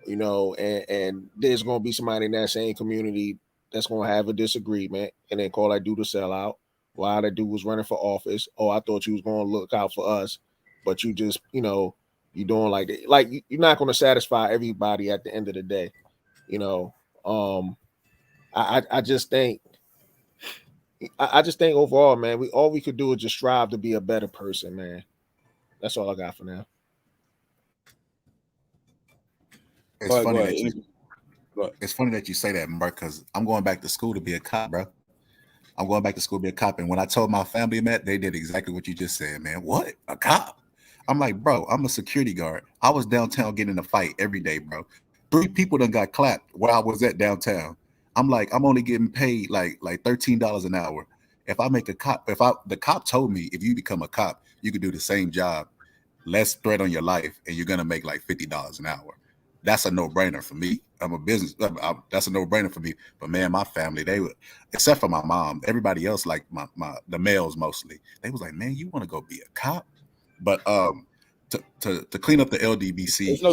you know, and there's gonna be somebody in that same community that's gonna have a disagreement and then call that dude a sellout. Why that dude was running for office? Oh, I thought you was gonna look out for us, but you just, you know, you doing like that. Like you're not gonna satisfy everybody at the end of the day, you know. I just think overall, man, all we could do is just strive to be a better person, man. That's all I got for now. It's funny that you say that, Mark, because I'm going back to school to be a cop, bro. I'm going back to school to be a cop. And when I told my family that, they did exactly what you just said, man. What? A cop? I'm like, bro, I'm a security guard. I was downtown getting in a fight every day, bro. 3 people done got clapped while I was at downtown. I'm like, I'm only getting paid like $13 an hour. If I make a cop, the cop told me if you become a cop, you could do the same job, less threat on your life, and you're gonna make like $50 an hour. That's a no-brainer for me. I'm a business. That's a no-brainer for me. But man, my family, they would, except for my mom, everybody else, like the males mostly, they was like, man, you want to go be a cop? But to clean up the LDBC, it's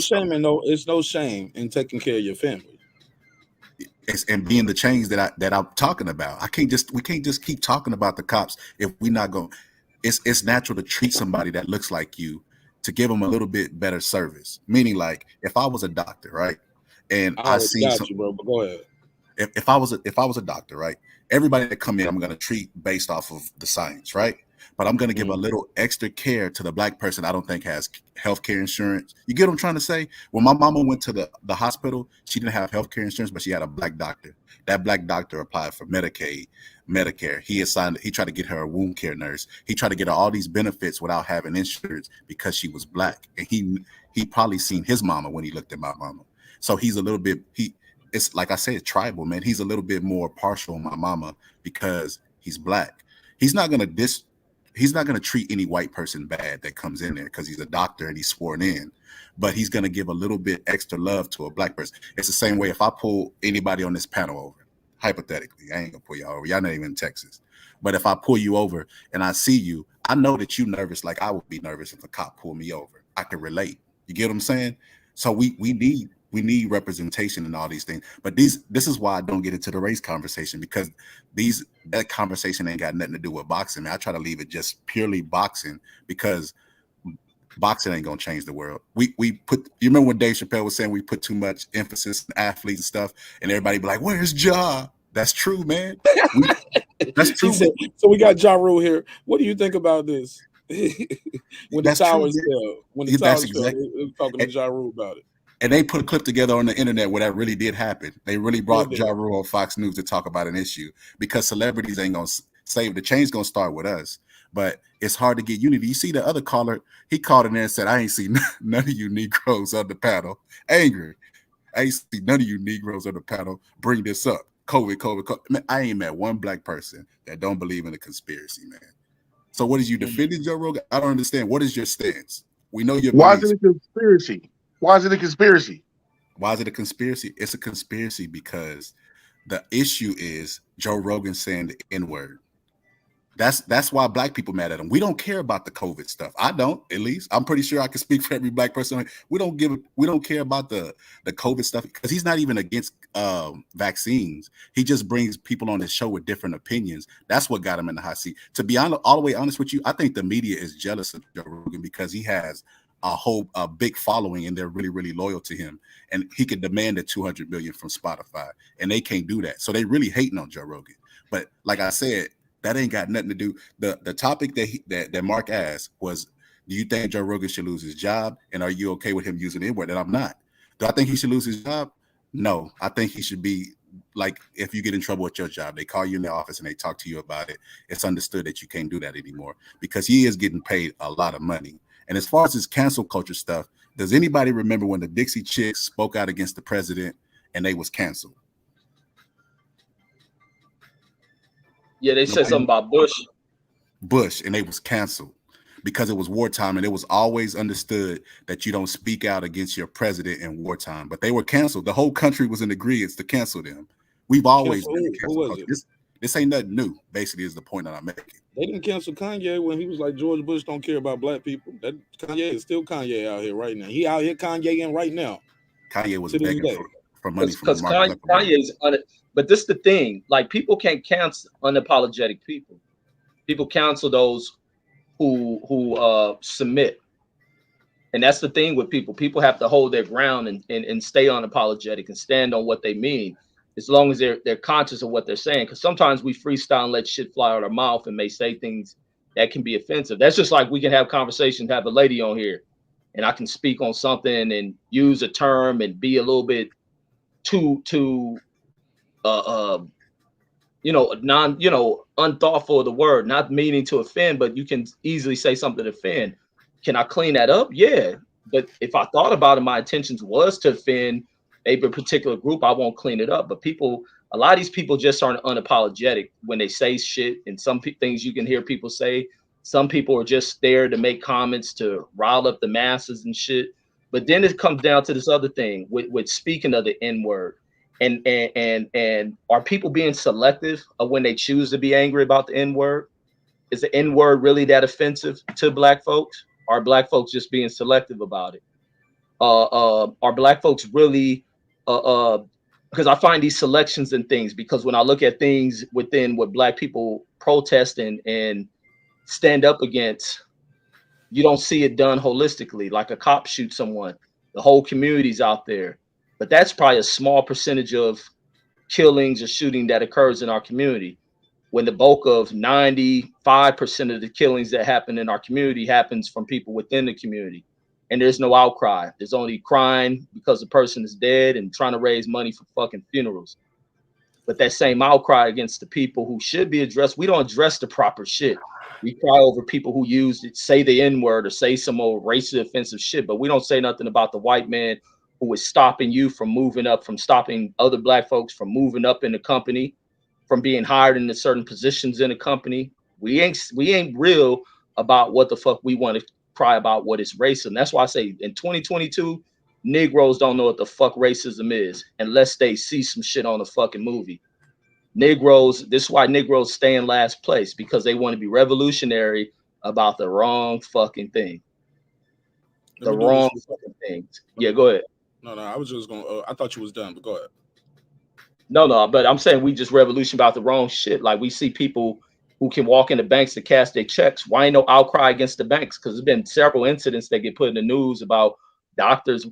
no shame in taking care of your family. And being the change that I'm talking about. We can't just keep talking about the cops if we're not going. It's natural to treat somebody that looks like you, to give them a little bit better service. Meaning, like if I was a doctor, right, and I see you, bro. But go ahead. If I was a doctor, right, everybody that come in, I'm gonna treat based off of the science, right. But I'm gonna give a little extra care to the black person I don't think has healthcare insurance. You get what I'm trying to say? When my mama went to the hospital, she didn't have healthcare insurance, but she had a black doctor. That black doctor applied for Medicaid, Medicare. He tried to get her a wound care nurse. He tried to get her all these benefits without having insurance because she was black. And he probably seen his mama when he looked at my mama. So he's a little bit, it's like I said, tribal, man. He's a little bit more partial on my mama because he's black. He's not gonna treat any white person bad that comes in there because he's a doctor and he's sworn in, but he's going to give a little bit extra love to a black person. It's the same way if I pull anybody on this panel over, hypothetically, I ain't going to pull y'all over. Y'all not even in Texas. But if I pull you over and I see you, I know that you're nervous like I would be nervous if a cop pulled me over. I can relate. You get what I'm saying? So we need representation in all these things. But this is why I don't get into the race conversation, because that conversation ain't got nothing to do with boxing. Man, I try to leave it just purely boxing, because boxing ain't gonna change the world. You remember when Dave Chappelle was saying we put too much emphasis on athletes and stuff, and everybody be like, "Where's Ja?" That's true, man. That's true. So we got Ja Rule here. What do you think about this? When the towers fell, talking to Ja Rule about it. And they put a clip together on the internet where that really did happen. They really brought Ja Rule on Fox News to talk about an issue, because celebrities ain't gonna save the change. Gonna start with us, but it's hard to get unity. You see the other caller, he called in there and said, "I ain't seen none of you Negroes on the panel angry. I ain't seen none of you Negroes on the panel bring this up. COVID. Man, I ain't met one black person that don't believe in a conspiracy, man. So what is you defending Joe Rogan? I don't understand. What is your stance? We know your Why is it a conspiracy? Why is it a conspiracy? Why is it a conspiracy? It's a conspiracy because the issue is Joe Rogan saying the N-word. That's why black people mad at him. We don't care about the COVID stuff. I don't, at least. I'm pretty sure I can speak for every black person. We don't care about the COVID stuff, because he's not even against vaccines. He just brings people on his show with different opinions. That's what got him in the hot seat. To be honest, all the way honest with you, I think the media is jealous of Joe Rogan because he has a big following and they're really, really loyal to him. And he can demand the $200 million from Spotify, and they can't do that. So they really hating on Joe Rogan. But like I said, that ain't got nothing to do. The topic that Marq asked was, do you think Joe Rogan should lose his job? And are you okay with him using the N-word? And I'm not. Do I think he should lose his job? No. I think he should be, like, if you get in trouble with your job, they call you in the office and they talk to you about it. It's understood that you can't do that anymore, because he is getting paid a lot of money. And as far as this cancel culture stuff, does anybody remember when the Dixie Chicks spoke out against the president and they was canceled? Yeah, they said something about Bush, and they was canceled because it was wartime, and it was always understood that you don't speak out against your president in wartime. But they were canceled. The whole country was in agreement to cancel them. We've always been in cancel culture. This ain't nothing new, basically, is the point that I'm making. They didn't cancel Kanye when he was like, George Bush don't care about black people. That Kanye is still Kanye out here right now. He out here Kanye-ing right now. Kanye was begging for money from because Kanye's but this is the thing. Like, people can't cancel unapologetic people. People cancel those who submit. And that's the thing with people. People have to hold their ground and stay unapologetic and stand on what they mean, as long as they're conscious of what they're saying. Because sometimes we freestyle and let shit fly out our mouth and may say things that can be offensive. That's just like we can have conversations, have a lady on here, and I can speak on something and use a term and be a little bit too unthoughtful of the word, not meaning to offend, but you can easily say something to offend. Can I clean that up? Yeah. But if I thought about it, my intentions was to offend maybe a particular group, I won't clean it up. But a lot of these people just aren't unapologetic when they say shit. And some things you can hear people say, some people are just there to make comments to rile up the masses and shit. But then it comes down to this other thing with speaking of the N-word. And are people being selective of when they choose to be angry about the N-word? Is the N-word really that offensive to black folks? Are black folks just being selective about it? Are black folks really because I find these selections and things, because when I look at things within what black people protest and stand up against, you don't see it done holistically. Like a cop shoots someone, the whole community's out there. But that's probably a small percentage of killings or shooting that occurs in our community, when the bulk of 95% of the killings that happen in our community happens from people within the community. And there's no outcry. There's only crying because the person is dead and trying to raise money for fucking funerals. But that same outcry against the people who should be addressed, we don't address the proper shit. We cry over people who use it, say the N-word or say some old racist offensive shit, but we don't say nothing about the white man who is stopping you from moving up, from stopping other black folks from moving up in the company, from being hired into certain positions in the company. We ain't real about what the fuck we want to cry about, what is racism. That's why I say in 2022, Negroes don't know what the fuck racism is unless they see some shit on a fucking movie. Negroes, this is why Negroes stay in last place, because they want to be revolutionary about the wrong fucking thing. The wrong fucking things. Yeah, go ahead. No, I was just going I thought you was done, but go ahead. No, but I'm saying we just revolution about the wrong shit. Like, we see people who can walk into banks to cash their checks. Why ain't no outcry against the banks? Because there's been several incidents that get put in the news about doctors,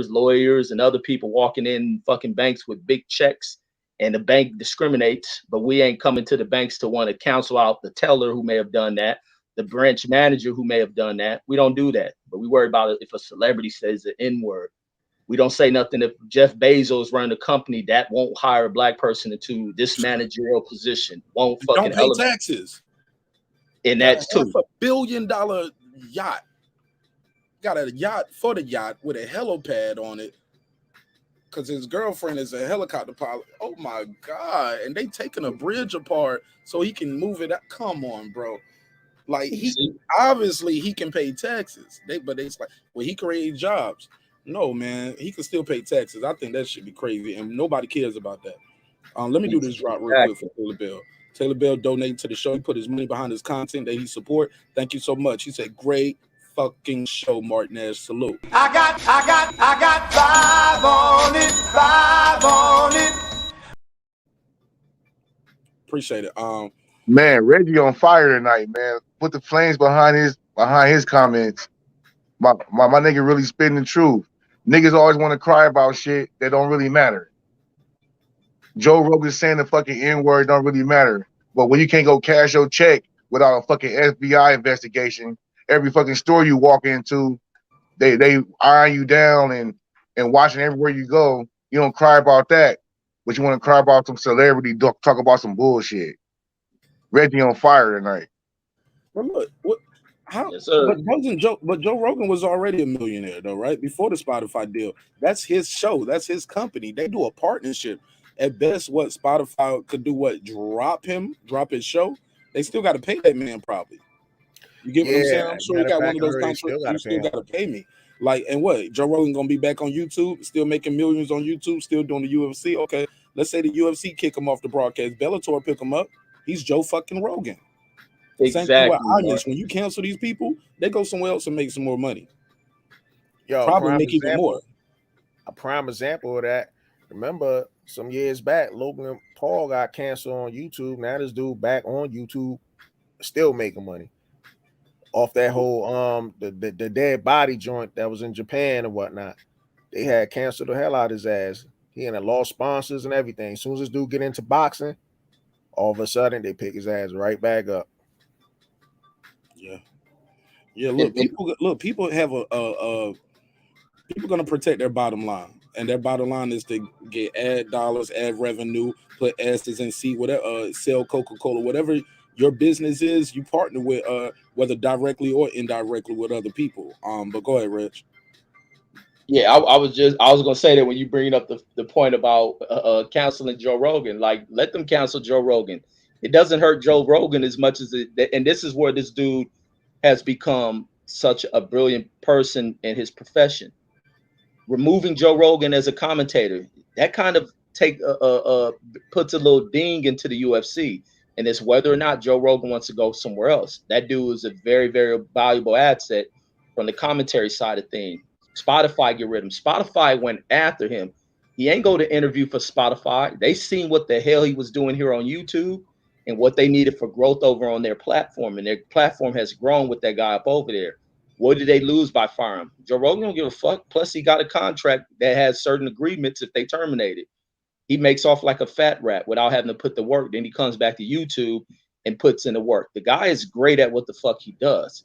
lawyers, and other people walking in fucking banks with big checks, and the bank discriminates, but we ain't coming to the banks to want to counsel out the teller who may have done that, the branch manager who may have done that. We don't do that, but we worry about it if a celebrity says the N-word. We don't say nothing if Jeff Bezos running a company that won't hire a black person into this managerial position. Won't fucking don't pay taxes. And that's too. $500 million yacht. Got a yacht for the yacht with a helipad on it, because his girlfriend is a helicopter pilot. Oh my God. And they taking a bridge apart so he can move it out. Come on, bro. Like, he obviously he can pay taxes. But it's like, well, he created jobs. No, man, he can still pay taxes. I think that should be crazy, and nobody cares about that. Let me do this drop real quick for Taylor Bell. Taylor Bell donated to the show. He put his money behind his content that he support. Thank you so much. He said, great fucking show, Marq Nash. Salute. I got 5 on it. Appreciate it. Man, Reggie on fire tonight, man. Put the flames behind his comments. My nigga really spitting the truth. Niggas always want to cry about shit that don't really matter. Joe Rogan saying the fucking N-word don't really matter. But when you can't go cash your check without a fucking FBI investigation, every fucking store you walk into, they eyeing you down and watching everywhere you go. You don't cry about that, but you want to cry about some celebrity talk about some bullshit. Reggie on fire tonight. But look, How? Yes, sir. But Joe Rogan was already a millionaire though, right? Before the Spotify deal. That's his show. That's his company. They do a partnership. At best, what Spotify could do, what drop his show. They still got to pay that man probably. You get what I'm saying? I'm sure he matter of got one fact, of I those heard he contracts. still got You to pay still him. got to pay me. Like, and what? Joe Rogan gonna be back on YouTube, still making millions on YouTube, still doing the UFC. Okay, let's say the UFC kick him off the broadcast. Bellator pick him up. He's Joe fucking Rogan. Same thing with Exactly. Onions. When you cancel these people, they go somewhere else and make some more money. Yo, Probably prime make even example. more. A prime example of that. Remember some years back, Logan Paul got canceled on YouTube. Now this dude back on YouTube, still making money off that whole the dead body joint that was in Japan and whatnot. They had canceled the hell out of his ass. He had lost sponsors and everything. As soon as this dude get into boxing, all of a sudden they pick his ass right back up. Yeah. Yeah, look, people have people gonna protect their bottom line, and their bottom line is to get ad dollars, ad revenue, put asses in seat, whatever, sell Coca-Cola, whatever your business is. You partner with whether directly or indirectly with other people. But go ahead, Rich. Yeah, I was gonna say that when you bring up the point about canceling Joe Rogan, like let them cancel Joe Rogan. It doesn't hurt Joe Rogan as much as it, and this is where this dude has become such a brilliant person in his profession. Removing Joe Rogan as a commentator, that kind of puts a little ding into the UFC, and it's whether or not Joe Rogan wants to go somewhere else. That dude is a very, very valuable asset from the commentary side of things. Spotify get rid of him. Spotify went after him. He ain't go to interview for Spotify. They seen what the hell he was doing here on YouTube and what they needed for growth over on their platform, and their platform has grown with that guy up over there. What did they lose by firing him? Joe Rogan don't give a fuck. Plus, he got a contract that has certain agreements if they terminate it. He makes off like a fat rat without having to put the work. Then he comes back to YouTube and puts in the work. The guy is great at what the fuck he does.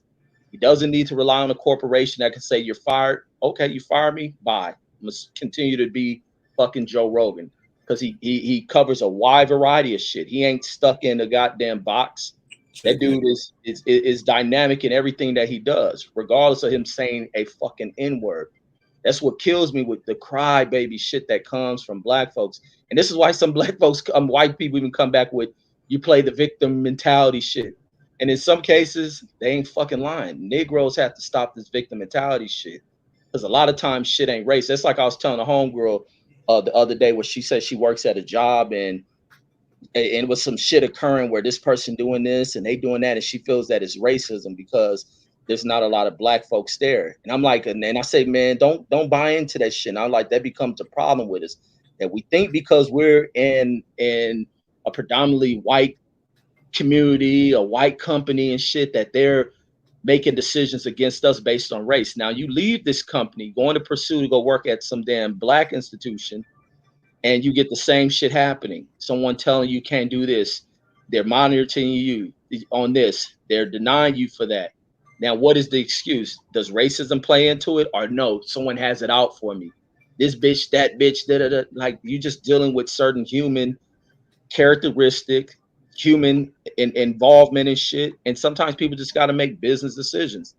He doesn't need to rely on a corporation that can say, you're fired. Okay, you fire me? Bye. I must continue to be fucking Joe Rogan because he covers a wide variety of shit. He ain't stuck in a goddamn box. That dude is dynamic in everything that he does, regardless of him saying a fucking N-word. That's what kills me with the crybaby shit that comes from black folks. And this is why some black folks, white people even come back with, you play the victim mentality shit. And in some cases, they ain't fucking lying. Negroes have to stop this victim mentality shit. Because a lot of times shit ain't race. That's like I was telling a homegirl the other day where she said she works at a job and it was some shit occurring where this person doing this and they doing that. And she feels that it's racism because there's not a lot of black folks there. And I'm like, and I say, man, don't buy into that shit. And I'm like, that becomes a problem with us. That we think because we're in a predominantly white community, a white company and shit, that they're making decisions against us based on race. Now you leave this company, going to pursue to go work at some damn black institution, and you get the same shit happening. Someone telling you can't do this. They're monitoring you on this. They're denying you for that. Now, what is the excuse? Does racism play into it? Or no, someone has it out for me. This bitch, that bitch, da-da-da. Like, you just dealing with certain human characteristic, human involvement and shit. And sometimes people just got to make business decisions.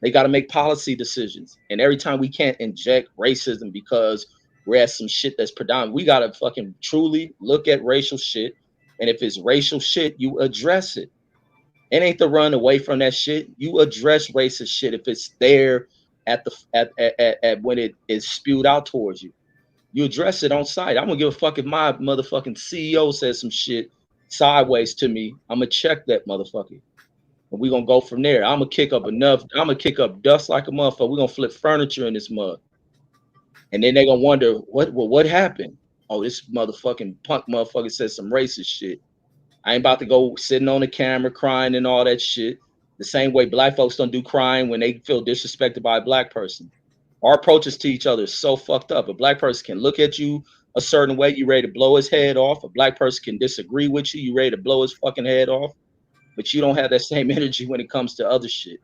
They got to make policy decisions. And every time we can't inject racism because we're at some shit that's predominant, we got to fucking truly look at racial shit. And if it's racial shit, you address it. It ain't to run away from that shit. You address racist shit if it's there at when it is spewed out towards you. You address it on site. I'm gonna give a fuck if my motherfucking CEO says some shit sideways to me. I'm gonna check that motherfucker. And we're gonna go from there. I'm gonna kick up dust like a motherfucker. We're gonna flip furniture in this mud. And then they're gonna wonder what happened. Oh, this motherfucking punk motherfucker said some racist shit. I ain't about to go sitting on the camera crying and all that shit. The same way black folks don't do crying when they feel disrespected by a black person. Our approaches to each other is so fucked up. A black person can look at you a certain way, you ready to blow his head off. A black person can disagree with you, you ready to blow his fucking head off. But you don't have that same energy when it comes to other shit.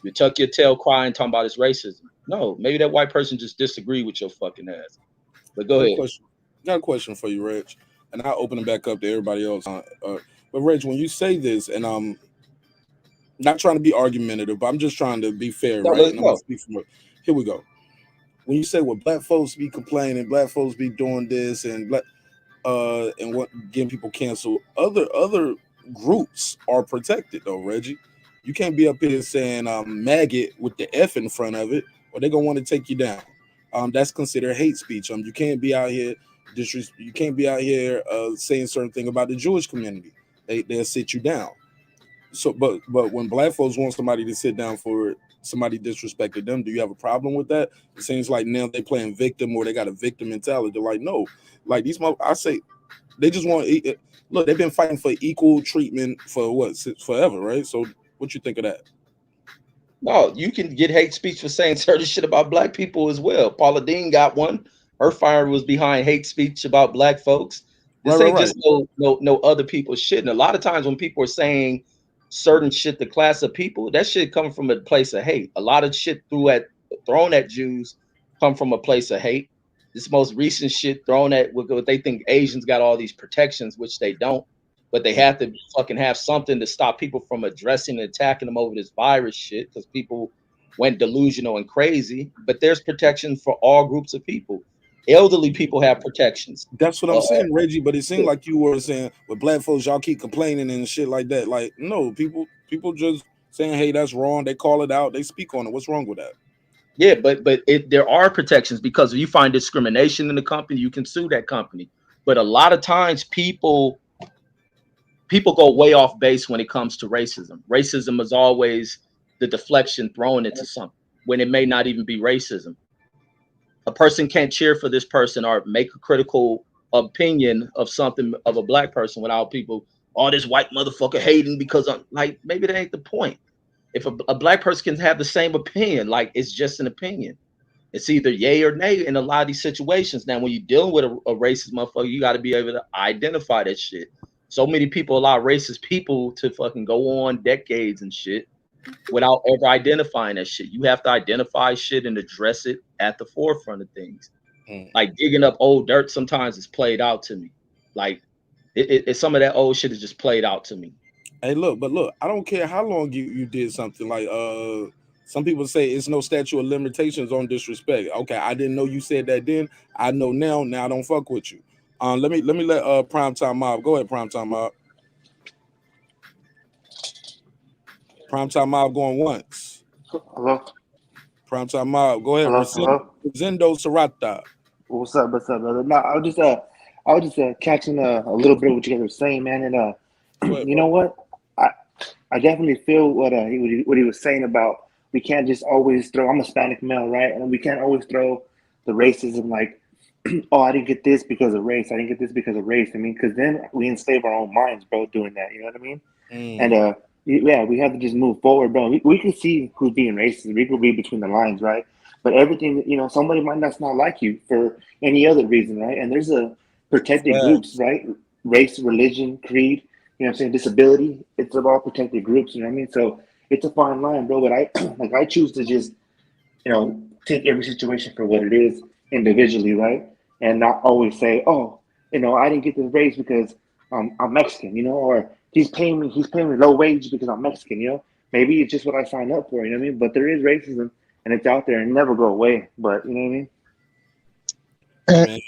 You tuck your tail crying, talking about his racism. No, maybe that white person just disagreed with your fucking ass. But go ahead. Got a question for you, Reg, and I'll open it back up to everybody else. But Reg, when you say this, and Not trying to be argumentative, but I'm just trying to be fair, No, right? let's And I'm gonna go. speak from here we go. When you say, well, black folks be complaining, black folks be doing this, and what getting people canceled, other groups are protected though, Reggie. You can't be up here saying maggot with the F in front of it, or they're gonna want to take you down. That's considered hate speech. You can't be out here you can't be out here saying certain thing about the Jewish community. They'll sit you down. So, but when black folks want somebody to sit down for somebody disrespected them, do you have a problem with that? It seems like now they playing victim, or they got a victim mentality. They're like, no, like I say, they just want. Look, they've been fighting for equal treatment for what, since forever, right? So, what you think of that? No, you can get hate speech for saying certain shit about black people as well. Paula Dean got one. Her fire was behind hate speech about black folks. This ain't just no other people's shit. And a lot of times when people are saying certain shit to class of people, that shit coming from a place of hate. A lot of shit thrown at Jews come from a place of hate. This most recent shit thrown at what they think Asians got all these protections, which they don't. But they have to fucking have something to stop people from addressing and attacking them over this virus shit, because people went delusional and crazy. But there's protection for all groups of people. Elderly people have protections. That's what I'm saying, Reggie. But it seemed like you were saying, with black folks, y'all keep complaining and shit like that. Like, no, people just saying, hey, that's wrong. They call it out. They speak on it. What's wrong with that? Yeah, but there are protections, because if you find discrimination in the company, you can sue that company. But a lot of times people go way off base when it comes to racism. Racism is always the deflection thrown into something when it may not even be racism. A person can't cheer for this person or make a critical opinion of something of a black person without people, oh, this white motherfucker hating because I'm like, maybe that ain't the point. If a black person can have the same opinion, like, it's just an opinion. It's either yay or nay in a lot of these situations. Now, when you're dealing with a racist motherfucker, you got to be able to identify that shit. So many people allow racist people to fucking go on decades and shit without ever identifying that shit. You have to identify shit and address it at the forefront of things. Like digging up old dirt sometimes is played out to me. Like some of that old shit is just played out to me. Hey, look, I don't care how long you did something. Like some people say it's no statute of limitations on disrespect. Okay, I didn't know you said that then. I know now. Now I don't fuck with you. Let me let Primetime Mob go ahead. Primetime Mob. Primetime Mob going once. Hello. Primetime Mob, go ahead. Hello. Rosendo Serrata. What's up, brother? No, I was just catching a little bit of what you guys were saying, man. And ahead, you know what? I definitely feel what he was saying about we can't just always throw. I'm a Hispanic male, right? And we can't always throw the racism like, oh, I didn't get this because of race. I didn't get this because of race. I mean, because then we enslave our own minds, bro, doing that. You know what I mean? And yeah, we have to just move forward, bro. We can see who's being racist. We can read between the lines, right? But everything, somebody might not like you for any other reason, right? And there's a protected groups, right? Race, religion, creed, you know what I'm saying? Disability, it's all protected groups, you know what I mean? So it's a fine line, bro. But I choose to just, take every situation for what it is individually, right? And not always say, oh, I didn't get this raise because I'm Mexican, or he's paying me low wage because I'm Mexican, Maybe it's just what I signed up for, you know what I mean? But there is racism and it's out there and never go away. But you know what I mean? Man,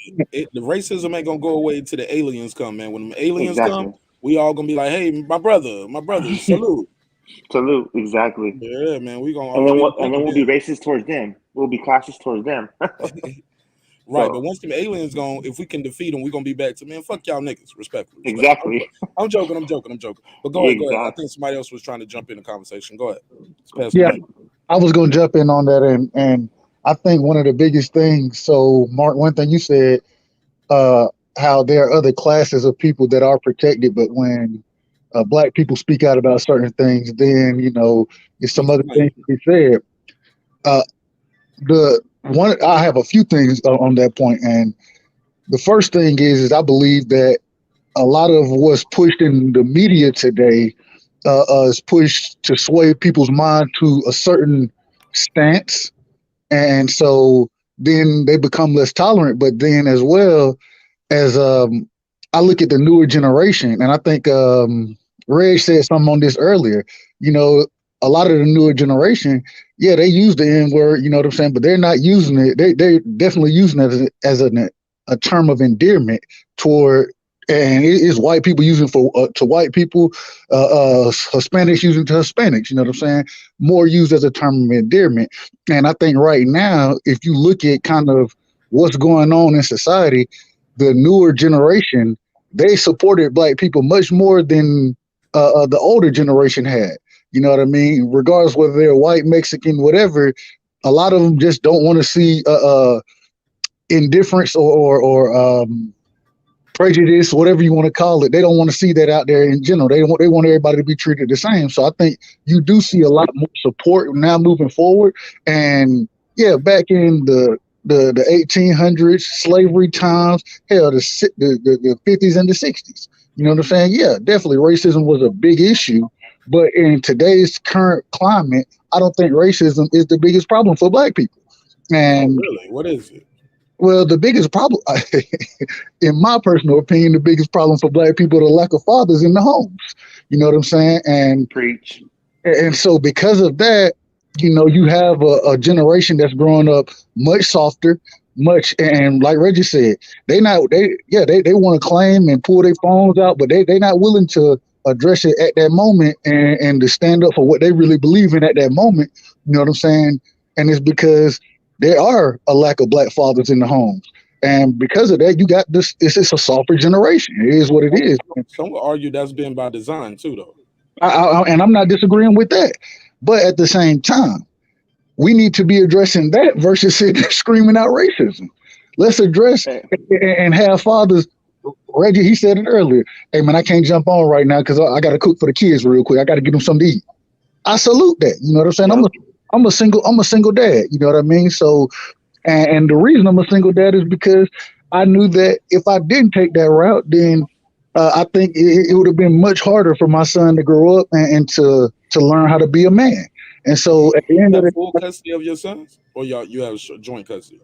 the racism ain't gonna go away till the aliens come, man. When the aliens come, we all gonna be like, hey, my brother, salute. Salute, exactly. Yeah, man. We gonna and then we'll be racist towards them. We'll be classist towards them. Right, but once the aliens gone, if we can defeat them, we're gonna be back to, man, fuck y'all niggas, respectfully. Exactly. I'm joking. But go ahead. I think somebody else was trying to jump in the conversation. Go ahead. Yeah, I was gonna jump in on that, and I think one of the biggest things. So, Mark, one thing you said, how there are other classes of people that are protected, but when black people speak out about certain things, then there's some other things to be said. I have a few things on that point, and the first thing is I believe that a lot of what's pushed in the media today is pushed to sway people's mind to a certain stance, and so then they become less tolerant. But then, as well as I look at the newer generation, and I think Reg said something on this earlier. a lot of the newer generation, yeah, they use the N word, you know what I'm saying, but they're not using it. They're definitely using it as a term of endearment toward, and it is white people using for to white people, Hispanics using to Hispanics. You know what I'm saying? More used as a term of endearment. And I think right now, if you look at kind of what's going on in society, the newer generation, they supported black people much more than the older generation had. You know what I mean? Regardless whether they're white, Mexican, whatever, a lot of them just don't want to see indifference or prejudice, whatever you want to call it. They don't want to see that out there in general. They want everybody to be treated the same. So I think you do see a lot more support now moving forward. And yeah, back in the 1800s, slavery times, hell, the 50s and the 60s. You know what I'm saying? Yeah, definitely racism was a big issue. But in today's current climate, I don't think racism is the biggest problem for black people. And really, what is it? Well, the biggest problem, in my personal opinion, the biggest problem for black people is the lack of fathers in the homes. You know what I'm saying? And preach. And so because of that, you know, you have a generation that's growing up much softer, and like Reggie said, they want to claim and pull their phones out, but they not willing to address it at that moment and to stand up for what they really believe in at that moment. You know what I'm saying? And it's because there are a lack of black fathers in the homes. And because of that, you got this, it's a softer generation. It is what it is. Some would argue that's been by design too, though. And I'm not disagreeing with that. But at the same time, we need to be addressing that versus screaming out racism. Let's address and have fathers. Reggie, he said it earlier. Hey, man, I can't jump on right now because I got to cook for the kids real quick. I got to get them something to eat. I salute that. You know what I'm saying? Yep. I'm a single dad. You know what I mean? So, and the reason I'm a single dad is because I knew that if I didn't take that route, then I think it would have been much harder for my son to grow up and to learn how to be a man. And so at the end of the full custody of your sons, or you have joint custody?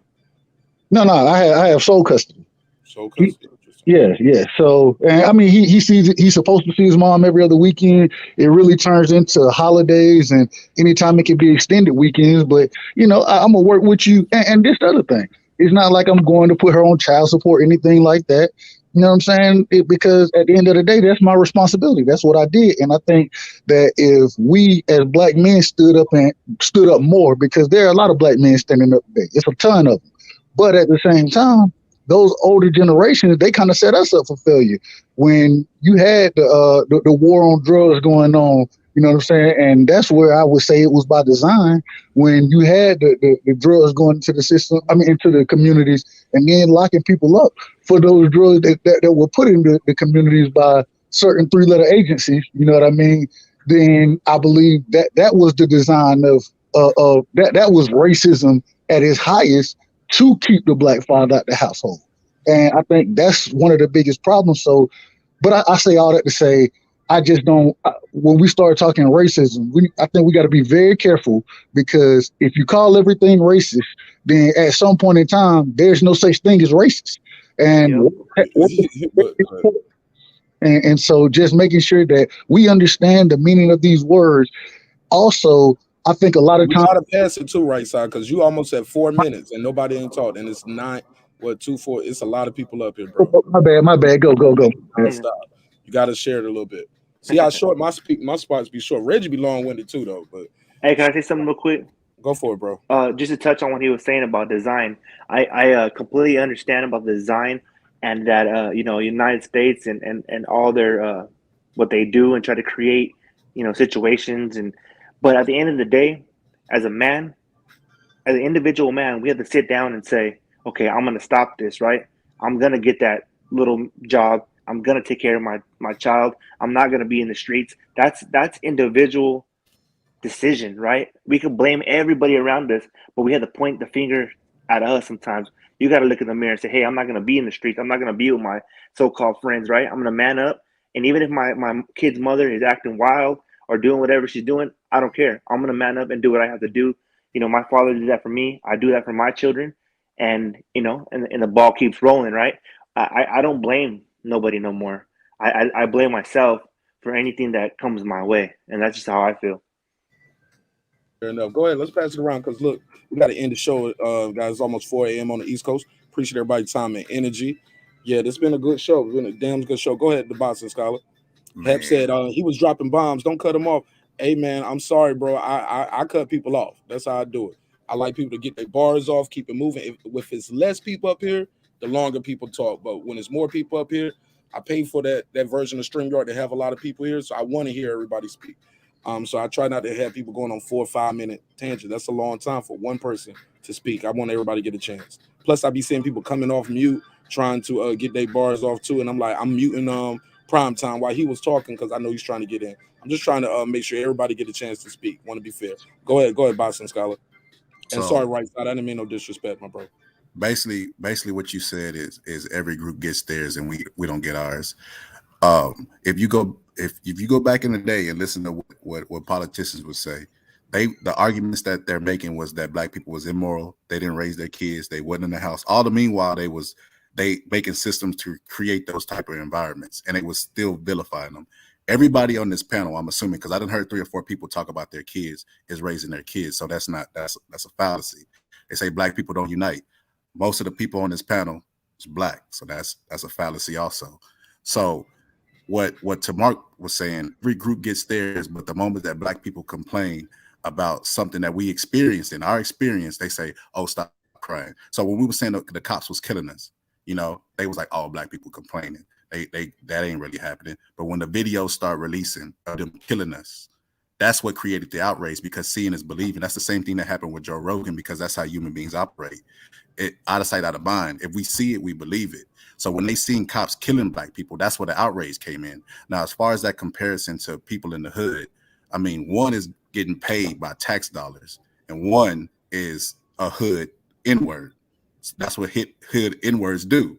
No, I have sole custody. Sole custody. Yeah. So, and I mean, he's supposed to see his mom every other weekend. It really turns into holidays and anytime it can be extended weekends. But, you know, I'm going to work with you. And this other thing, it's not like I'm going to put her on child support, anything like that. You know what I'm saying? Because at the end of the day, that's my responsibility. That's what I did. And I think that if we as black men stood up more, because there are a lot of black men standing up today. It's a ton of them. But at the same time, those older generations, they kind of set us up for failure. When you had the war on drugs going on, you know what I'm saying? And that's where I would say it was by design. When you had the drugs going into the system, into the communities, and then locking people up for those drugs that were put into the communities by certain 3-letter agencies, you know what I mean? Then I believe that was the design of that was racism at its highest, to keep the black father out the household. And I think that's one of the biggest problems. So, but I say all that to say, I just don't, when we start talking racism, I think we got to be very careful, because if you call everything racist, then at some point in time, there's no such thing as racist. And, and so just making sure that we understand the meaning of these words. Also, I think a lot of times, we gotta pass it too, right side, because you almost at 4 minutes and nobody ain't talked, and it's 9, 2-4. It's a lot of people up here, bro. My bad. Go. Stop. You gotta share it a little bit. See how short my spots be short. Reggie be long-winded too, though. But hey, can I say something real quick? Go for it, bro. Just to touch on what he was saying about design, I completely understand about the design, and that United States and all their what they do and try to create situations, but at the end of the day, as a man, as an individual man, we have to sit down and say, okay, I'm gonna stop this, right? I'm gonna get that little job. I'm gonna take care of my child. I'm not gonna be in the streets. That's individual decision, right? We can blame everybody around us, but we have to point the finger at us sometimes. You got to look in the mirror and say, hey, I'm not going to be in the streets. I'm not going to be with my so-called friends, right? I'm going to man up. And even if my kid's mother is acting wild or doing whatever she's doing, I don't care. I'm going to man up and do what I have to do. My father did that for me. I do that for my children. And, and the ball keeps rolling, right? I don't blame nobody no more. I blame myself for anything that comes my way. And that's just how I feel. Fair enough. Go ahead. Let's pass it around because look, we got to end the show, guys. It's almost 4 a.m. on the East Coast. Appreciate everybody's time and energy. Yeah, this been a good show. It's been a damn good show. Go ahead, the Boston Scholar. Hep said he was dropping bombs. Don't cut him off. Hey man, I'm sorry, bro. I cut people off. That's how I do it. I like people to get their bars off, keep it moving. If it's less people up here, the longer people talk. But when it's more people up here, I pay for that version of StreamYard to have a lot of people here. So I want to hear everybody speak. So I try not to have people going on 4 or 5 minute tangent. That's a long time for one person to speak. I want everybody to get a chance. Plus, I be seeing people coming off mute trying to get their bars off too, and I'm like, I'm muting Prime Time while he was talking because I know he's trying to get in. I'm just trying to make sure everybody get a chance to speak. Want to be fair. Go ahead, Boston Scholar. And sorry, right side, I didn't mean no disrespect, my bro. Basically, what you said is every group gets theirs and we don't get ours. If you go back in the day and listen to what politicians would say, the arguments that they're making was that black people was immoral, they didn't raise their kids, they wasn't in the house. All the meanwhile they making systems to create those type of environments, and it was still vilifying them. Everybody on this panel, I'm assuming, because I done heard 3 or 4 people talk about their kids is raising their kids, so that's a fallacy. They say black people don't unite. Most of the people on this panel is black, so that's a fallacy also. So what Marq was saying, every group gets theirs, but the moment that black people complain about something that we experienced in our experience, they say, "Oh, stop crying." So when we were saying the cops was killing us, they was like, "All black people complaining." That ain't really happening. But when the videos start releasing of them killing us, that's what created the outrage, because seeing is believing. That's the same thing that happened with Joe Rogan, because that's how human beings operate. It out of sight, out of mind. If we see it, we believe it. So when they seen cops killing black people, that's where the outrage came in. Now, as far as that comparison to people in the hood, I mean, one is getting paid by tax dollars, and one is a hood N-word. That's what hood N-words do.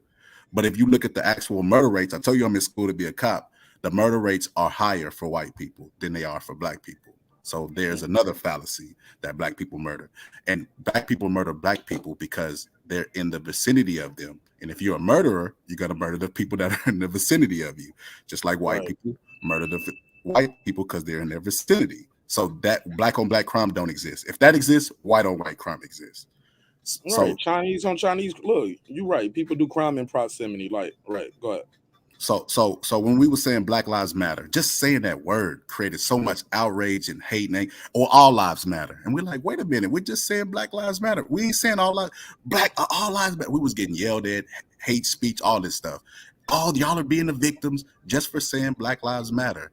But if you look at the actual murder rates, I told you I'm in school to be a cop. The murder rates are higher for white people than they are for black people. So there's another fallacy that black people murder. And black people murder black people because they're in the vicinity of them. And if you're a murderer, you're going to murder the people that are in the vicinity of you. Just like white people murder the white people because they're in their vicinity. So that black on black crime don't exist. If that exists, white on white crime exists. So Chinese on Chinese. Look, you're right. People do crime in proximity. Like, right. Go ahead. So when we were saying Black Lives Matter, just saying that word created so much outrage and hate, or all lives matter. And we're like, wait a minute, we're just saying Black Lives Matter. We ain't saying all lives matter. We was getting yelled at, hate speech, all this stuff. Oh, y'all are being the victims just for saying Black Lives Matter.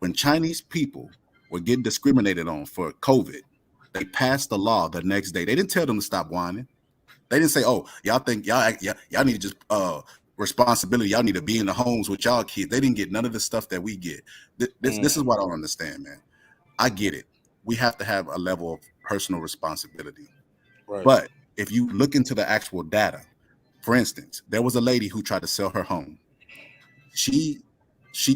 When Chinese people were getting discriminated on for COVID, they passed the law the next day. They didn't tell them to stop whining. They didn't say, "Oh, y'all think y'all need to just responsibility. Y'all need to be in the homes with y'all kids." They didn't get none of the stuff that we get. This is what I don't understand, man. I get it. We have to have a level of personal responsibility. Right. But if you look into the actual data, for instance, there was a lady who tried to sell her home. She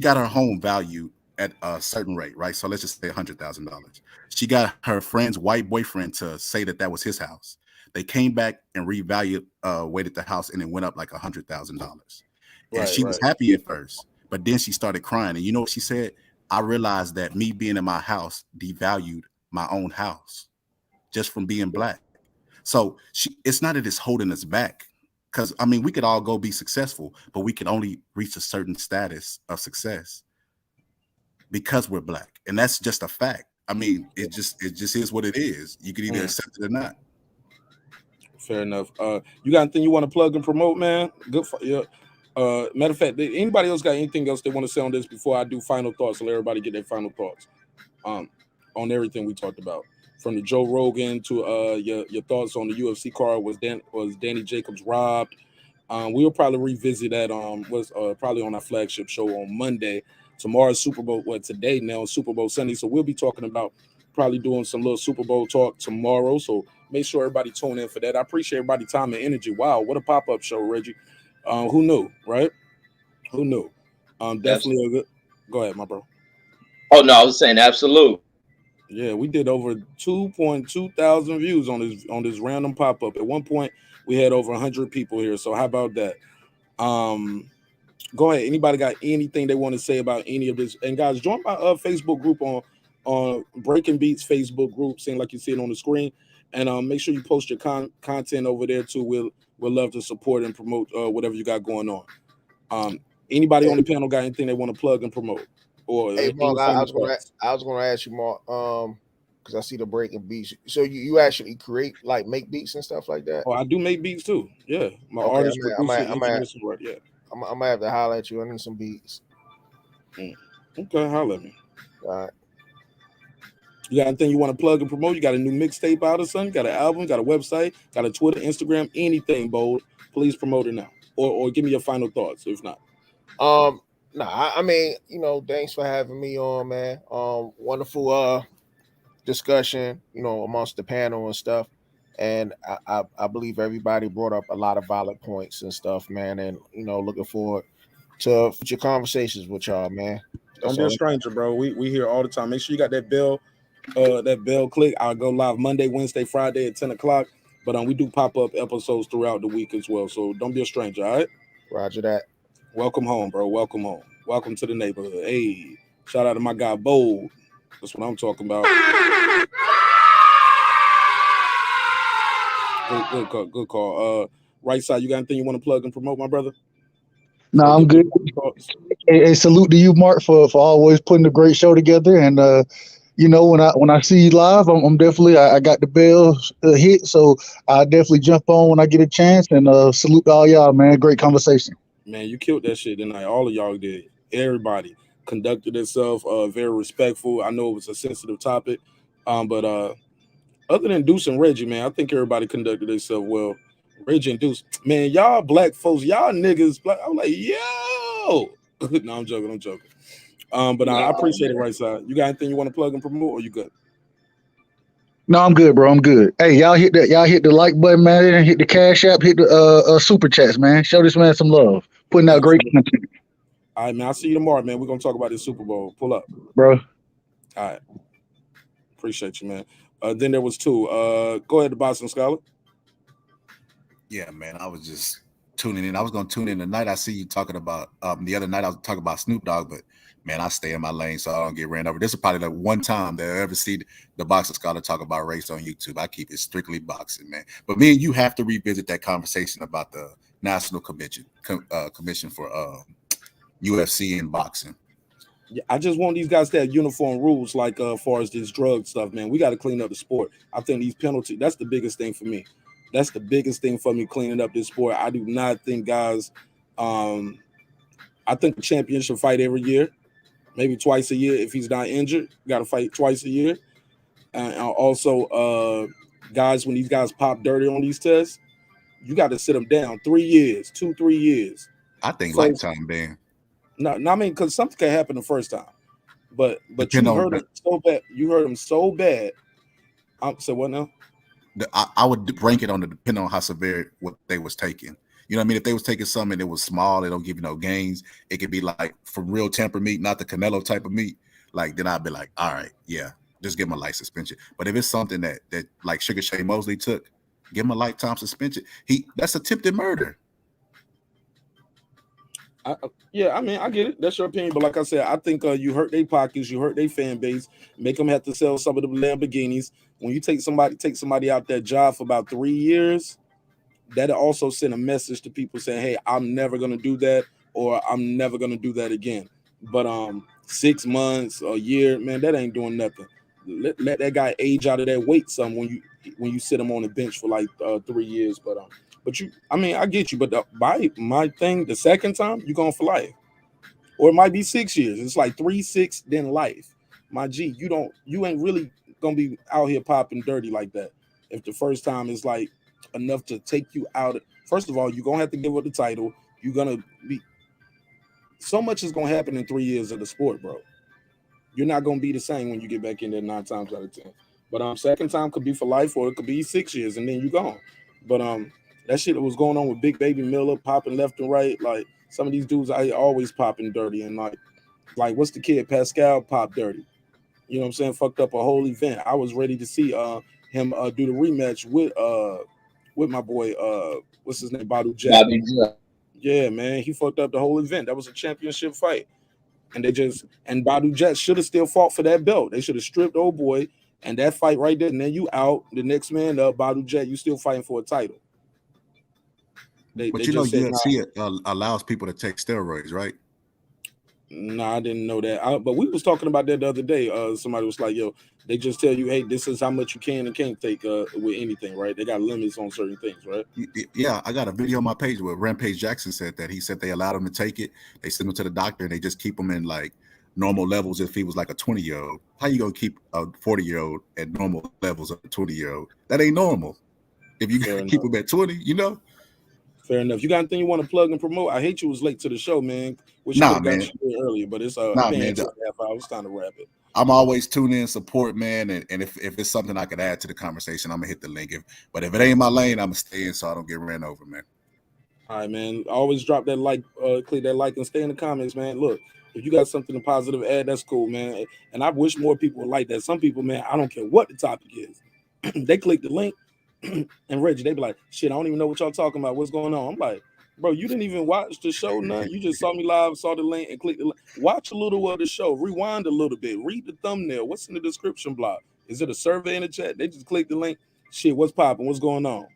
got her home valued at a certain rate, right? So let's just say $100,000. She got her friend's white boyfriend to say that was his house. They came back and revalued, weighted the house, and it went up like $100,000. And she was happy at first, but then she started crying. And you know what she said? I realized that me being in my house devalued my own house just from being black. So it's not that it's holding us back, because I mean, we could all go be successful, but we can only reach a certain status of success because we're black, and that's just a fact. I mean, it just is what it is. You can either accept it or not. Fair enough. You got anything you want to plug and promote, man? Good for you. Matter of fact, anybody else got anything else they want to say on this before I do final thoughts? So let everybody get their final thoughts on everything we talked about, from the Joe Rogan to your thoughts on the UFC card. Was DanielJacobs robbed? We'll probably revisit that. Was probably on our flagship show on Monday. Tomorrow's Super Bowl. Today now Super Bowl Sunday. So we'll be talking about probably doing some little Super Bowl talk tomorrow. So make sure everybody tune in for that. I appreciate everybody's time and energy. Wow, what a pop-up show, Reggie. Who knew, right? Who knew? Definitely a good. Go ahead, my bro. Oh no, I was saying absolute. Yeah, we did over 2.2 thousand views on this random pop-up. At one point, we had over 100 people here. So how about that? Go ahead. Anybody got anything they want to say about any of this? And guys, join my Facebook group on Breaking Beats Facebook group, seeing like you see it on the screen, and make sure you post your content over there too. We'll love to support and promote whatever you got going on. Anybody on the panel got anything they want to plug and promote? Or Hey, Mark, any I was thoughts? gonna ask you, Mark, because I see the Breaking Beats. So you actually create, like, make beats and stuff like that? Oh, I do make beats too. Yeah, my Okay, artist, producer, engineer, right? Yeah. I'm gonna have to holler at you. I need some beats. Okay, holler at me. All right. You got anything you want to plug and promote? You got a new mixtape out or something? Got an album? Got a website? Got a Twitter, Instagram? Anything, Bold? Please promote it now, or give me your final thoughts. If not, I mean, thanks for having me on, man. Wonderful discussion, amongst the panel and stuff. And I believe everybody brought up a lot of valid points and stuff, man. And looking forward to future conversations with y'all, man. Don't be a stranger, bro. We here all the time. Make sure you got that bell click. I'll go live Monday, Wednesday, Friday at 10 o'clock. But we do pop up episodes throughout the week as well. So don't be a stranger, all right? Roger that. Welcome home, bro. Welcome home. Welcome to the neighborhood. Hey, shout out to my guy Bold. That's what I'm talking about. Good call. Right side, you got anything you want to plug and promote, my brother? No, I'm good. Hey, salute to you, Mark, for always putting a great show together. And when I see you live, I'm definitely I got the bell hit, so I definitely jump on when I get a chance. And salute to all y'all, man. Great conversation. Man, you killed that shit tonight. All of y'all did. Everybody conducted itself very respectful. I know it was a sensitive topic, but other than Deuce and Reggie, man, I think everybody conducted themselves well. Reggie and Deuce, man, y'all black folks, y'all niggas. Black, I'm like, yo. No, I'm joking. But I appreciate it, right side. You got anything you want to plug and promote, or you good? No, I'm good, bro. I'm good. Hey, y'all hit the like button, man, and hit the cash app, hit the super chats, man. Show this man some love. Putting out great content. All right, man. I'll see you tomorrow, man. We're gonna talk about this Super Bowl. Pull up, bro. All right. Appreciate you, man. Then there was two. Go ahead, the Boston Scholar. Yeah, man. I was just tuning in. I was gonna tune in tonight. I see you talking about the other night. I was talking about Snoop Dogg, but man, I stay in my lane so I don't get ran over. This is probably the one time that I ever see the Boxing Scholar talk about race on YouTube. I keep it strictly boxing, man. But me and you have to revisit that conversation about the National Commission for UFC and boxing. Yeah, I just want these guys to have uniform rules, like as far as this drug stuff, man. We got to clean up the sport. I think these penalties, that's the biggest thing for me. That's the biggest thing for me, cleaning up this sport. I do not think guys, I think the champion should fight every year, maybe twice a year. If he's not injured, got to fight twice a year. And also, guys, when these guys pop dirty on these tests, you got to sit them down 3 years, 2-3 years. I think lifetime ban. No, I mean, because something can happen the first time, but you heard him so bad. You heard him so bad. So what now? I would rank it on depending on how severe what they was taking. You know what I mean? If they was taking something that was small, they don't give you no gains. It could be like from real temper meat, not the Canelo type of meat. Like then I'd be like, all right, yeah, just give him a light suspension. But if it's something that like Sugar Shane Mosley took, give him a lifetime suspension. That's attempted murder. Yeah, I mean, I get it. That's your opinion, but like I said, I think you hurt their pockets, you hurt their fan base, make them have to sell some of the Lamborghinis. When you take somebody out that job for about 3 years, that'll also send a message to people saying, "Hey, I'm never gonna do that, or I'm never gonna do that again." But 6 months, a year, man, that ain't doing nothing. Let that guy age out of that weight some when you sit him on the bench for like 3 years, But I mean, I get you. But my thing, the second time, you're going for life. Or it might be 6 years. It's like 3, 6, then life. My G, you ain't really going to be out here popping dirty like that. If the first time is like enough to take you out. First of all, you're going to have to give up the title. You're going to be. So much is going to happen in 3 years of the sport, bro. You're not going to be the same when you get back in there 9 times out of 10. But second time could be for life, or it could be 6 years and then you're gone. But that shit that was going on with Big Baby Miller popping left and right, like some of these dudes I always popping dirty, and like what's the kid Pascal popped dirty, you know what I'm saying? Fucked up a whole event. I was ready to see him do the rematch with my boy what's his name, Badu Jack. Yeah, man, he fucked up the whole event. That was a championship fight. And Badu Jet should have still fought for that belt. They should have stripped old boy and that fight right there. And then you out, the next man up, Badu Jet, you still fighting for a title. But you know, UFC allows people to take steroids, right? No, I didn't know that. But we was talking about that the other day. Somebody was like, yo, they just tell you, hey, this is how much you can and can't take with anything, right? They got limits on certain things, right? Yeah, I got a video on my page where Rampage Jackson said that. He said they allowed him to take it. They send him to the doctor and they just keep him in like normal levels if he was like a 20-year-old. How you gonna keep a 40-year-old at normal levels of a 20-year-old? That ain't normal. If you keep him at 20, you know? Fair enough. You got anything you want to plug and promote? I hate you was late to the show, man. Wish you could have got you earlier, but it's been 2.5 hours. It's time to wrap it. I'm always tune in, support, man, and if it's something I could add to the conversation, I'm gonna hit the link. But if it ain't my lane, I'm gonna stay in so I don't get ran over, man. All right, man. Always drop that like, click that like, and stay in the comments, man. Look, if you got something positive to add, that's cool, man. And I wish more people would like that. Some people, man, I don't care what the topic is. They click the link. And Reggie, they be like, shit, I don't even know what y'all talking about. What's going on? I'm like, bro, you didn't even watch the show, none. You just saw me live, saw the link, and clicked the link. Watch a little of the show, rewind a little bit, read the thumbnail. What's in the description block? Is it a survey in the chat? They just click the link. Shit, what's popping? What's going on?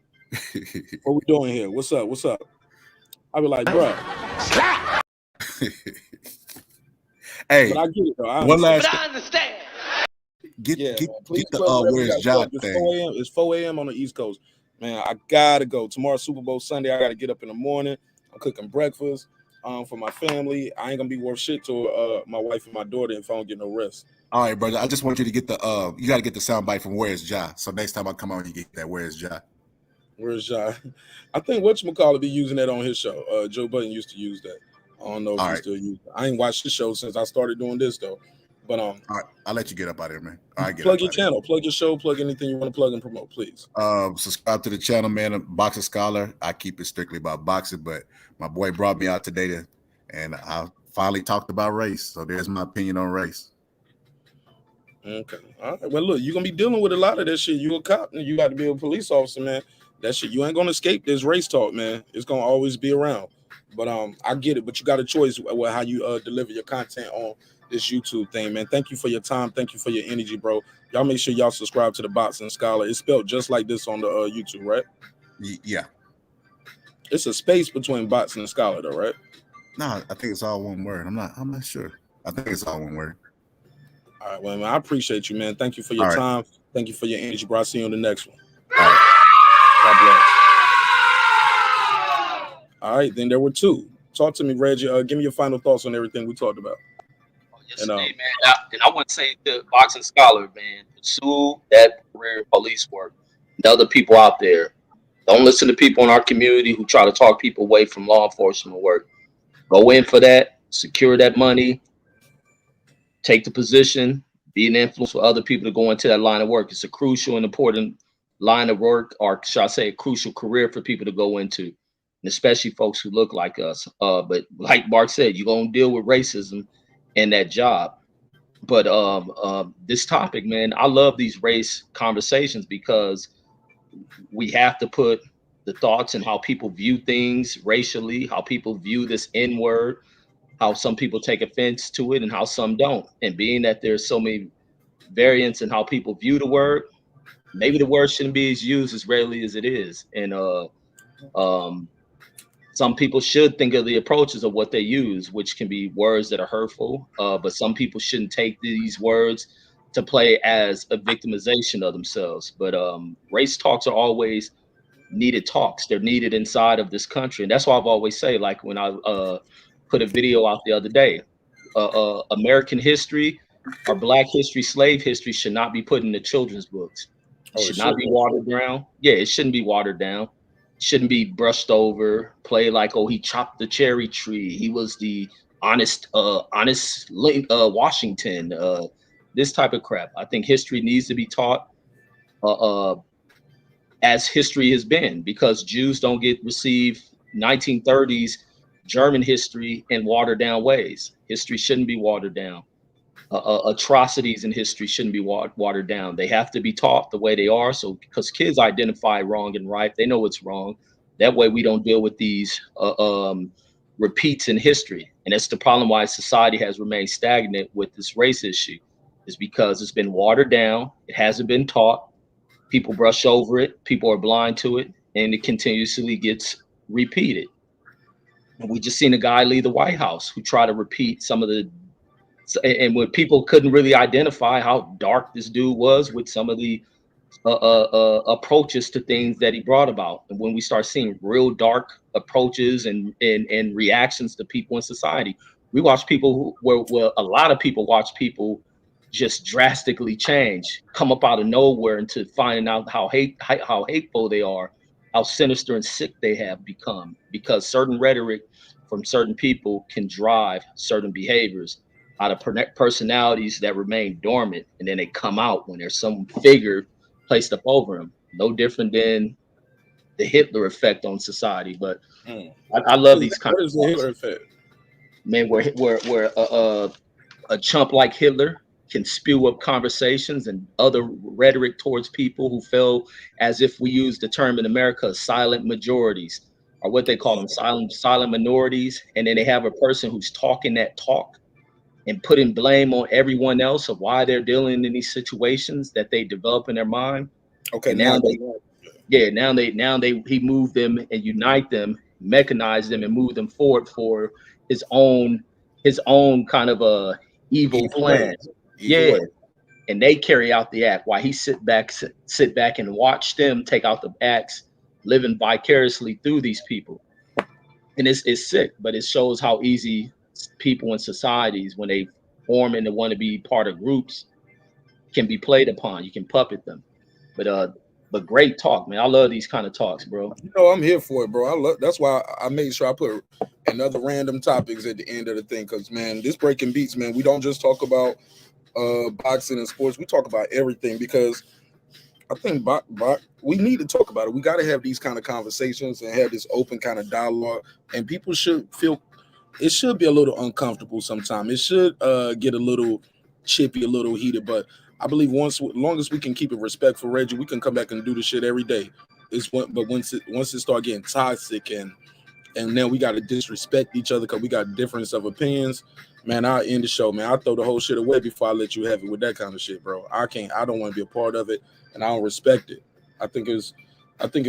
What we doing here? What's up? What's up? I be like, bro. Hey, but I get it though. One last. I understand. Get the Where's John thing. It's 4 a.m. on the East Coast. Man, I gotta go. Tomorrow, Super Bowl Sunday. I gotta get up in the morning. I'm cooking breakfast for my family. I ain't gonna be worth shit to my wife and my daughter if I don't get no rest. All right, brother. I just want you to get you gotta get the soundbite from Where's Ja. So next time I come on, you get that Where's Ja. Where's Ja? I think whatchamacallit be using that on his show. Joe Budden used to use that. I don't know if he still uses it. I ain't watched the show since I started doing this though. But all right, I'll let you get up out of here, man. All right, plug your channel, plug your show, plug anything you want to plug and promote, please. Subscribe to the channel, man. Boxing Scholar. I keep it strictly about boxing, but my boy brought me out today and I finally talked about race. So there's my opinion on race. Okay. All right. Well, look, you're gonna be dealing with a lot of that shit. You a cop and you got to be a police officer, man. That shit, you ain't gonna escape this race talk, man. It's gonna always be around. But I get it, but you got a choice with how you deliver your content on this YouTube thing, man. Thank you for your time. Thank you for your energy, bro. Y'all make sure y'all subscribe to the Boxing Scholar. It's spelled just like this on the YouTube, right? Yeah. It's a space between Boxing and Scholar, though, right? No, I think it's all one word. I'm not sure. I think it's all one word. All right, well, man, I appreciate you, man. Thank you for your time. Thank you for your energy, bro. I'll see you on the next one. All right. God bless. All right, then there were two. Talk to me, Reggie. Give me your final thoughts on everything we talked about. Yes, man. And I want to say to Boxing Scholar, man, pursue that career police work. And other people out there, don't listen to people in our community who try to talk people away from law enforcement work. Go in for that, secure that money, take the position, be an influence for other people to go into that line of work. It's a crucial and important line of work, or should I say a crucial career for people to go into, and especially folks who look like us. But like Mark said, you're going to deal with racism in that job. But this topic, man, I love these race conversations because we have to put the thoughts and how people view things racially, how people view this N-word, how some people take offense to it and how some don't. And being that there's so many variants in how people view the word, maybe the word shouldn't be as used as rarely as it is. And some people should think of the approaches of what they use, which can be words that are hurtful, but some people shouldn't take these words to play as a victimization of themselves. But race talks are always needed talks. They're needed inside of this country. And that's why I've always say, like when I put a video out the other day, American history or Black history, slave history should not be put in the children's books. It should not be watered down. Yeah, it shouldn't be watered down. Shouldn't be brushed over, play like, oh, he chopped the cherry tree. He was the honest Washington, this type of crap. I think history needs to be taught as history has been, because Jews don't get received 1930s German history in watered down ways. History shouldn't be watered down. Atrocities in history shouldn't be watered down. They have to be taught the way they are. So because kids identify wrong and right, they know it's wrong. That way we don't deal with these repeats in history. And that's the problem why society has remained stagnant with this race issue, is because it's been watered down. It hasn't been taught. People brush over it. People are blind to it, and it continuously gets repeated. And we just seen a guy leave the White House who tried to repeat some of the, and when people couldn't really identify how dark this dude was with some of the approaches to things that he brought about. And when we start seeing real dark approaches and reactions to people in society, we watch people where a lot of people watch people just drastically change, come up out of nowhere into finding out how hateful they are, how sinister and sick they have become, because certain rhetoric from certain people can drive certain behaviors out of personalities that remain dormant, and then they come out when there's some figure placed up over them. No different than the Hitler effect on society. But I love these kind of the Hitler effect, man, where a chump like Hitler can spew up conversations and other rhetoric towards people who feel as, if we use the term in America, silent majorities, or what they call them, silent minorities. And then they have a person who's talking that talk and putting blame on everyone else of why they're dealing in these situations that they develop in their mind. Okay, and he moved them and unite them, mechanize them, and move them forward for his own kind of a evil plan. And they carry out the act while he sit back and watch them take out the acts, living vicariously through these people. And it's sick, but it shows how easy people in societies, when they form and they want to be part of groups, can be played upon. You can puppet them. But great talk, man. I love these kind of talks, bro. You know, I'm here for it, bro. That's why I made sure I put another random topics at the end of the thing, because, man, this Breaking Beats, man, we don't just talk about boxing and sports. We talk about everything, because I think we need to talk about it. We got to have these kind of conversations and have this open kind of dialogue, and people should feel it should be a little uncomfortable sometimes. It should get a little chippy, a little heated, but I believe as long as we can keep it respectful, Reggie, we can come back and do this shit every day. But once it start getting toxic and then we got to disrespect each other because we got difference of opinions, man, I'll end the show, man. I'll throw the whole shit away before I let you have it with that kind of shit, bro. I don't want to be a part of it, and I don't respect it. I think it's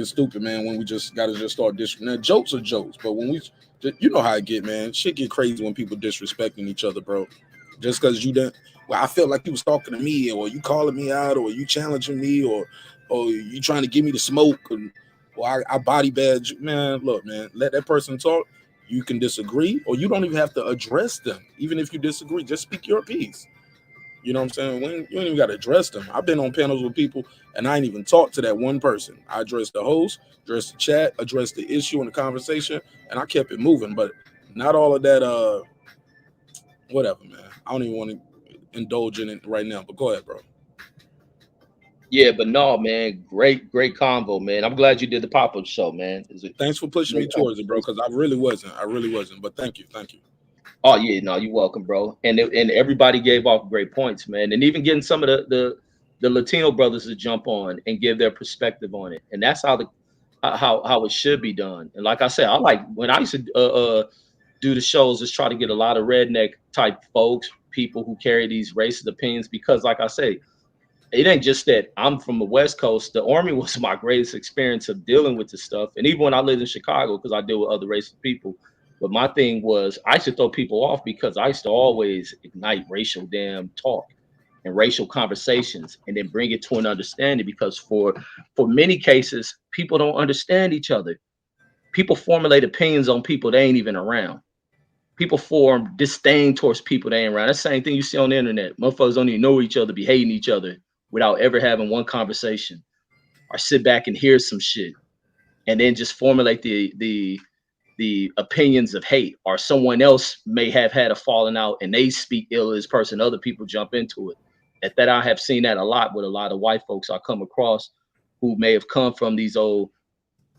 stupid, man, when we just got to just start disrespecting. Now, jokes are jokes, but when you know how I get, man. Shit get crazy when people disrespecting each other, bro. Just because you didn't, well, I felt like you was talking to me, or you calling me out, or you challenging me, or you trying to give me the smoke, or I body badge. Man, look, man, let that person talk. You can disagree, or you don't even have to address them. Even if you disagree, just speak your piece. You know what I'm saying? You don't even got to address them. I've been on panels with people, and I ain't even talked to that one person. I addressed the host, addressed the chat, addressed the issue in the conversation, and I kept it moving. But not all of that, whatever, man. I don't even want to indulge in it right now, but go ahead, bro. Yeah, but no, man, great convo, man. I'm glad you did the pop-up show, man. Thanks for pushing me towards it, bro, because I really wasn't, but thank you. Oh yeah, no, you're welcome, bro. And everybody gave off great points, man. And even getting some of the Latino brothers to jump on and give their perspective on it. And that's how it should be done. And like I said, I like when I used to do the shows, just try to get a lot of redneck type folks, people who carry these racist opinions, because like I say, it ain't just that I'm from the West Coast. The Army was my greatest experience of dealing with this stuff. And even when I lived in Chicago, because I deal with other racist people. But my thing was, I used to throw people off because I used to always ignite racial damn talk and racial conversations and then bring it to an understanding, because for many cases, people don't understand each other. People formulate opinions on people they ain't even around. People form disdain towards people they ain't around. That's the same thing you see on the internet. Motherfuckers don't even know each other, be hating each other without ever having one conversation, or sit back and hear some shit and then just formulate the opinions of hate, or someone else may have had a falling out and they speak ill of this person. Other people jump into it. That I have seen that a lot with a lot of white folks I come across who may have come from these old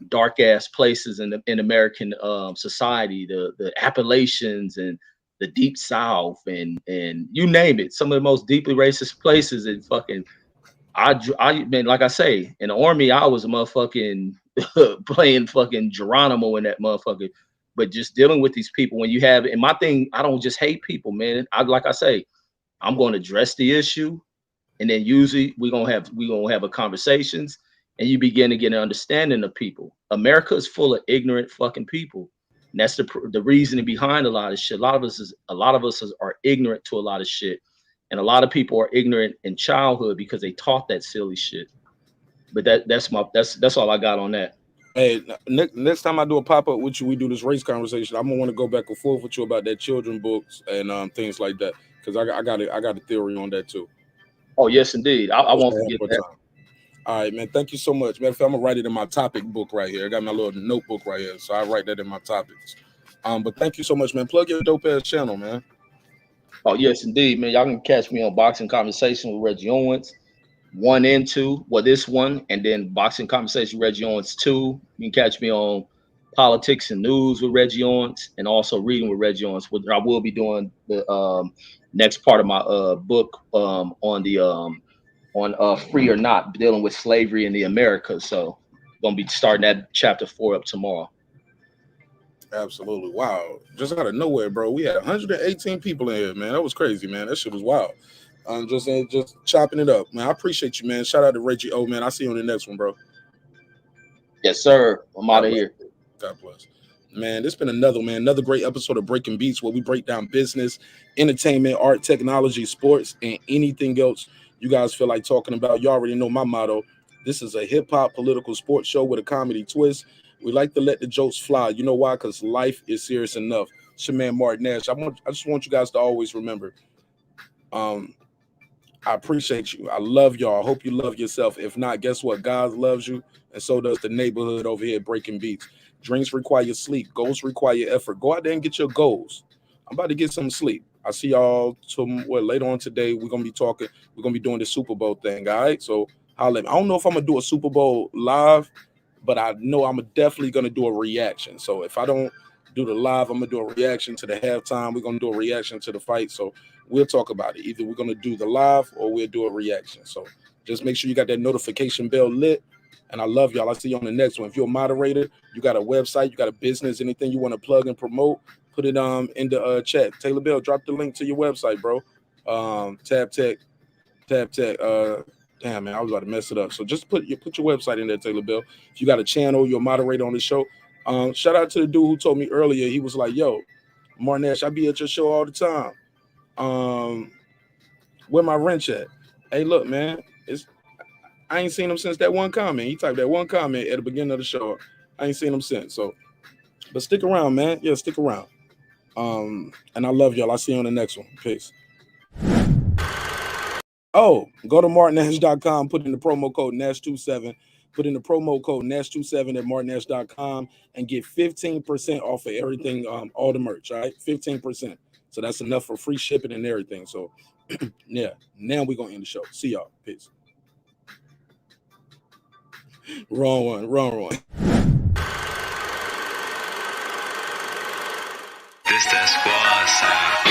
dark ass places in American society, the Appalachians and the Deep South and you name it, some of the most deeply racist places. And fucking, I mean, like I say, in the Army, I was a motherfucking playing fucking Geronimo in that motherfucker. But just dealing with these people when you have, and my thing, I don't just hate people, man. Like I say, I'm going to address the issue, and then usually we're gonna have a conversations, and you begin to get an understanding of people. America is full of ignorant fucking people, and that's the reasoning behind a lot of shit. A lot of us are ignorant to a lot of shit, and a lot of people are ignorant in childhood because they taught that silly shit. But that's all I got on that. Hey, next time I do a pop-up with you, we do this race conversation. I'm gonna want to go back and forth with you about that children books and things like that, because I got a theory on that too. Oh yes, indeed. I won't forget that. All right, man. Thank you so much. Matter of fact, I'm gonna write it in my topic book right here. I got my little notebook right here, so I write that in my topics. But thank you so much, man. Plug your dope ass channel, man. Oh yes, indeed, man. Y'all can catch me on Boxing Conversation with Reggie Owens 1 and 2. Well, this one, and then Boxing Conversation with Reggie Owens 2. You can catch me on Politics and News with Reggie Owens, and also Reading with Reggie Owens. I will be doing the next part of my book on Free or Not, dealing with slavery in the Americas. So gonna be starting that chapter 4 up tomorrow. Absolutely. Wow. Just out of nowhere, bro. We had 118 people in here, man. That was crazy, man. That shit was wild. Just chopping it up, man. I appreciate you, man. Shout out to Reggie O, man. I'll see you on the next one, bro. Yes, sir. I'm out of here. God bless. Man, this been another great episode of Breaking Beats, where we break down business, entertainment, art, technology, sports, and anything else you guys feel like talking about. You already know my motto. This is a hip-hop political sports show with a comedy twist. We like to let the jokes fly. You know why? Because life is serious enough. It's your man, marqnash. I just want you guys to always remember, I appreciate you. I love y'all. I hope you love yourself. If not, guess what? God loves you, and so does the neighborhood over here at Breaking Beats. Dreams require sleep. Goals require effort. Go out there and get your goals. I'm about to get some sleep. I see y'all later on today. We're gonna be talking. We're gonna be doing the Super Bowl thing. All right. So I don't know if I'm gonna do a Super Bowl live, but I know I'm definitely gonna do a reaction. So if I don't do the live, I'm gonna do a reaction to the halftime. We're gonna do a reaction to the fight. So we'll talk about it. Either we're gonna do the live or we'll do a reaction. So just make sure you got that notification bell lit. And I love y'all. I'll see you on the next one. If you're a moderator, you got a website, you got a business, anything you want to plug and promote, put it in the chat. Taylor Bell, drop the link to your website, bro. Tab Tech. Damn, man, I was about to mess it up. So just put your website in there, Taylor Bell. If you got a channel, you're a moderator on the show. Shout out to the dude who told me earlier. He was like, yo, marqnash, I be at your show all the time. Where my wrench at? Hey, look, man, I ain't seen him since that one comment. He typed that one comment at the beginning of the show. I ain't seen him since. So, but stick around, man. Yeah, stick around. And I love y'all. I'll see you on the next one. Peace. Oh, go to marqnash.com, put in the promo code Nash27. Put in the promo code Nash27 at marqnash.com and get 15% off of everything, all the merch, all right? 15%. So that's enough for free shipping and everything. So, yeah, now we're going to end the show. See y'all. Peace. Wrong one. This that squad sound.